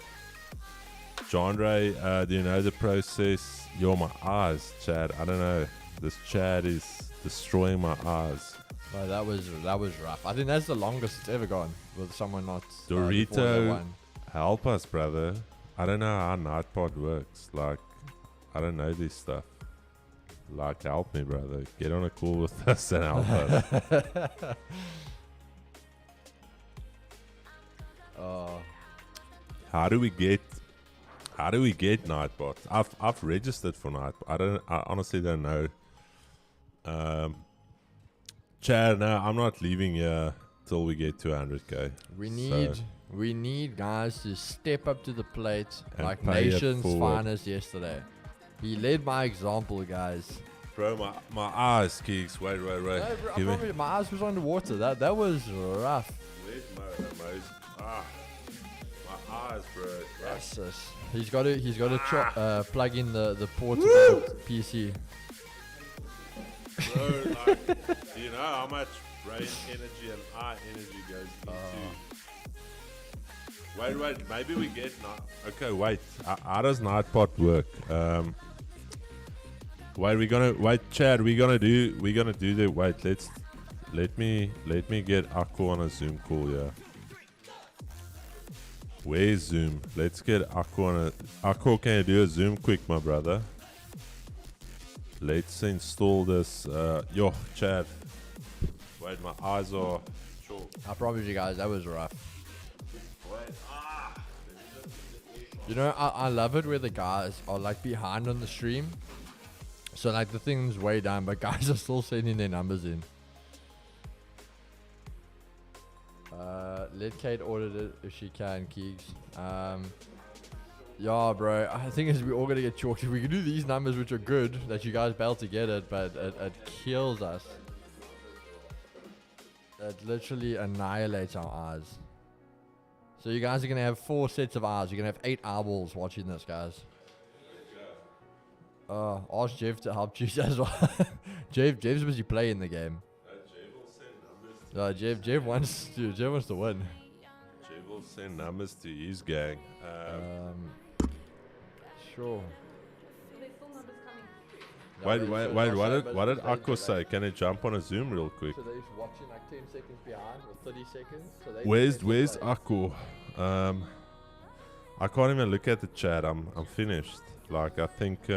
John Ray, do you know the process? You're my eyes, Chad. I don't know. This Chad is destroying my eyes. No, that was rough. I think that's the longest it's ever gone with someone not. Dorito, help us, brother. I don't know how Nightpod works. Like, I don't know this stuff. Like, help me, brother. Get on a call with us and help us. How do we get Nightbot? I've registered for Nightbot. I honestly don't know. Chad, no, I'm not leaving here till we get to 100K. We need guys to step up to the plate like pay it nation's forward. finest yesterday. He led by example, guys. Bro, my eyes, Keeks. Wait. No, bro, I promise you, my eyes was underwater. That was rough. Where's my eyes, bro. Yes, yes. He's got to plug in the portable PC. Bro, like, do you know how much brain energy and eye energy goes into? Wait, maybe we get okay, wait. How does Nightbot work? Chad, we're gonna do the let me get Akko on a Zoom call, yeah. Where's Zoom? Let's get Akko on Akko, can you do a Zoom quick, my brother? Let's install this. Yo, Chad. Wait, my eyes are short. I promise you guys, that was rough. You know, I love it where the guys are like behind on the stream. So like the thing's way down, but guys are still sending their numbers in. Let Kate order it if she can, Keegs. Yeah, bro. I think is we all gonna get chalked. We can do these numbers, which are good, that you guys bail to get it, but it kills us. It literally annihilates our eyes. So you guys are gonna have 4 sets of eyes. You're gonna have 8 eyeballs watching this, guys. Ask Jeff to help choose as well. Jeff's busy playing the game. Jeff wants to win. Jeff will send numbers to his gang. Sure. Wait, what did Akko say? Can I jump on a Zoom real quick? So they're watching like 10 seconds behind or 30 seconds. So Where's Akko? I can't even look at the chat. I'm finished. Like I think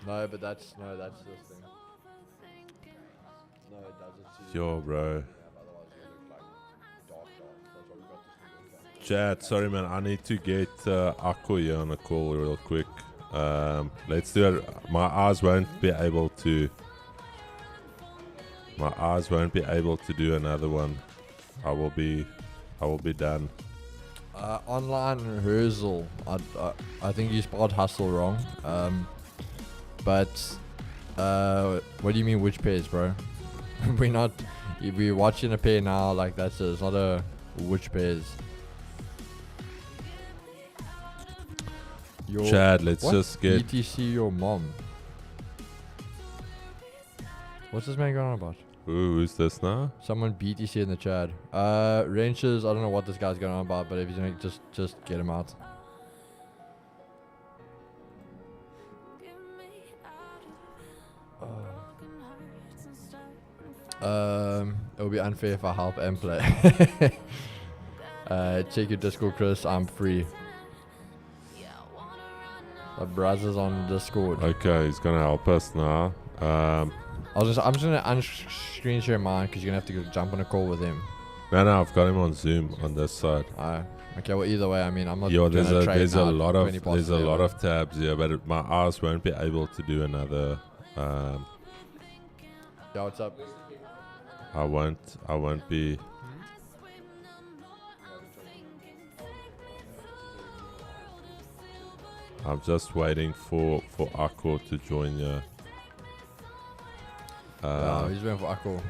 No, but that's this thing. No, it does it too. Yo, bro. Chat, sorry man, I need to get Akko here on a call real quick. Let's do it. My eyes won't be able to do another one. I will be done. Online rehearsal. I think you spelled hustle wrong. But what do you mean which pairs, bro? We're watching a pair now, like it's not a which pairs. Chad, let's just get ETC your mom. What's this man going on about? Who's this now? Someone BTC in the chat. Wrenches, I don't know what this guy's going on about, but if he's gonna just get him out. It will be unfair if I help and play. Check your Discord, Chris. I'm free. The brother's on Discord. Okay, he's gonna help us now. I'm just gonna unscreen share mine because you're gonna have to go jump on a call with him. No, I've got him on Zoom on this side. Okay, well either way, I mean I'm not. Yo, there's a lot of tabs here, but my eyes won't be able to do another. Yo, what's up? I won't be. I'm just waiting for Akko to join you. He's waiting for Akko.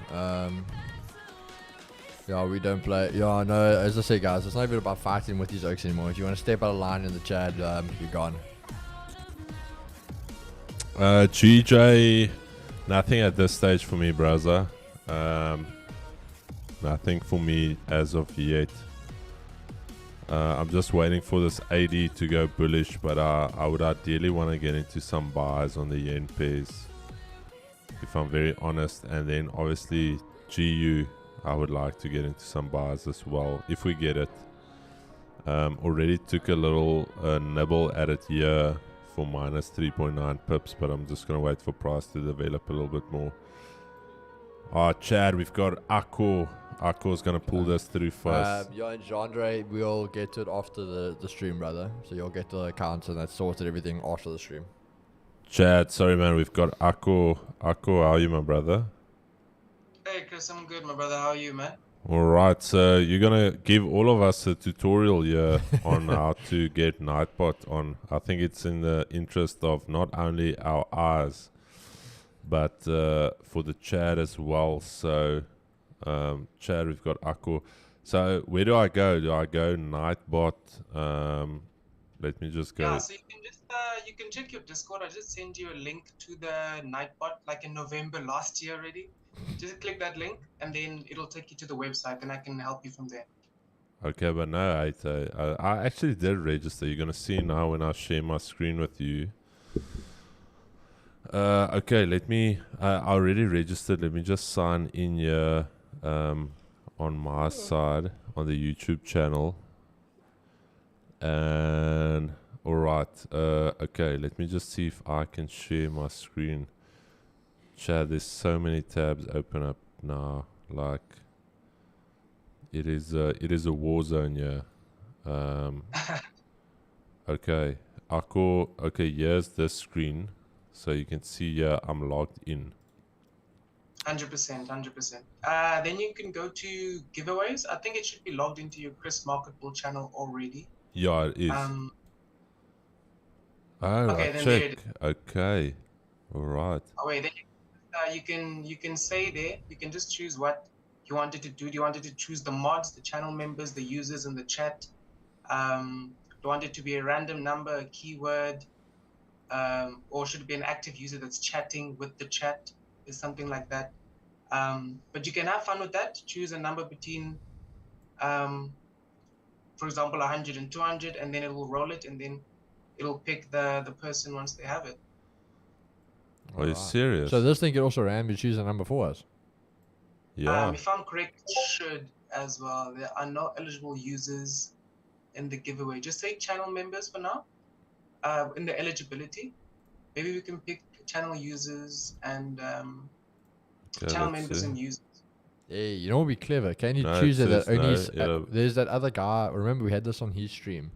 Yeah, we don't play. Yeah, no, as I say, guys, it's not even about fighting with these oaks anymore. If you want to step out of line in the chat, you're gone. GJ, nothing at this stage for me, brother. Nothing for me as of yet. I'm just waiting for this AD to go bullish, but I would ideally want to get into some buys on the yen pairs, if I'm very honest. And then obviously GU, I would like to get into some buys as well, if we get it. Already took a little nibble at it here for minus 3.9 pips, but I'm just going to wait for price to develop a little bit more. Chad, we've got Akko. Akko's going to pull this through first. Yeah, and Jandre, we'll get to it after the stream, brother. So you'll get the accounts and that sorted everything after the stream. Chad, sorry man, we've got Akko. Akko, how are you, my brother? Hey Chris, I'm good, my brother. How are you, man? All right, so you're gonna give all of us a tutorial here on how to get Nightbot on. I think it's in the interest of not only our eyes, but for the chat as well. So, chat, we've got Akko. So, where do I go? Do I go Nightbot? Let me just go. Yeah, so you can check your Discord. I just sent you a link to the Nightbot like in November last year already. Just click that link and then it'll take you to the website and I can help you from there. Okay, but no, I actually did register. You're gonna see now when I share my screen with you. Okay, let me. I already registered. Let me just sign in here on my side on the YouTube channel. And all right. Okay, let me just see if I can share my screen. Chat. There's so many tabs open up now. Like it is a war zone here. Okay, Akko. Okay, here's this screen. So you can see here I'm logged in. 100%, 100%. Then you can go to giveaways. I think it should be logged into your Chris Marketable channel already. Yeah, it is. Oh, Okay, I then there it check. Okay, all right. Oh wait, then you can say there. You can just choose what you wanted to do. Do you want it to choose the mods, the channel members, the users, and the chat? Do you want it to be a random number, a keyword, or should it be an active user that's chatting with the chat? Is something like that. But you can have fun with that. Choose a number between, for example, 100 and 200, and then it will roll it, and then it'll pick the person once they have it. Are you serious? So this thing could also randomly choose a number for us. Yeah. If I'm correct, it should as well. There are no eligible users in the giveaway. Just say channel members for now. In the eligibility, maybe we can pick channel users and channel members and users. Hey, you know what would be clever? Can you No, choose it that says only no, there's that other guy. Remember we had this on his stream.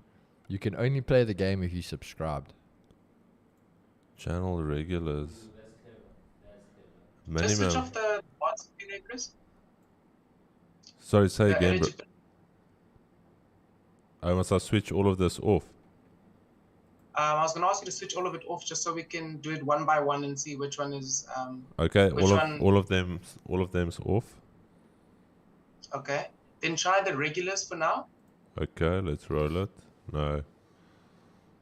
You can only play the game if you subscribed. Channel regulars. Just switch Minimum. off the bots, Chris. Sorry, say The again, bro. eligibility. Must I switch all of this off? I was going to ask you to switch all of it off just so we can do it one by one and see which one is. Okay, which one. all of them's off. Okay. Then try the regulars for now. Okay, let's roll it. No.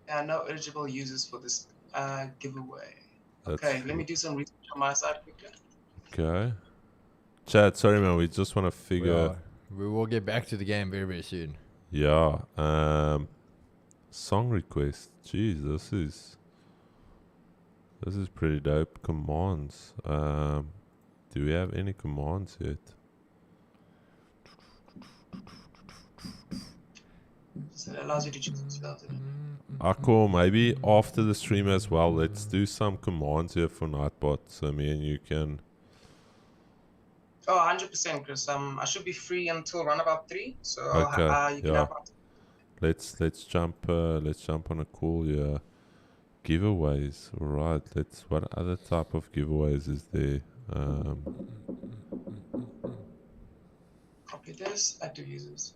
No eligible users for this giveaway. That's Okay, let me do some research on my side quickly. Okay. Chat, sorry man, we just want to figure. We will get back to the game very, very soon. Yeah. Song request. Jeez, this is pretty dope. Commands. Do we have any commands yet? So it allows you to choose spells. Akko, maybe after the stream as well, let's do some commands here for Nightbot so me and you can. Oh, 100%, Chris. I should be free until around about 3. So Okay, you can yeah. have. Let's jump on a call here. Giveaways, alright. What other type of giveaways is there? Copy this, active users.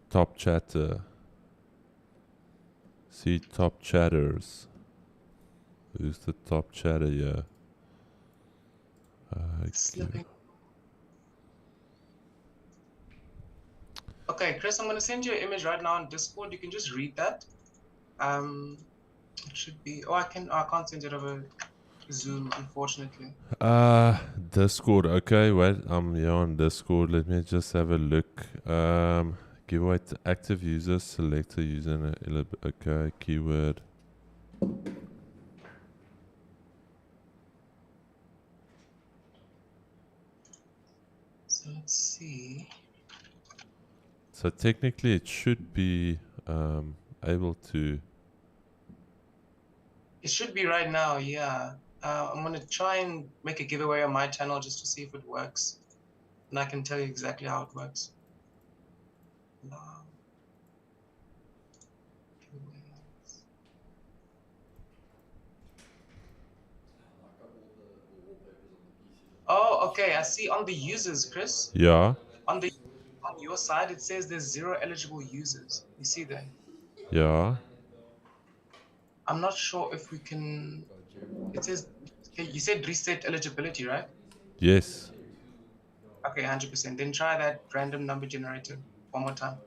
Top chatter. See top chatters. Who's the top chatter here? Okay, Chris, I'm going to send you an image right now on Discord. You can just read that. It should be. Oh, I can't send it over Zoom, unfortunately. Discord. Okay, wait. I'm here on Discord. Let me just have a look. Giveaway to active users. Select a user. Okay, keyword. So let's see. So technically, it should be able to. It should be right now, yeah. I'm going to try and make a giveaway on my channel just to see if it works. And I can tell you exactly how it works. Okay, I see on the users, Chris. Yeah. On your side, it says there's 0 eligible users. You see that? Yeah. I'm not sure if we can. It says, okay, you said reset eligibility, right? Yes. Okay, 100%. Then try that random number generator one more time.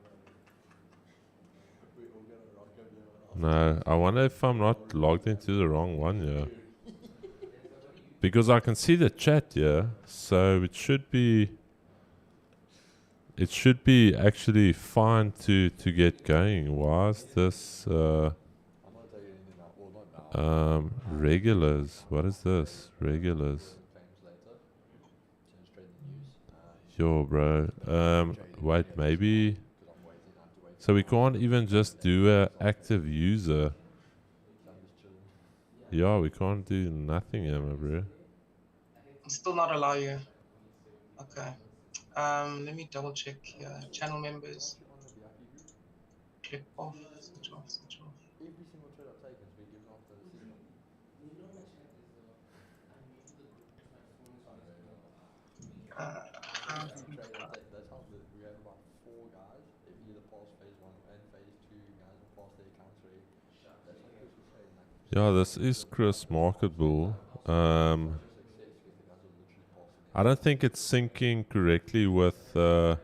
No, I wonder if I'm not logged into the wrong one, yeah. Because I can see the chat, yeah. So it should be actually fine to get going. Why is this regulars? What is this? Regulars. Yo, bro. Wait, maybe. So we can't even just do a active user. Yeah, we can't do nothing here, my bro. Still not allow you. Okay. Let me double check here. Channel members. Click off. Switch off. Switch off. Yeah, this is Chris Market Bull. I don't think it's syncing correctly with. I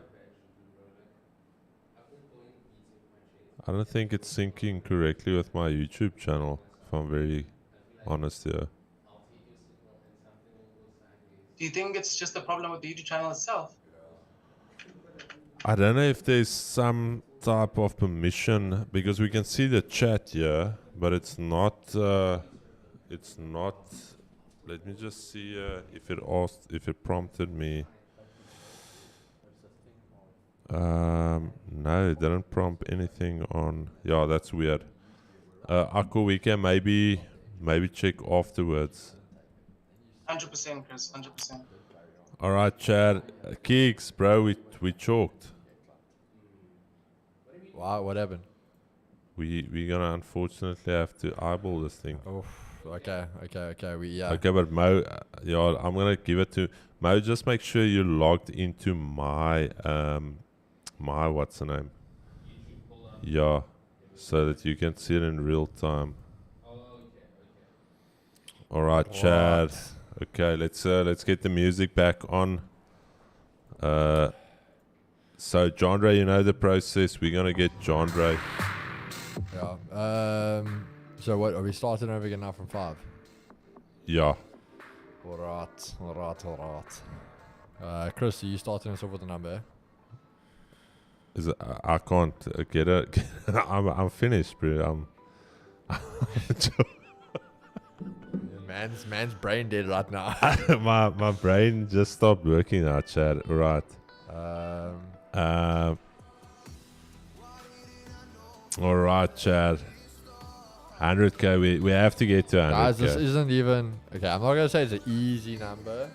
don't think it's syncing correctly with my YouTube channel. If I'm very honest here. Do you think it's just a problem with the YouTube channel itself? I don't know if there's some type of permission because we can see the chat here, but it's not. It's not. Let me just see if it asked, if it prompted me. No, it didn't prompt anything on. Yeah, that's weird. Akko, we can maybe check afterwards. 100%, Chris. 100%. All right, Chad. Keeks, bro, we chalked. Wow, what happened? We're gonna unfortunately have to eyeball this thing. Oh, okay. Okay, but Mo, yeah, I'm gonna give it to Mo. Just make sure you're logged into my my what's the name? Yeah, so that you can see it in real time. All right, Chad. Okay, let's get the music back on. So Jandre, you know the process. We're gonna get Jandre. Yeah. So what? Are we starting over again now from 5? Yeah. Alright. Chris, are you starting us off with a number? Is it, I can't get it. I'm finished, bro. Man's brain dead right now. my brain just stopped working now, Chad. Right. All right, Chad. 100k. We have to get to 100k. Guys, this isn't even. Okay, I'm not gonna say it's an easy number.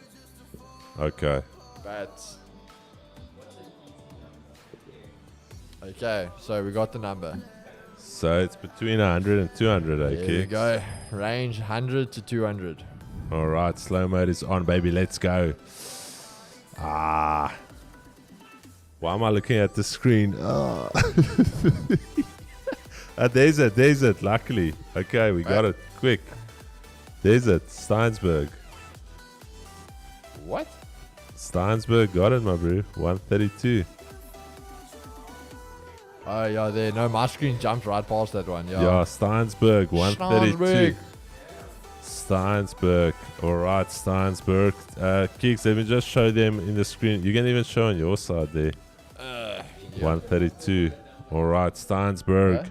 Okay. But. Okay, so we got the number. So it's between 100 and 200, eh? There we go. Range 100 to 200. All right, slow mode is on, baby. Let's go. Why am I looking at the screen? There's it. Luckily. Okay, we got it. Quick. There's it. Steinsberg. What? Steinsberg got it, my bro. 132. Oh, yeah, there. No, my screen jumped right past that one. Yeah, Steinsberg, 132. Steinsberg. All right, Steinsberg. Kicks, let me just show them in the screen. You can even show on your side there. 132. All right, Steinsberg.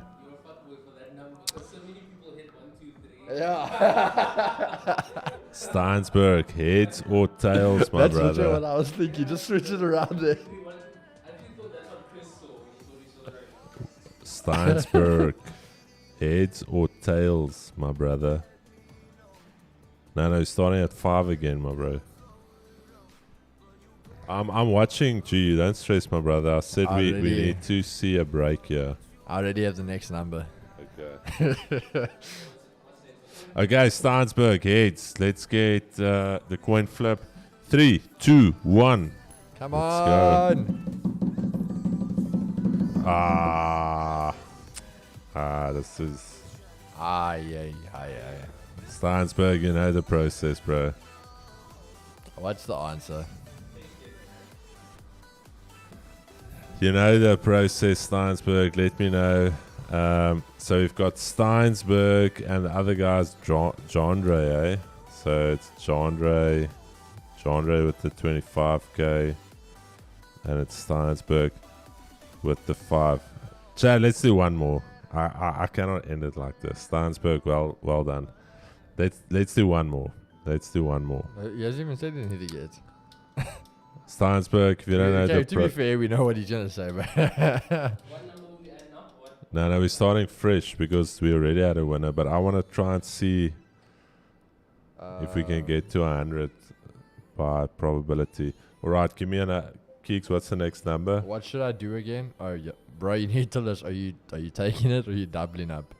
Yeah. Steinsberg, heads or tails, my brother? That's what I was thinking. Just switch it around there. Steinsberg, heads or tails, my brother? No, starting at 5 again, my bro. I'm watching. Gee, don't stress, my brother. I said we need to see a break here. I already have the next number. Okay. Okay, Steinsberg heads. Let's get the coin flip. 3, 2, 1. Come Let's on. Go. This is... Yeah. Steinsberg, you know the process, bro. What's the answer? You know the process, Steinsberg. Let me know. So we've got Steinsberg and the other guy's Jandre, eh? So it's Jandre with the 25k, and it's Steinsberg with the 5. Chad, let's do one more. I cannot end it like this. Steinsberg, well done. Let's do one more. He hasn't even said anything yet. Steinsberg, if you don't know the... To be fair, we know what he's going to say, but... No, we're starting fresh because we already had a winner, but I want to try and see if we can get to 100 by probability. All right, give me Keeks, what's the next number? What should I do again? Oh, yeah. Bro, you need to tell us, are you taking it or are you doubling up?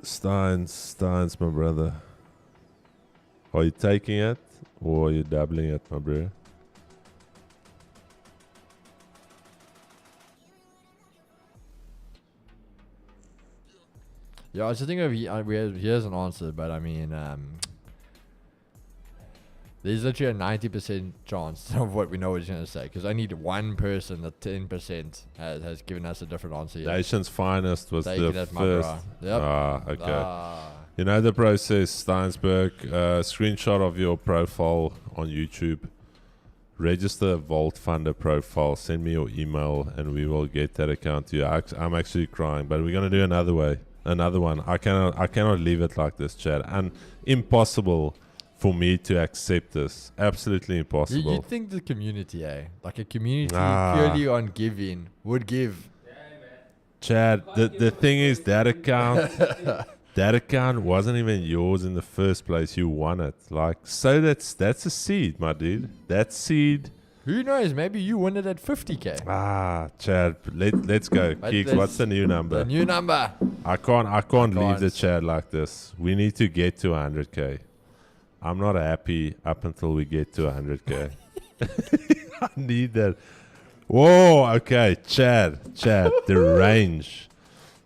Steins, my brother. Are you taking it or are you doubling it, my bro? Yeah, I was just thinking of he has an answer, but I mean, there's literally a 90% chance of what we know what he's going to say, because only one person, the 10%, has given us a different answer yet. Nation's Finest was Taking the it, my first. bro. Yep. Okay. You know the process, Steinsberg. Screenshot of your profile on YouTube. Register a Vault Funder profile. Send me your email, and we will get that account to you. I'm actually crying, but we're gonna do another one. I cannot leave it like this, Chad. And impossible for me to accept this. Absolutely impossible. You'd think the community, like a community purely on giving would give. Chad, the thing is that account. That account wasn't even yours in the first place. You won it. Like, so that's a seed, my dude. That seed. Who knows? Maybe you win it at 50k. Chad, let's go. Keeks, what's the new number? The new number. I can't leave the chat like this. We need to get to 100k. I'm not happy up until we get to 100k. I need that. Whoa, okay, Chad, the range.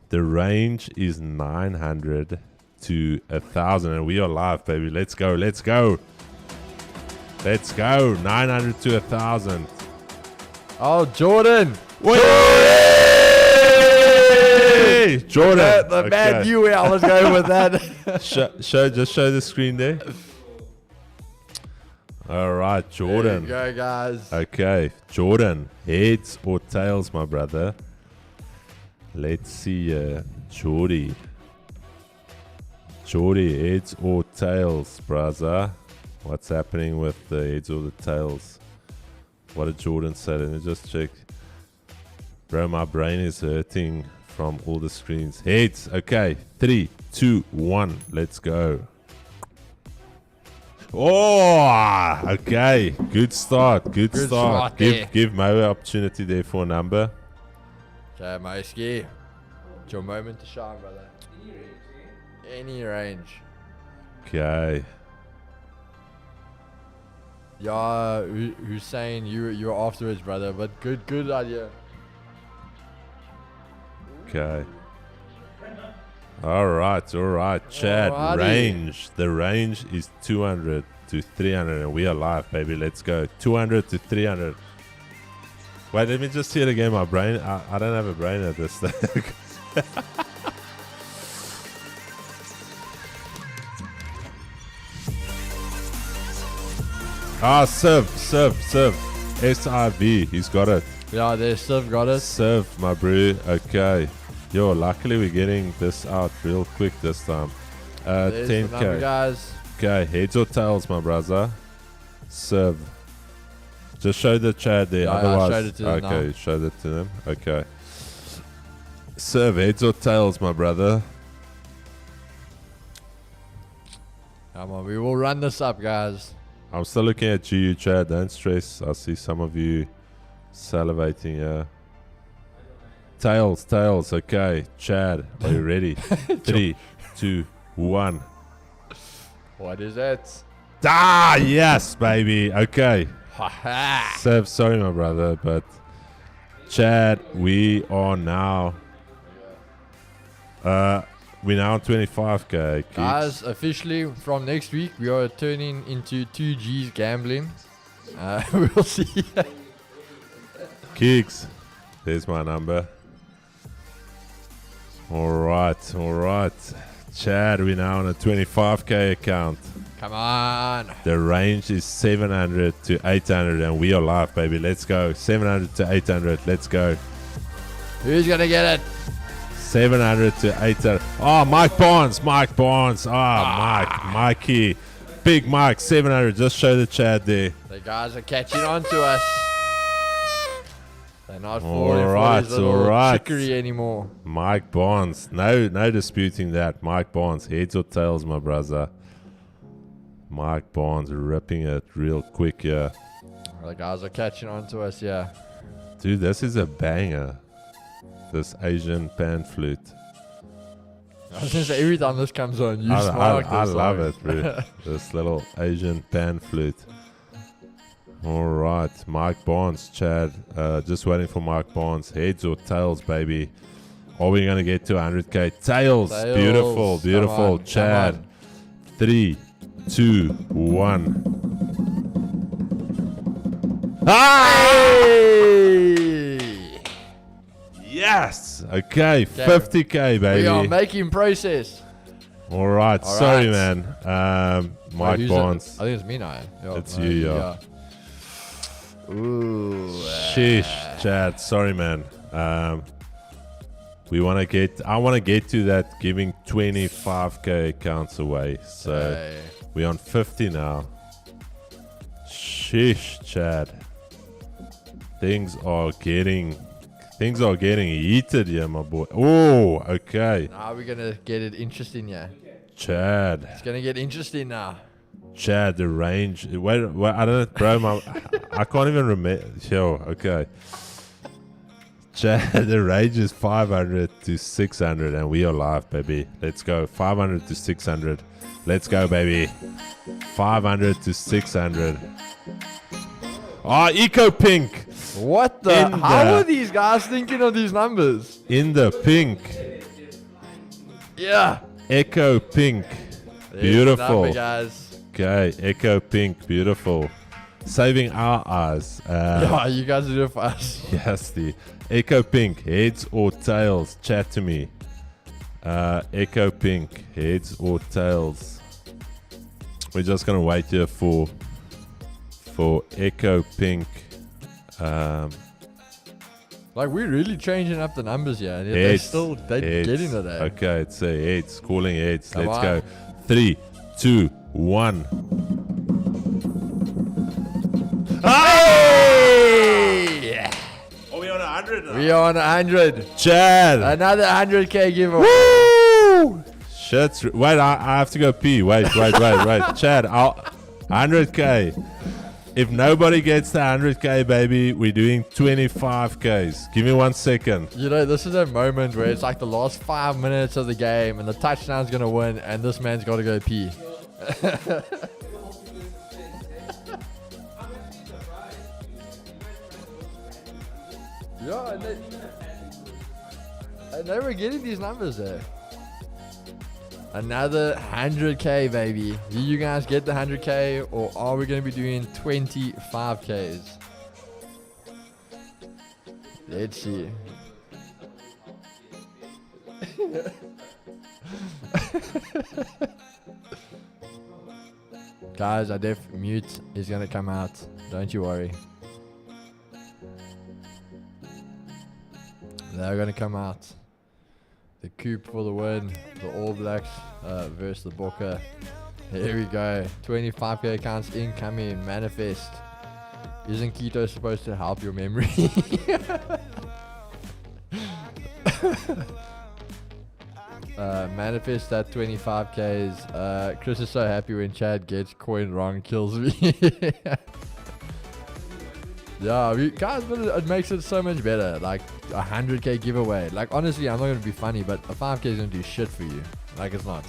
The range is 900 to 1,000, and we are live, baby. Let's go. 900 to 1,000. Oh, Jordan. Jordan. The man knew where I was going with that. Show the screen there. All right, Jordan. There you go, guys. Okay, Jordan. Heads or tails, my brother? Let's see, Jordy, heads or tails, brother? What's happening with the heads or the tails? What did Jordan say? Let me just check. Bro, my brain is hurting from all the screens. Heads, okay. 3, 2, 1, let's go. Oh, okay. Good start. Give Mo an opportunity there for a number. Okay, Moski. It's your moment to shine, brother. Any range. Okay. Yeah, Hussein, you're afterwards, brother, but good idea. Okay. All right. Chad, Alrighty. range. The range is 200 to 300, and we are live, baby. Let's go. 200 to 300. Wait, let me just see it again. My brain. I don't have a brain at this stage. Siv. SIV. He's got it. Yeah, there's Siv got it. Siv, my bro. Okay. Yo, luckily we're getting this out real quick this time. There's 10k. the number, guys. Okay, heads or tails, my brother? Siv. Just show the chat there. Yeah, otherwise, I showed it to them okay, now. show that to them. Okay. Siv, heads or tails, my brother? Come on, we will run this up, guys. I'm still looking at you, Chad. Don't stress. I see some of you salivating here. Tails. Okay, Chad, are you ready? 3, 2, 1. What is that? Ah, yes, baby. Okay. So sorry, my brother, but Chad, we are now. We're now on 25k. Guys, officially from next week, we are turning into 2G's gambling. We'll see. Kicks. There's my number. Alright, alright. Chad, we're now on a 25k account. Come on. The range is 700 to 800 and we are live, baby. Let's go. 700 to 800. Let's go. Who's going to get it? 700 to 800. Oh, Mike Barnes. Mike Barnes. Mikey. Big Mike. 700. Just show the Chad there. The guys are catching on to us. They're not falling for his little trickery anymore. Mike Barnes. No disputing that. Mike Barnes. Heads or tails, my brother. Mike Barnes ripping it real quick here. The guys are catching on to us, yeah. Dude, this is a banger. This Asian pan flute. I was going to say, every time this comes on, you I love it, bro. This little Asian pan flute. Alright, Mike Barnes, Chad. Just waiting for Mike Barnes. Heads or tails, baby. Are we going to get to 100k? Tails. Beautiful, beautiful. Chad. 3, 2, 1. Hey! Yes. Okay, 50k, baby. We are making progress. Alright, sorry, man. Mike Barnes. I think it's me now. It's you, yeah. Ooh. Sheesh, Chad. Sorry, man. I want to get to that giving 25k accounts away. So we're on 50 now. Sheesh, Chad. Things are getting heated here, my boy. Oh, okay. Now we're gonna get it interesting, yeah. Chad. It's gonna get interesting now. Chad, the range. Wait, I don't know, bro. I can't even remember. Yo, okay. Chad, the range is 500 to 600, and we are live, baby. Let's go. 500 to 600. Let's go, baby. 500 to 600. Oh, Eco Pink. What the? How are these guys thinking of these numbers? In the pink. Yeah. Echo Pink. Beautiful. Number, guys. Okay, Echo Pink. Beautiful. Saving our eyes. Yeah, you guys do it for us. Yes, the Echo Pink. Heads or tails? Chat to me. Echo Pink. Heads or tails? We're just going to wait here for Echo Pink. Like, we're really changing up the numbers here. They're getting it. Okay, it's heads. Calling heads. Let's go. 3, 2, 1. Hey! Are we on 100 now? We are on 100. Chad. Another 100k giveaway. Woo! Shit's wait, I have to go pee. Wait. Chad, 100k. If nobody gets the 100k, baby, we're doing 25ks. Give me 1 second. You know, this is a moment where it's like the last 5 minutes of the game and the touchdown's going to win and this man's got to go pee. Yeah, and they were getting these numbers there. Another 100k, baby. Do you guys get the 100k or are we going to be doing 25ks? Let's see. Guys, our def mute is going to come out. Don't you worry. They're going to come out. The coup for the win. The All Blacks versus the Bokke. Here we go. 25k accounts incoming. Manifest. Isn't keto supposed to help your memory? Manifest that 25ks. Chris is so happy when Chad gets coin wrong. Kills me. Yeah, guys, but it makes it so much better. Like a 100k giveaway. Like, honestly, I'm not gonna be funny, but a 5k is gonna do shit for you. Like, it's not.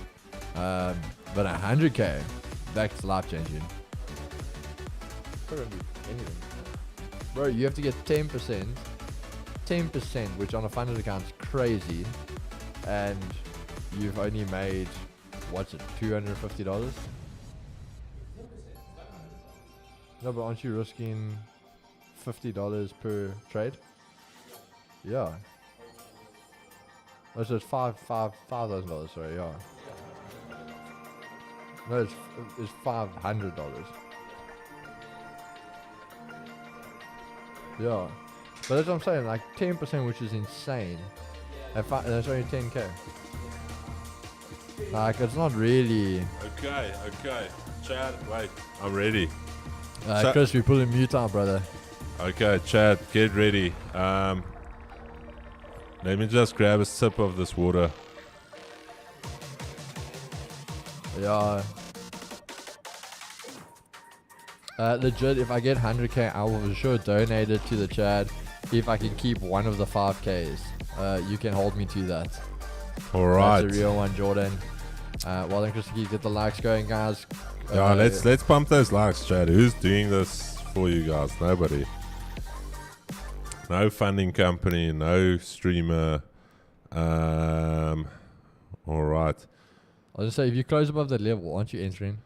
But 100k, That's life changing. Couldn't be anything. Bro, you have to get 10%. 10%, which on a funded account is crazy. And you've only made, what's it, $250? No, but aren't you risking $50 per trade? Yeah. Oh, so it's $5,000, sorry, yeah. No, it's $500. Yeah. But that's what I'm saying, like 10%, which is insane. And that's only 10k. Like, it's not really. Okay. Chad, wait, I'm ready. Chris, we pull in mute out, brother. Okay, Chad, get ready. Let me just grab a sip of this water. Yeah. Legit, if I get 100k, I will for sure donate it to the Chad. If I can keep one of the 5ks, you can hold me to that. Alright. That's a real one, Jordan. Well then, Chris, get the likes going, guys. Yeah, let's pump those likes, Chad. Who's doing this for you guys? Nobody. No funding company, no streamer. Alright. I'll just say, if you close above that level, aren't you entering?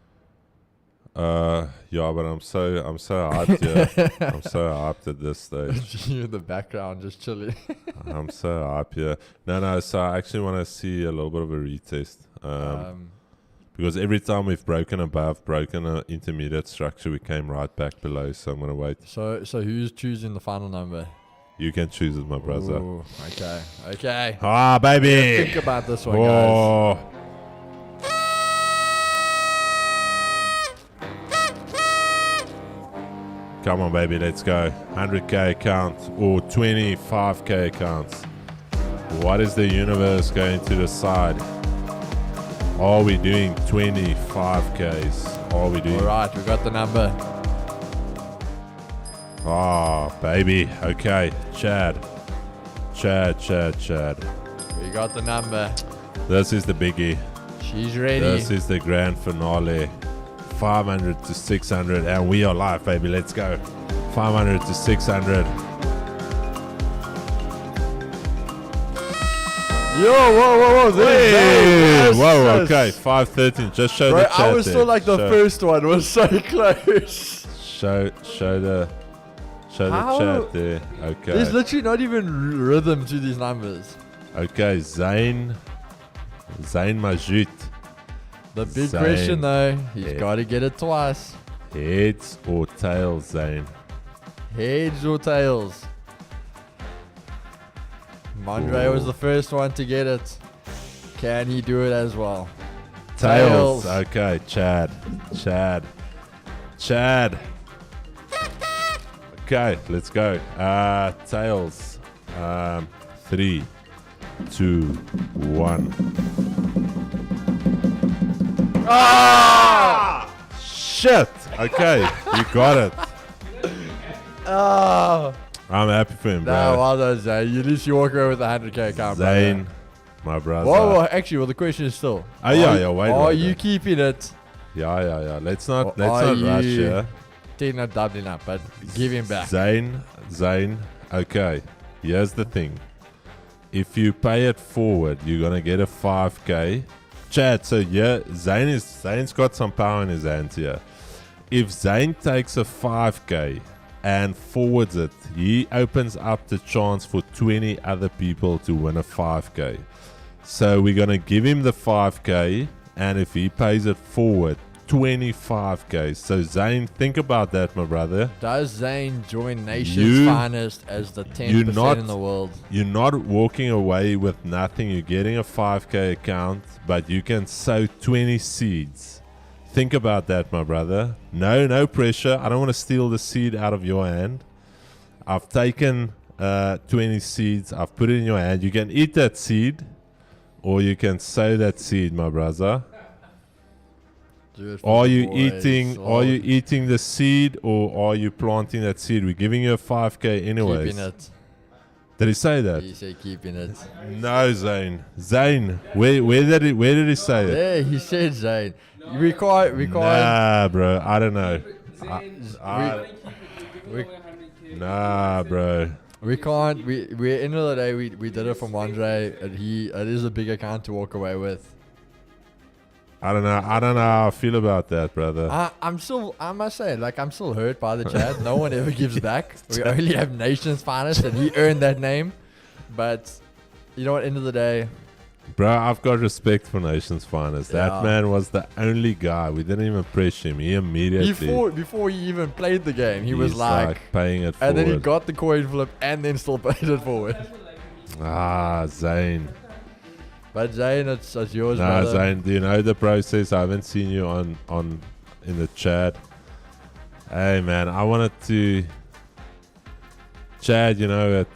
Yeah, but I'm so hyped here. I'm so hyped at this stage. You in the background just chilling. I'm so hyped here. No, so I actually want to see a little bit of a retest. Because every time we've broken an intermediate structure, we came right back below, so I'm going to wait. So who's choosing the final number? You can choose it, my brother. Ooh, okay. Ah, baby! Think about this one, guys. Come on, baby, let's go. 100k account or 25k accounts. What is the universe going to decide? Are we doing 25ks? Are we doing... Alright, we got the number. Ah, baby. Okay, Chad. We got the number. This is the biggie. She's ready. This is the grand finale. 500 to 600, and we are live, baby. Let's go. 500 to 600. Yo, whoa. Whoa, okay. 513. Just show the chat. I was there. still like the first one. Was so close. Show the chat there. Okay. There's literally not even rhythm to these numbers. Okay, Zayn Majid. The big question though, he's got to get it twice. Heads or tails, Zayn? Heads or tails? Mondre was the first one to get it. Can he do it as well? Tails. Okay, Chad. Okay, let's go. Tails. 3, 2, 1. Ah! Shit. Okay, you got it. I'm happy for him, bro. No, well done, Zayn. At least you walk away with a 100k account, Zayn, brother. my brother. Whoa, actually, the question is still. Wait. Are you keeping it? Yeah. Let's not rush here. Not doubling up, but give him back. Zayn. Okay, here's the thing. If you pay it forward, you're gonna get a 5k. Chad, so yeah, Zayn's got some power in his hands here. If Zayn takes a 5k and forwards it, he opens up the chance for 20 other people to win a 5k. So we're gonna give him the 5k, and if he pays it forward, 25k. So Zayn, think about that, my brother. Does Zayn join Nation's Finest as the 10% in the world? You're not walking away with nothing. You're getting a 5k account, but you can sow 20 seeds. Think about that, my brother. No pressure. I don't want to steal the seed out of your hand. I've taken 20 seeds. I've put it in your hand. You can eat that seed, or you can sow that seed, my brother. Are you eating the seed, or are you planting that seed? We're giving you a 5k anyway. Did he say that? He said keeping it. No, Zane. Zane, where did he say it? Yeah, he said Zane. We can't. Nah, bro. I don't know. Nah, bro. We can't. We end of the day, we did it from Andre, and it is a big account to walk away with. I don't know how I feel about that, brother. I must say, like, I'm still hurt by the chat. No one ever gives back. We only have Nation's Finest, and he earned that name. But, you know what, end of the day. Bro, I've got respect for Nation's Finest. Yeah. That man was the only guy. We didn't even press him. He immediately... Before he even played the game, he was like paying it forward. And then he got the coin flip and then still paid it forward. Zane. But Zane, it's yours, nah, brother. Zane, do you know the process? I haven't seen you on in the chat. Hey, man, I wanted to... Chad, you know it.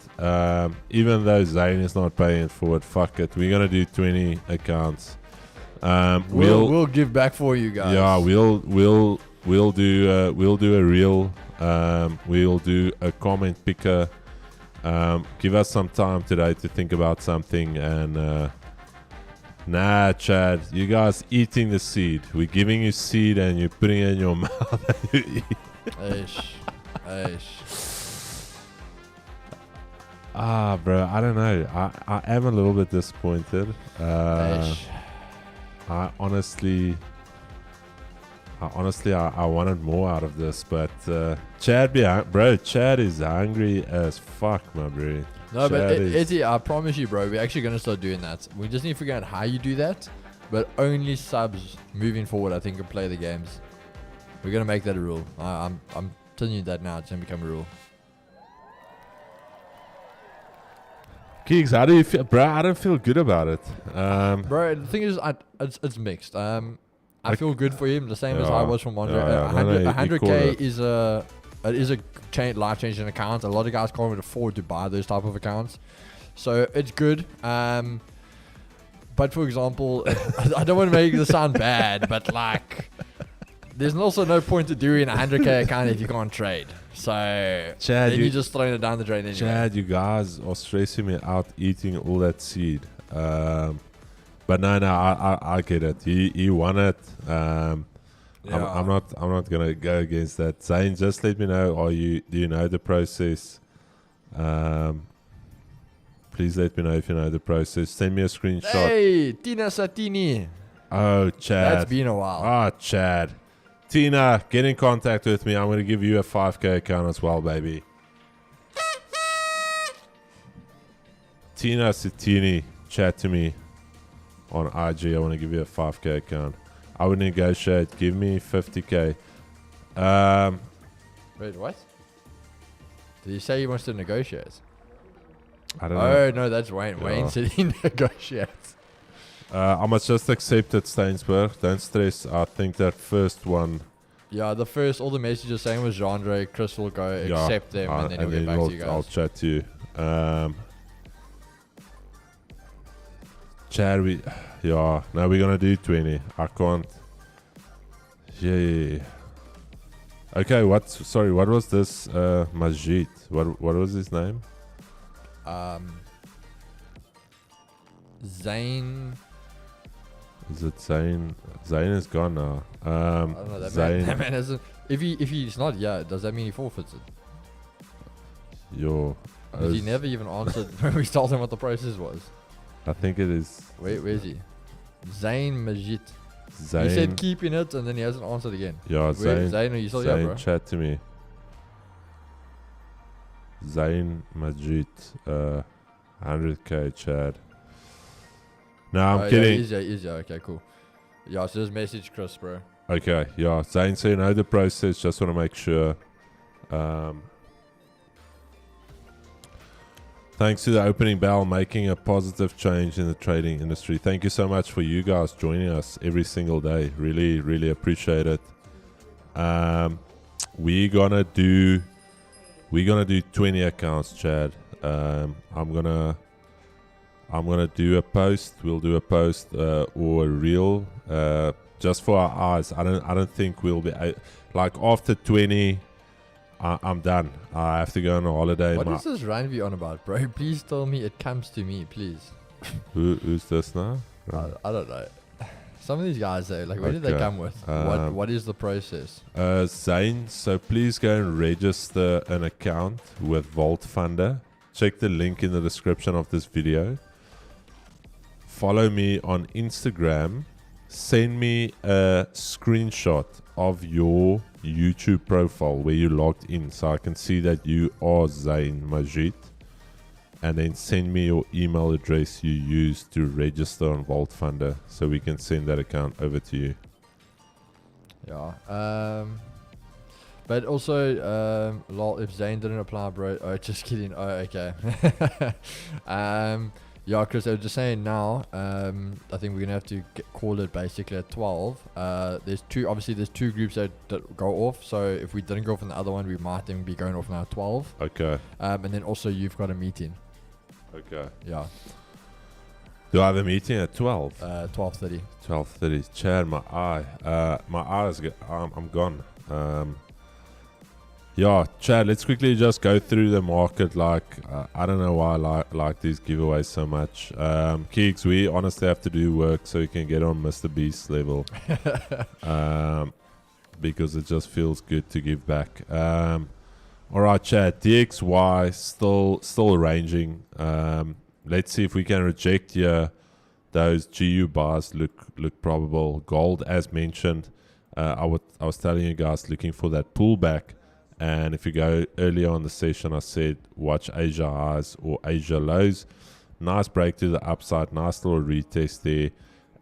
Even though Zane is not paying it forward, fuck it. We're gonna do 20 accounts. We'll give back for you guys. Yeah, we'll do a reel. We'll do a comment picker. Give us some time today to think about something and. Nah, Chad, you guys eating the seed. We're giving you seed and you're putting it in your mouth and you eat. Bro, I don't know. I am a little bit disappointed. I honestly, I wanted more out of this, but Chad is hungry as fuck, my bro. No, but Eddie, I promise you, bro, we're actually going to start doing that. We just need to figure out how you do that, but only subs moving forward, I think, can play the games. We're going to make that a rule. I'm telling you that now. It's going to become a rule. Keeks, how do you feel? Bro, I don't feel good about it. Bro, the thing is, it's mixed. I feel good for him, the same as I was from Andre. 100K is a life changing account. A lot of guys can't even afford to buy those type of accounts, so it's good. But for example, I don't want to make this sound bad, but like, there's also no point to doing a 100K account if you can't trade. So Chad, then you're just throwing it down the drain anyway. Chad, you guys are stressing me out eating all that seed. But no, I get it. He won it. I'm not gonna go against that. Zane, just let me know. Do you know the process? Please let me know if you know the process. Send me a screenshot. Hey, Tina Satini. Oh, Chad. That's been a while. Chad. Tina, get in contact with me. I'm gonna give you a 5K account as well, baby. Tina Satini, chat to me on IG. I want to give you a 5K account. I would negotiate. Give me 50K. Wait, what? Did he say he wants to negotiate? I don't know. Oh, no, that's Wayne. Yeah. Wayne said he negotiates. I must just accept it, Stainsberg. Don't stress. I think that first one... Yeah, all the messages saying was Genre. Chris will go accept them and then he'll get back to you guys. I'll chat to you. Chad, no, we're gonna do 20. I can't. Yeah. Okay, what was this? Majid. What was his name? Zane. Is it Zane? Zane is gone now. I don't know. That man hasn't. If he's not, does that mean he forfeits it? Because he never even answered when we told him what the process was. I think it is. Wait, where is he? Zane Majid. Zane. He said keeping it and then he hasn't answered again. Yeah, Zane. Zane, are you still here, bro? Chat to me. Zane Majid. 100K, Chad. No, I'm kidding. Easier. Okay, cool. Yeah, so just message Chris, bro. Okay, yeah. Zane, so you know the process. Just want to make sure. Thanks to the opening bell, making a positive change in the trading industry. Thank you so much for you guys joining us every single day. Really, really appreciate it. We're gonna do 20 accounts, Chad. I'm gonna do a post. We'll do a post or a reel just for our eyes. I don't think we'll be like after 20. I'm done. I have to go on a holiday. What is this Ranvi on about, bro? Please tell me it comes to me, please. Who's this now? I don't know. Some of these guys, though, like, where did they come with? What is the process? Zane, so please go and register an account with Vault Funder. Check the link in the description of this video. Follow me on Instagram. Send me a screenshot of your YouTube profile where you logged in so I can see that you are Zain Majid. And then send me your email address you used to register on Vault Funder so we can send that account over to you. Yeah. But also, lol, if Zane didn't apply, bro. Oh, just kidding. Oh, okay. Yeah, Chris, I was just saying now, I think we're going to have to call it basically at 12. There's two groups that go off. So if we didn't go off on the other one, we might then be going off now at 12. Okay. And then also you've got a meeting. Okay. Yeah. Do I have a meeting at 12? 12:30. 12:30. Chad, my eye. My eye is I'm gone. Yeah, Chad, let's quickly just go through the market. Like, I don't know why I like these giveaways so much. Keeks, we honestly have to do work so you can get on Mr. Beast level. Because it just feels good to give back. Alright, Chad, DXY still ranging. Let's see if we can reject here. Those GU bars look probable. Gold, as mentioned, I was telling you guys, looking for that pullback. And if you go earlier on the session, I said watch Asia highs or Asia lows. Nice break to the upside, nice little retest there.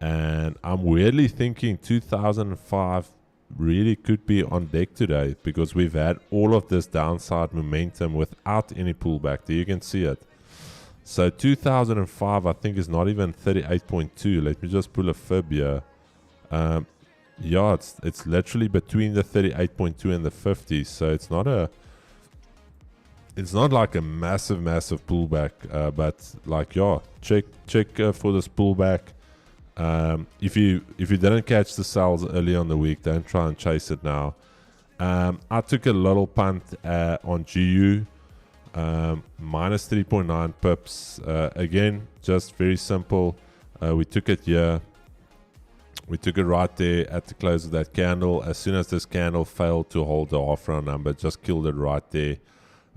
And I'm weirdly thinking 2005 really could be on deck today because we've had all of this downside momentum without any pullback. There you can see it. So 2005 I think is not even 38.2. Let me just pull a fib here. Yeah, it's literally between the 38.2 and the 50. So it's not like a massive pullback, but like, yeah, check for this pullback. If you didn't catch the sells early on the week, don't try and chase it now. I took a little punt on GU, minus 3.9 pips. Again, just very simple. We took it here. We took it right there at the close of that candle. As soon as this candle failed to hold the half-round number, just killed it right there.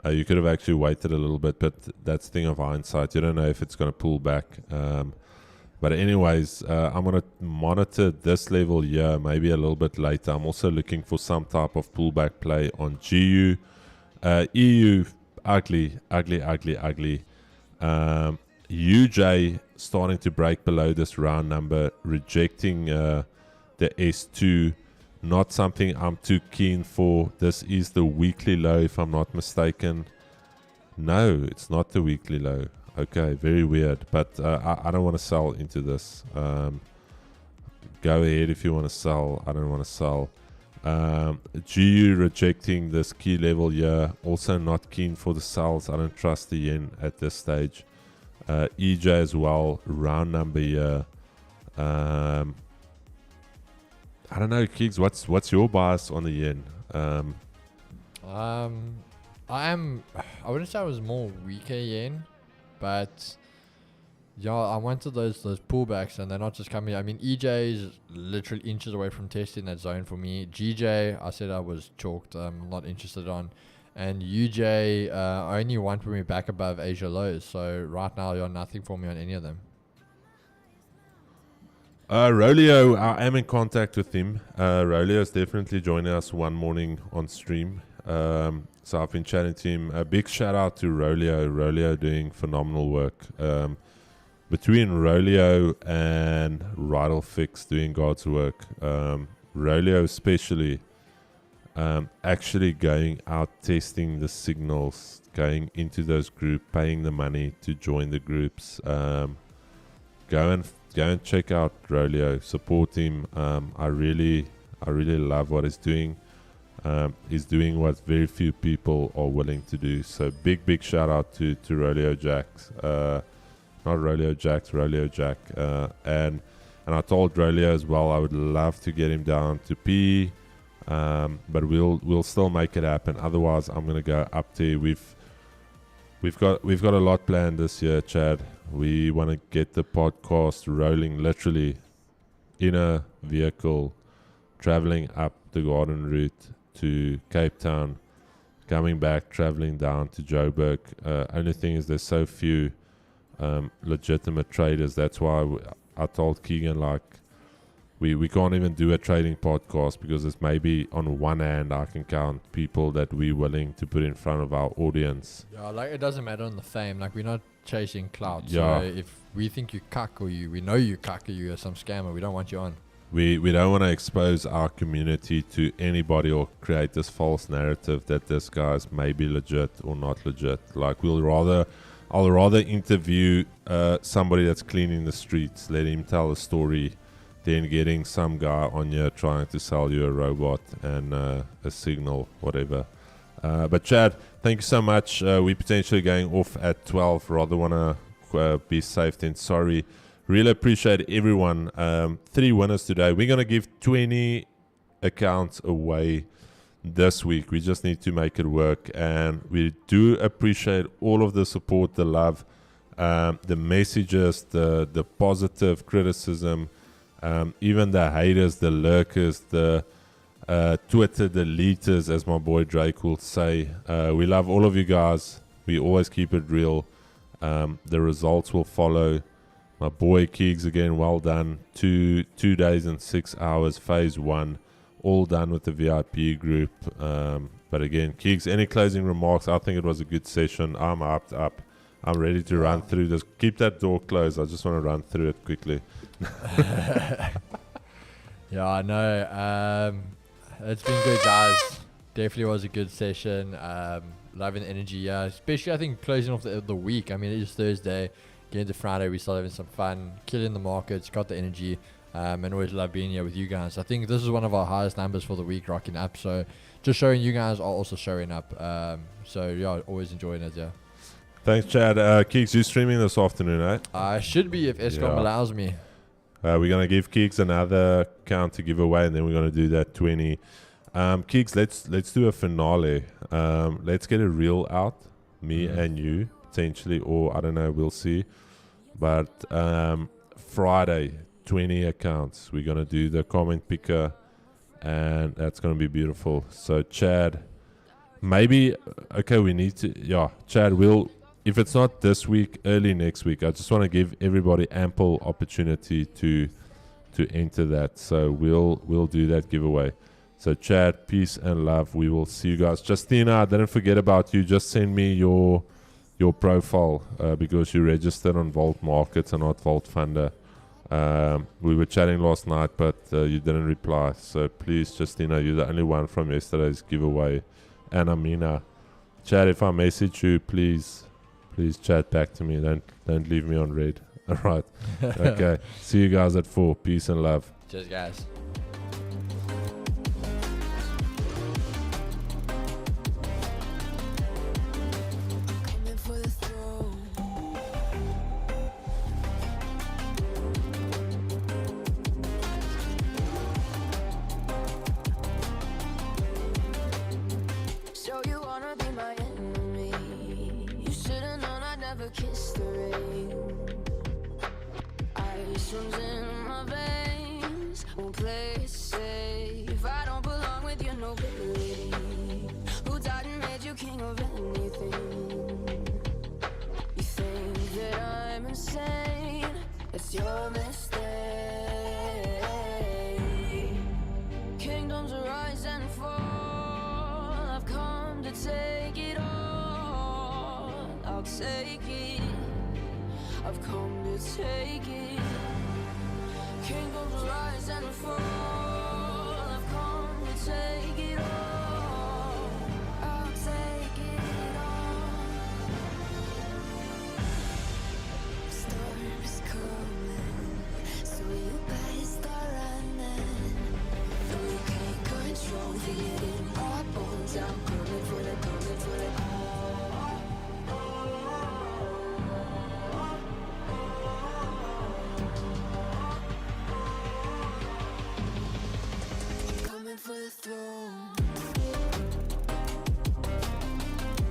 You could have actually waited a little bit, but that's the thing of hindsight. You don't know if it's going to pull back. But anyways, I'm going to monitor this level here, maybe a little bit later. I'm also looking for some type of pullback play on GU. EU, ugly. UJ starting to break below this round number, rejecting the S2. Not something I'm too keen for. This is the weekly low, if I'm not mistaken. No, it's not the weekly low. Okay, very weird. But I don't want to sell into this. Go ahead if you want to sell. I don't want to sell. GU rejecting this key level here. Also not keen for the sells. I don't trust the yen at this stage. EJ as well. Round number here. I don't know, Kiggs. What's your bias on the yen? I wouldn't say I was more weaker yen, but yeah, I wanted those pullbacks, and they're not just coming. I mean, EJ is literally inches away from testing that zone for me. GJ, I said I was chalked. I'm not interested on. And UJ, I only want me back above Asia lows. So right now, you're nothing for me on any of them. Rolio, I am in contact with him. Rolio is definitely joining us one morning on stream. So I've been chatting to him. A big shout out to Rolio. Rolio doing phenomenal work. Between Rolio and Rydal Fix doing God's work. Rolio especially actually going out testing the signals, going into those groups, paying the money to join the groups. Go and check out Rolio, support him. I really love what he's doing. He's doing what very few people are willing to do. So big shout out to Rolio Jacks. Not Rolio Jacks, Rolio Jack. And I told Rolio as well I would love to get him down to P. but we'll still make it happen. Otherwise, I'm gonna go up there. We've got a lot planned this year, Chad. We want to get the podcast rolling, literally in a vehicle, traveling up the Garden route to Cape Town, coming back, traveling down to Joburg. Only thing is there's so few legitimate traders. That's why I told Keegan, like, we can't even do a trading podcast because it's maybe on one hand I can count people that we're willing to put in front of our audience. Yeah, like, it doesn't matter on the fame. Like, we're not chasing clout. Yeah. So if we think you cuck, or we know you cuck, or you're some scammer, we don't want you on. We don't want to expose our community to anybody or create this false narrative that this guy's maybe legit or not legit. Like, I'll rather interview somebody that's cleaning the streets, let him tell a story, than getting some guy on here trying to sell you a robot and a signal, whatever. But Chad, thank you so much. We're potentially going off at 12. Rather want to be safe than sorry. Really appreciate everyone. 3 winners today. We're going to give 20 accounts away this week. We just need to make it work. And we do appreciate all of the support, the love, the messages, the positive criticism, even the haters, the lurkers, the Twitter deleters, as my boy Drake will say. We love all of you guys. We always keep it real. The results will follow. My boy Keegs again, well done. 2 days and 6 hours, phase 1, all done with the VIP group. But again, Keegs, any closing remarks? I think it was a good session. I'm up. I'm ready to run through this. Keep that door closed. I just want to run through it quickly. Yeah, I know. It's been good, guys. Definitely was a good session. Loving the energy, yeah. Especially, I think, closing off the week. I mean, it is Thursday. Getting to Friday, we still having some fun, killing the markets, got the energy, and always love being here with you guys. I think this is one of our highest numbers for the week, rocking up. So just showing you guys are also showing up. So yeah, always enjoying it, yeah. Thanks, Chad. Keeks, you streaming this afternoon, eh? I should be if Escom allows me. We're going to give Keeks another count to give away, and then we're going to do that 20. Keeks, let's do a finale. Let's get a reel out, me and you, potentially, or I don't know, we'll see. But Friday, 20 accounts. We're going to do the comment picker, and that's going to be beautiful. So, Chad, maybe, okay, we need to, yeah, Chad, if it's not this week, early next week, I just want to give everybody ample opportunity to enter that. So we'll do that giveaway. So Chad, peace and love. We will see you guys. Justina, I didn't forget about you. Just send me your profile because you registered on Vault Markets and not Vault Funder. We were chatting last night, but you didn't reply. So please, Justina, you're the only one from yesterday's giveaway. And Amina, Chad, if I message you, please chat back to me. Don't leave me on red. All right. Okay. See you guys at 4. Peace and love. Cheers, guys. Kiss the rain. Ice runs in my veins. Won't play it safe. I don't belong with your nobility. Who died and made you king of anything? You think that I'm insane? It's your mistake. Kingdoms rise and fall. I've come to take it all. I'll take it. I've come to take it. Kingdoms rise and fall. I've come to take it all. I'll take it all. Storms coming. for the throne.